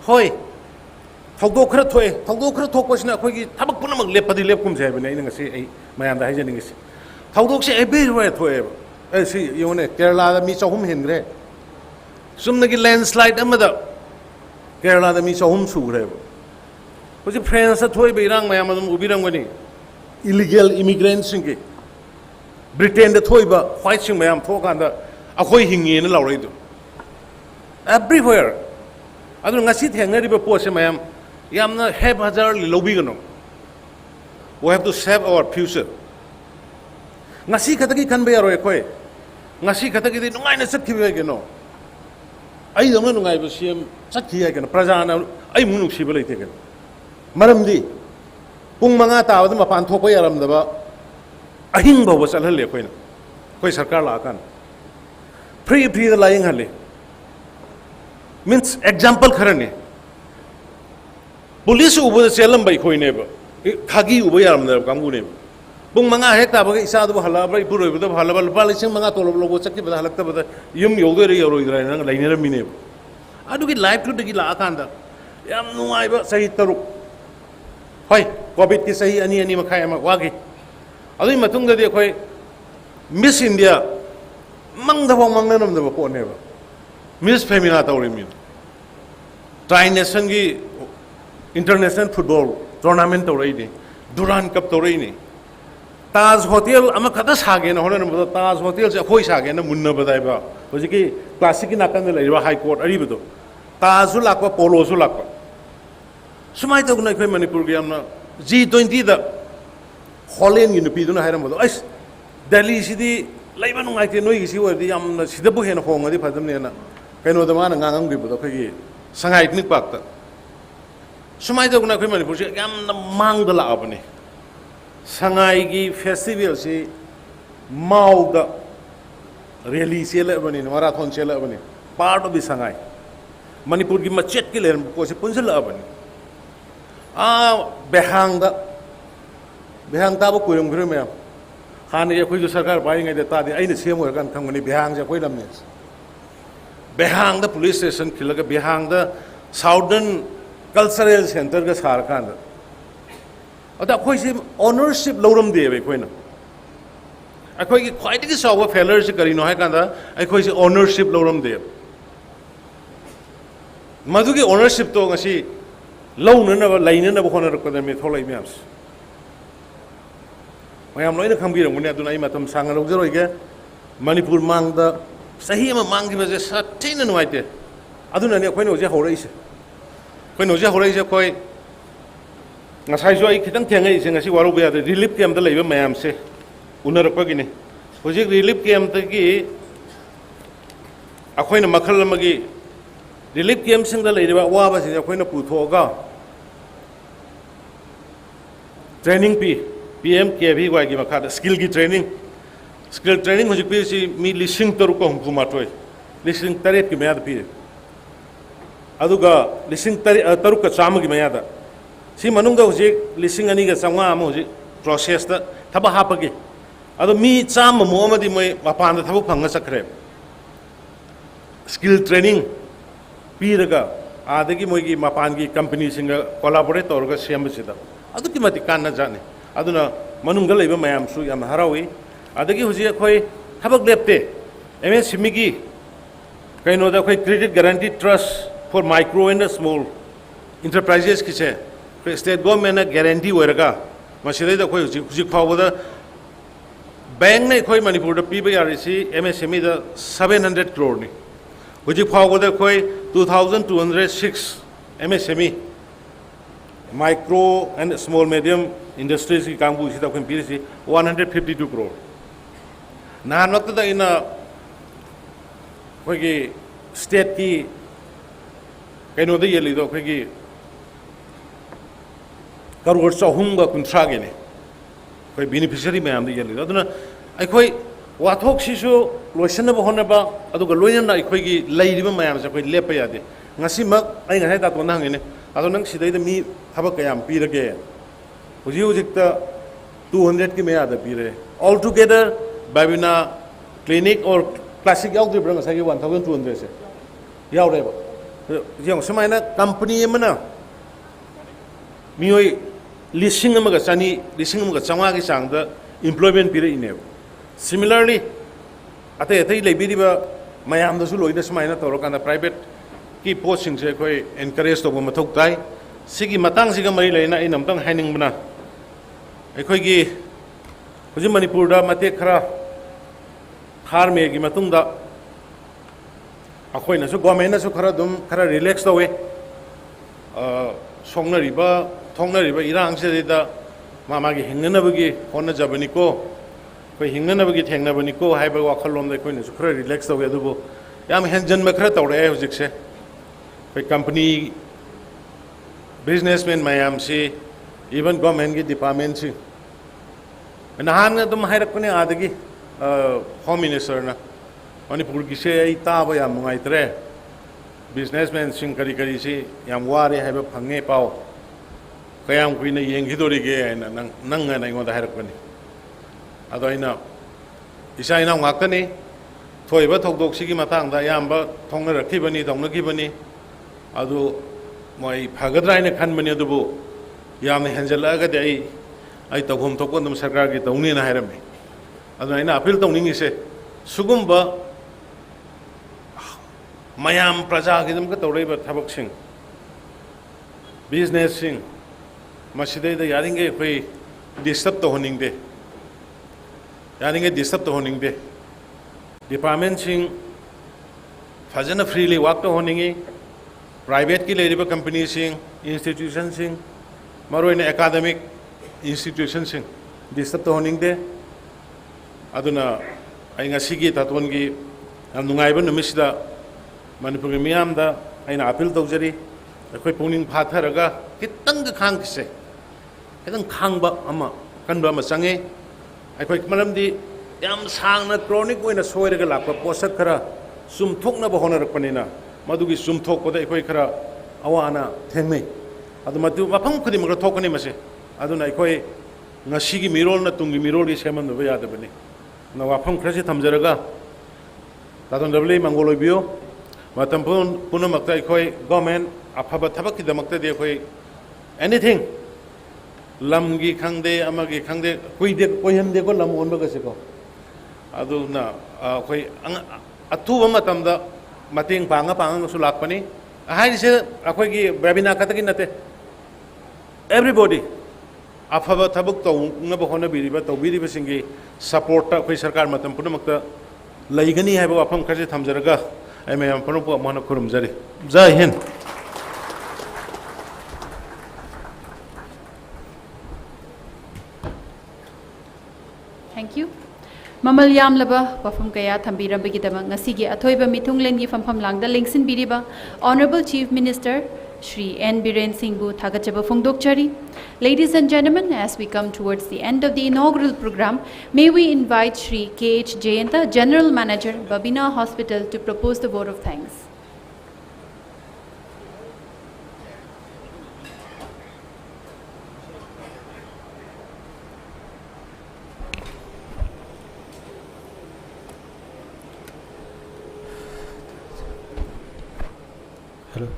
hoi thogdo khra thok pasna akhoi gi thabak puna mak lepadi lepkum jai bane ina ngasi ai mayam da haijani ngasi thogdok se everywhere thoe ai si yone Kerala da mi chahum hengre sumna gi landslide amada Kerala da mi chahum sugre hojik France da thoi beirang mayam adum ubirang gani illegal immigrants singe Britain da thoi ba white sing mayam thokan da akhoi hingi na laurai du everywhere adu ngasi thengnari ba po se mayam yamna have hazar lobby gano we have to save our future ngasi khatagi kan be yaro khoi ngasi khatagi di nungai na sakhi be gano ai dong nungai ba sim sakhi ya gano prajana ai munuk si ba leite gano maramdi pung manga ta ba pan thok ba yaram da ba ahing ba ba salhal le khoi na khoi sarkar la kan free the lying hale means example kharane police ubu selam bai khoi ne ba khagi ubu yaram da kamgu ne pung manga hek ta ba isa du hala ba ipuroi ba hala ba pa lising manga tolo logo chakki ba halakta ba yum yogre yoro idra na lainera mine adu gi life to gi la kan da yam nuai ba sahi taruk hoi covid ki sahi ani makhai ma wagi adu matung da de khoi Miss India mang da bong mang nam da ba ko ne ba Miss Femina tawri min tri nation gi international football tournament tawri ni Duran Cup tawri ni Taj Hotel ama khata sage na hono na Taj Hotel se khoi sage na munna badai ba hoji ki classic na kan le ba high court ari bedo Taj su lakwa polo su lakwa sumai to na khoi Manipur gi amna G20 da Holland gi nupi duna hairam bodo ais Delhi sidi laiba nungai te noi gi si wadi amna sidabu hena honga di phadam ne na kaino da mana ngangam gi bodo khoi sangai nik pak ta sumai to na khoi Manipur se yam na mang da la apne sangai gi festival si mau da rally se la bani marathon se la bani part of the Sangai. Manipur ki machet ki ler ko se punjal abani. Behang ta ba kurum kurum ya. Khan ye khoi jo sarkar bai ngai de ta de ai ne sem or kan khang ni behang ja khoi lam ne. Behang the police station khilaga behang the southern cultural center ga sar kan. Ada khoi se ownership loram de be khoi na. Akhoi ki khoi de saw failure se kari no hai kan da ai khoi se ownership loram de. Madu ki ownership to ngasi low na ba lain na ba khona rak da me tholai myams. Mayam loina kham gi ram ne aduna ai matam sang ro jero ge Manipur mang da sahi ma mang gi ba je sa tin na wai te aduna ne khoi no je horai se khoi no je horai se khoi ngasai jo ai khitang thengai se ngasi waru ba de relief camp da leiba mayam se unar ko gi ne hojik relief camp ta gi akhoi na makhal ma gi relief camp sing da leiba wa ba se akhoi na pu tho ga training PMKV ko gi makha skill gi training hojik pi si mi lising taru ko hum kuma toy lising taret ki mayad pi aduga lising taru ka chama gi mayada si manung da hojik lising ani ga sangwa ma hojik process da thaba hapagi adu mi chama mo ma di moi mapan da thabu phanga sakre skill training pi daga adagi moi gi mapan gi company singa collaborate tor ga sem sida adu ki mati kan na jane aduna manung da leiba mayam su yam harawi adagi huji khoi thabak lepte MSME gi kaino da khoi credit guarantee trust for micro and small enterprises ki che state government na guarantee oiraga maside da khoi huji phaw da bank nei khoi Manipur da pi ba yari si MSME da 700 crore ni huji phaw da khoi 2206 MSME micro and small medium industries ki kambu si da khoi pi si 152 crore nahan waktu da ina khoi state ki kaino da yeli do khoi karor chahum ga kuntra ge ne khoi beneficiary mayam da yeli do aduna ai khoi wathok si su loisan ba hona ba aduga loina na khoi gi leiriba mayam sa khoi lepa ya de ngasi mak ai ngai ta to na ngene adu nang sidai da mi thaba kayam pi rage huji hujik ta 200 ki meya da pi re all together Babina clinic or classic yaw de brang sa 1200 se yaw re ba yang samai na company mana mioi lising amaga chani lising amaga changwa gi sang da employment pire ine similarly ate lebi ba mayam da su loina samai na toro kana private ki posting se koi encourage to ma thok tai sigi matang siga mari leina inam tang haining bana ekhoi gi huji Manipur da mate khara khar me gi matung da akhoi na su government na su khara relax to we songna riba thongna riba irang se da mama gi hingna ba gi honna jabani ko koi hingna ba gi thengna bani ko hai ba wakhal lom da koi na su khara relax to we du bo yam henjan ma khara tawre hujik se koi company businessman mayam si even government gi department si nahan na dum hairak ne adagi home minister na Manipur gi se ai ta ba yam ngai tre businessman sing kari si yam ware hai ba phange pau kayam kui na yeng hidori ge na nang na ngon da hairak ne ado ina isa ina ngak ta ni thoi ba thok dok si gi matang da yam ba thong na rakhi bani dong na gi bani adu moi phagadra ina khan bani adu bu yam ne henjala ga de ai tawhum thokon dum sarkar gi tawni na hairam me adu ina appeal tawning se sugumba mayam praja gi dum ka tawrei ba thabak sing business sing masidai da yaringe khoi disturb to honing de yaringe disturb to honing de department sing fajana freely work to honing private ki leriba company sing institution sing maroina academic institution sing disturb to honing de aduna ai ngasigi tatwan gi am nungai ba numisida Manipur gi miyam da aina appeal tawjari akhoi puning phatharaga kitang ga khang se kitang khang ba ama kan ba ma change akhoi maram di yam sang na chronic oina soiraga lakpa posak khara ꯆꯨꯝꯊꯣꯛꯅꯕ ꯍꯣꯠꯅꯔꯛꯄꯅꯤꯅ ꯃꯗꯨꯒꯤ ꯆꯨꯝꯊꯣꯛꯄꯗ ꯑꯩꯈꯣꯏ ꯈꯔ ꯑꯋꯥ ꯑꯅꯥ ꯊꯦꯡꯅꯩ ꯑꯗꯨ ꯃꯐꯝ ꯈꯨꯗꯤꯡꯃꯛꯇ ꯊꯣꯛꯀꯅꯤ ꯃꯁꯤ ꯑꯗꯨꯅ ꯑꯩꯈꯣꯏ ꯉꯁꯤꯒꯤ ꯃꯤꯔꯣꯜꯅ ꯇꯨꯡꯒꯤ ꯃꯤꯔꯣꯜꯒꯤ ꯁꯦꯝꯍꯟꯗꯕ ꯌꯥꯗꯕꯅꯤ ꯋꯥꯐꯝ ꯈꯔꯁꯤ ꯊꯝꯖꯔꯒ ꯇꯥꯗꯣꯟꯗꯕꯂꯤ ꯃꯪꯒꯣꯜ ꯑꯣꯏꯕꯤꯌꯨ ꯃꯇꯝ ꯄꯨꯝꯅꯃꯛꯇ ꯑꯩꯈꯣꯏ ꯒꯣꯔꯃꯦꯟ ꯑꯐꯕ ꯊꯕꯛꯀꯤꯗꯃꯛꯇꯗꯤ ꯑꯩꯈꯣꯏ ꯑꯦꯅꯤꯊꯤꯡ ꯂꯝꯒꯤ ꯈꯪꯗꯦ ꯑꯃꯒꯤ ꯈꯪꯗꯦ ꯀꯣꯏꯍꯟꯗꯦꯀꯣ ꯂꯝ ꯑꯣꯟꯕꯒꯁꯦꯀꯣ ꯑꯗꯨꯅ ꯑꯩꯈꯣꯏ ꯑꯊꯨꯕ ꯃꯇꯝꯗ ꯃꯇꯦꯡ ꯄꯥꯡꯉꯁꯨ ꯂꯥꯛꯄꯅꯤ ꯍꯥꯏꯔꯤꯁꯦ ꯑꯩꯈꯣꯏꯒꯤ ꯕꯦꯕꯤꯅꯥ ꯈꯛꯇꯒꯤ ꯅꯠꯇꯦ ꯑꯦꯚ꯭ꯔꯤꯕꯣꯗꯤ ꯑꯐꯕ ꯊꯕꯛ ꯇꯧꯅꯕ ꯍꯣꯠꯅꯕꯤꯔꯤꯕ ꯇꯧꯕꯤꯔꯤꯕꯁꯤꯡꯒꯤ ꯁꯄꯣꯔꯠꯇ ꯑꯩꯈꯣꯏ ꯁꯔꯀꯥꯔ ꯃꯇꯝ ꯄꯨꯝꯅꯃꯛꯇ ꯂꯩꯒꯅꯤ ꯍꯥꯏꯕ ꯋꯥꯐꯝ ꯈꯔꯁꯤ ꯊꯝꯖꯔꯒ ꯑꯩ ꯃꯌꯥꯝ ꯄꯨꯝꯅꯃꯛꯄꯨ ꯑꯃꯨꯛ ꯍꯟꯅ ꯈꯨꯔꯨꯝꯖꯔꯤ ꯖꯥꯏ ꯍꯤꯟ Thank you. Mamal yamlaba wafam kaya thambirambagidamak ngasigi athoiba mithunglengi fampham langda lengsinbiriba Honorable Chief Minister Shri N. Biren Singh bu thagachaba phongdokchari. Ladies and gentlemen, as we come towards the end of the inaugural program, may we invite Shri K.H. Jayanta, General Manager, Babina Hospital, to propose the vote of thanks. Hello.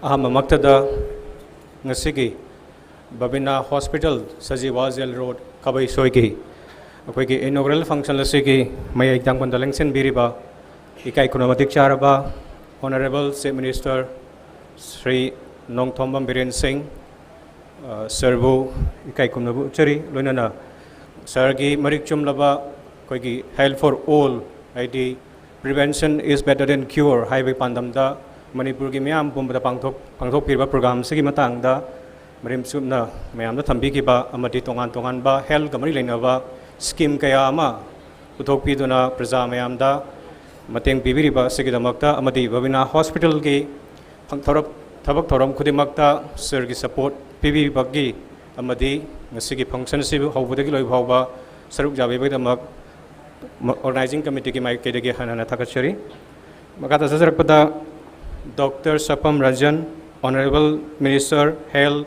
Ahammaktada ngasigi Babina Hospital Sajiwa Jail Road Khabeisoi ki akoigi inaugural function lasigi may exam bandalengsen biriba ikai kunamatik charaba Honorable Chief Minister Shri Nongthombam Biren Singh servu ikai kunabu chari loinana sargi marik chumlaba akoigi health for all ID prevention is better than cure highway pandamda Manipur ki miyam pumbada pangthok pirba program sigi matangda marim sumna mayamda thambi ki ba amadi tongan ba health gamari leinaba scheme kaya ama puthok piduna praja mayamda mateng pibiriba sigi damakta amadi Babina Hospital ki thabak thoram khudimakta sir ki support pibiriba gi amadi ngasigi function sibu hawbudagi loi bhawba saruk jabe ba damak organizing committee ki mai kedege hanana thakachari makata sasarakpada Dr. Sapam Rajan, Honorable Minister Health,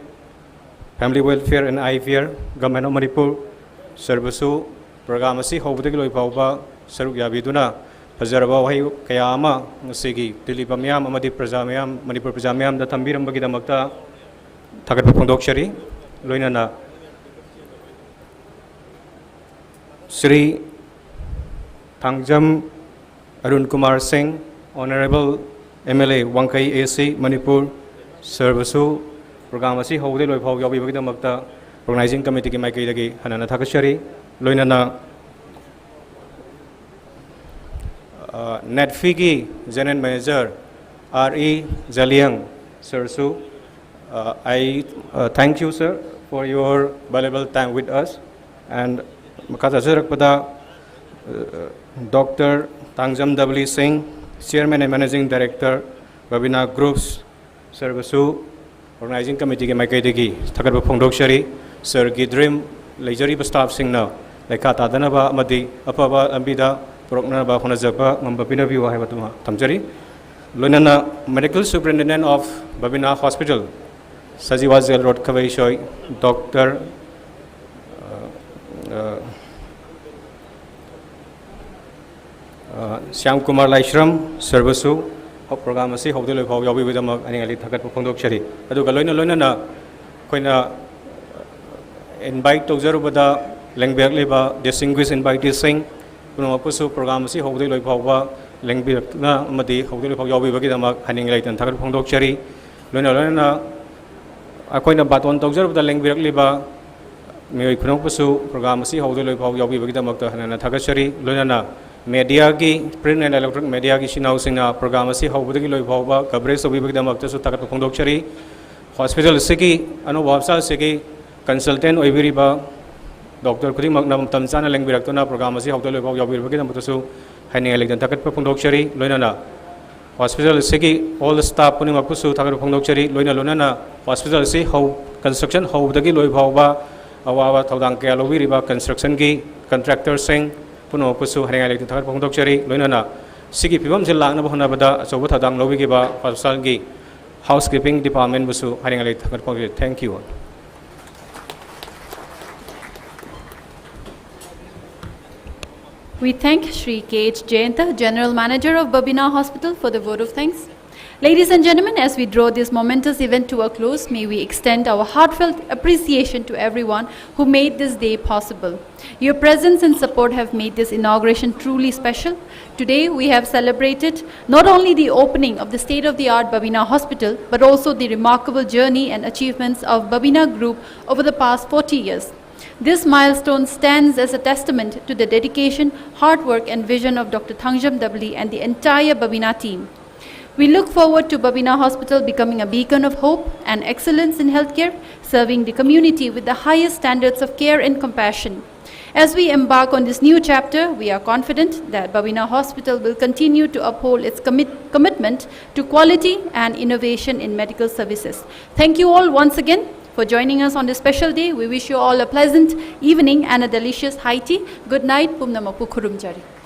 Family Welfare and IVR, Government of Manipur, Servisu, Program asi hobudagi loi bhawba saruk yabiduna fajaraba wahi kayama ngasigi diliba miyam amadi praja miyam Manipur praja miyam da thambirambagi damakta thagatpa phongdokchari loinana Shri Thangjam Arun Kumar Singh, Honorable MLA Wangkai AC Manipur Servisu Program asi howde loi phau yawi bagi damakta organizing committee ki maiki dagi hanana thakachari loinana Netfi ki General Manager RE Zaliang Sersu I thank you sir for your valuable time with us and makata jarakpada Dr. Tangjam W. Singh, Chairman and Managing Director, Babina Groups, Servisu, Organizing Committee ke Maikaidegi, Thakarba Phongdokchari, Sir Gidrim, Lejari Staff Singh now, Lekata Danaba, Madi, Apaba, Ambida, Proknaba, Honazapa, Mambapina View, Havatuma, Tamjari, Lunana, Medical Superintendent of Babina Hospital, Sajiwa Jail Road, Khabeisoi, Dr. Syam Kumar Laishram Servisu program asi howde loi phau yawi bidamak ani ali thakat phongdokchari aduga loina na koina invite tawjarubada lengbek leba distinguished invitees sing punomapusu program asi howde loi phau ba lengbek na amadi howde loi phau yawi bidamak haning laitan thakat phongdokchari loina na akoina baton tawjarubada lengbek leba mei punomapusu program asi howde loi phau yawi bidamak ta hanana thakachari loina na media ki print and electronic media ki sinau singna program asi hawbudagi loi bhawba coverage sobi bagi damak tasu takat phongdokchari hospital sigi anubhavsa sigi consultant oibiriba doctor khudi magnam tamchana lengbirakna program asi hawdol loi bhaw yabir bagi damak tasu haini elegdan takat phongdokchari loinana hospital sigi all staff puni makusu takat phongdokchari loinana hospital si how construction hawbudagi loi bhawba awawa thodang kya lobiriba construction ki contractor sing puno pusu haringa lek thar pong dok chari loinana sigi pibam jil lagna bahuna bada achoba thadang lobi gi ba hospital gi housekeeping department busu haringa lek thar pong. Thank you. We thank Shri K.H. Jayanta, General Manager of Babina Hospital, for the vote of thanks. Ladies and gentlemen, as we draw this momentous event to a close, may we extend our heartfelt appreciation to everyone who made this day possible. Your presence and support have made this inauguration truly special. Today, we have celebrated not only the opening of the state-of-the-art Babina Hospital, but also the remarkable journey and achievements of Babina Group over the past 40 years. This milestone stands as a testament to the dedication, hard work and vision of Dr. Nongthombam and the entire Babina team. We look forward to Babina Hospital becoming a beacon of hope and excellence in healthcare, serving the community with the highest standards of care and compassion. As we embark on this new chapter, we are confident that Babina Hospital will continue to uphold its commitment to quality and innovation in medical services. Thank you all once again for joining us on this special day. We wish you all a pleasant evening and a delicious high tea. Good night. Pumnamapu Kurumjari.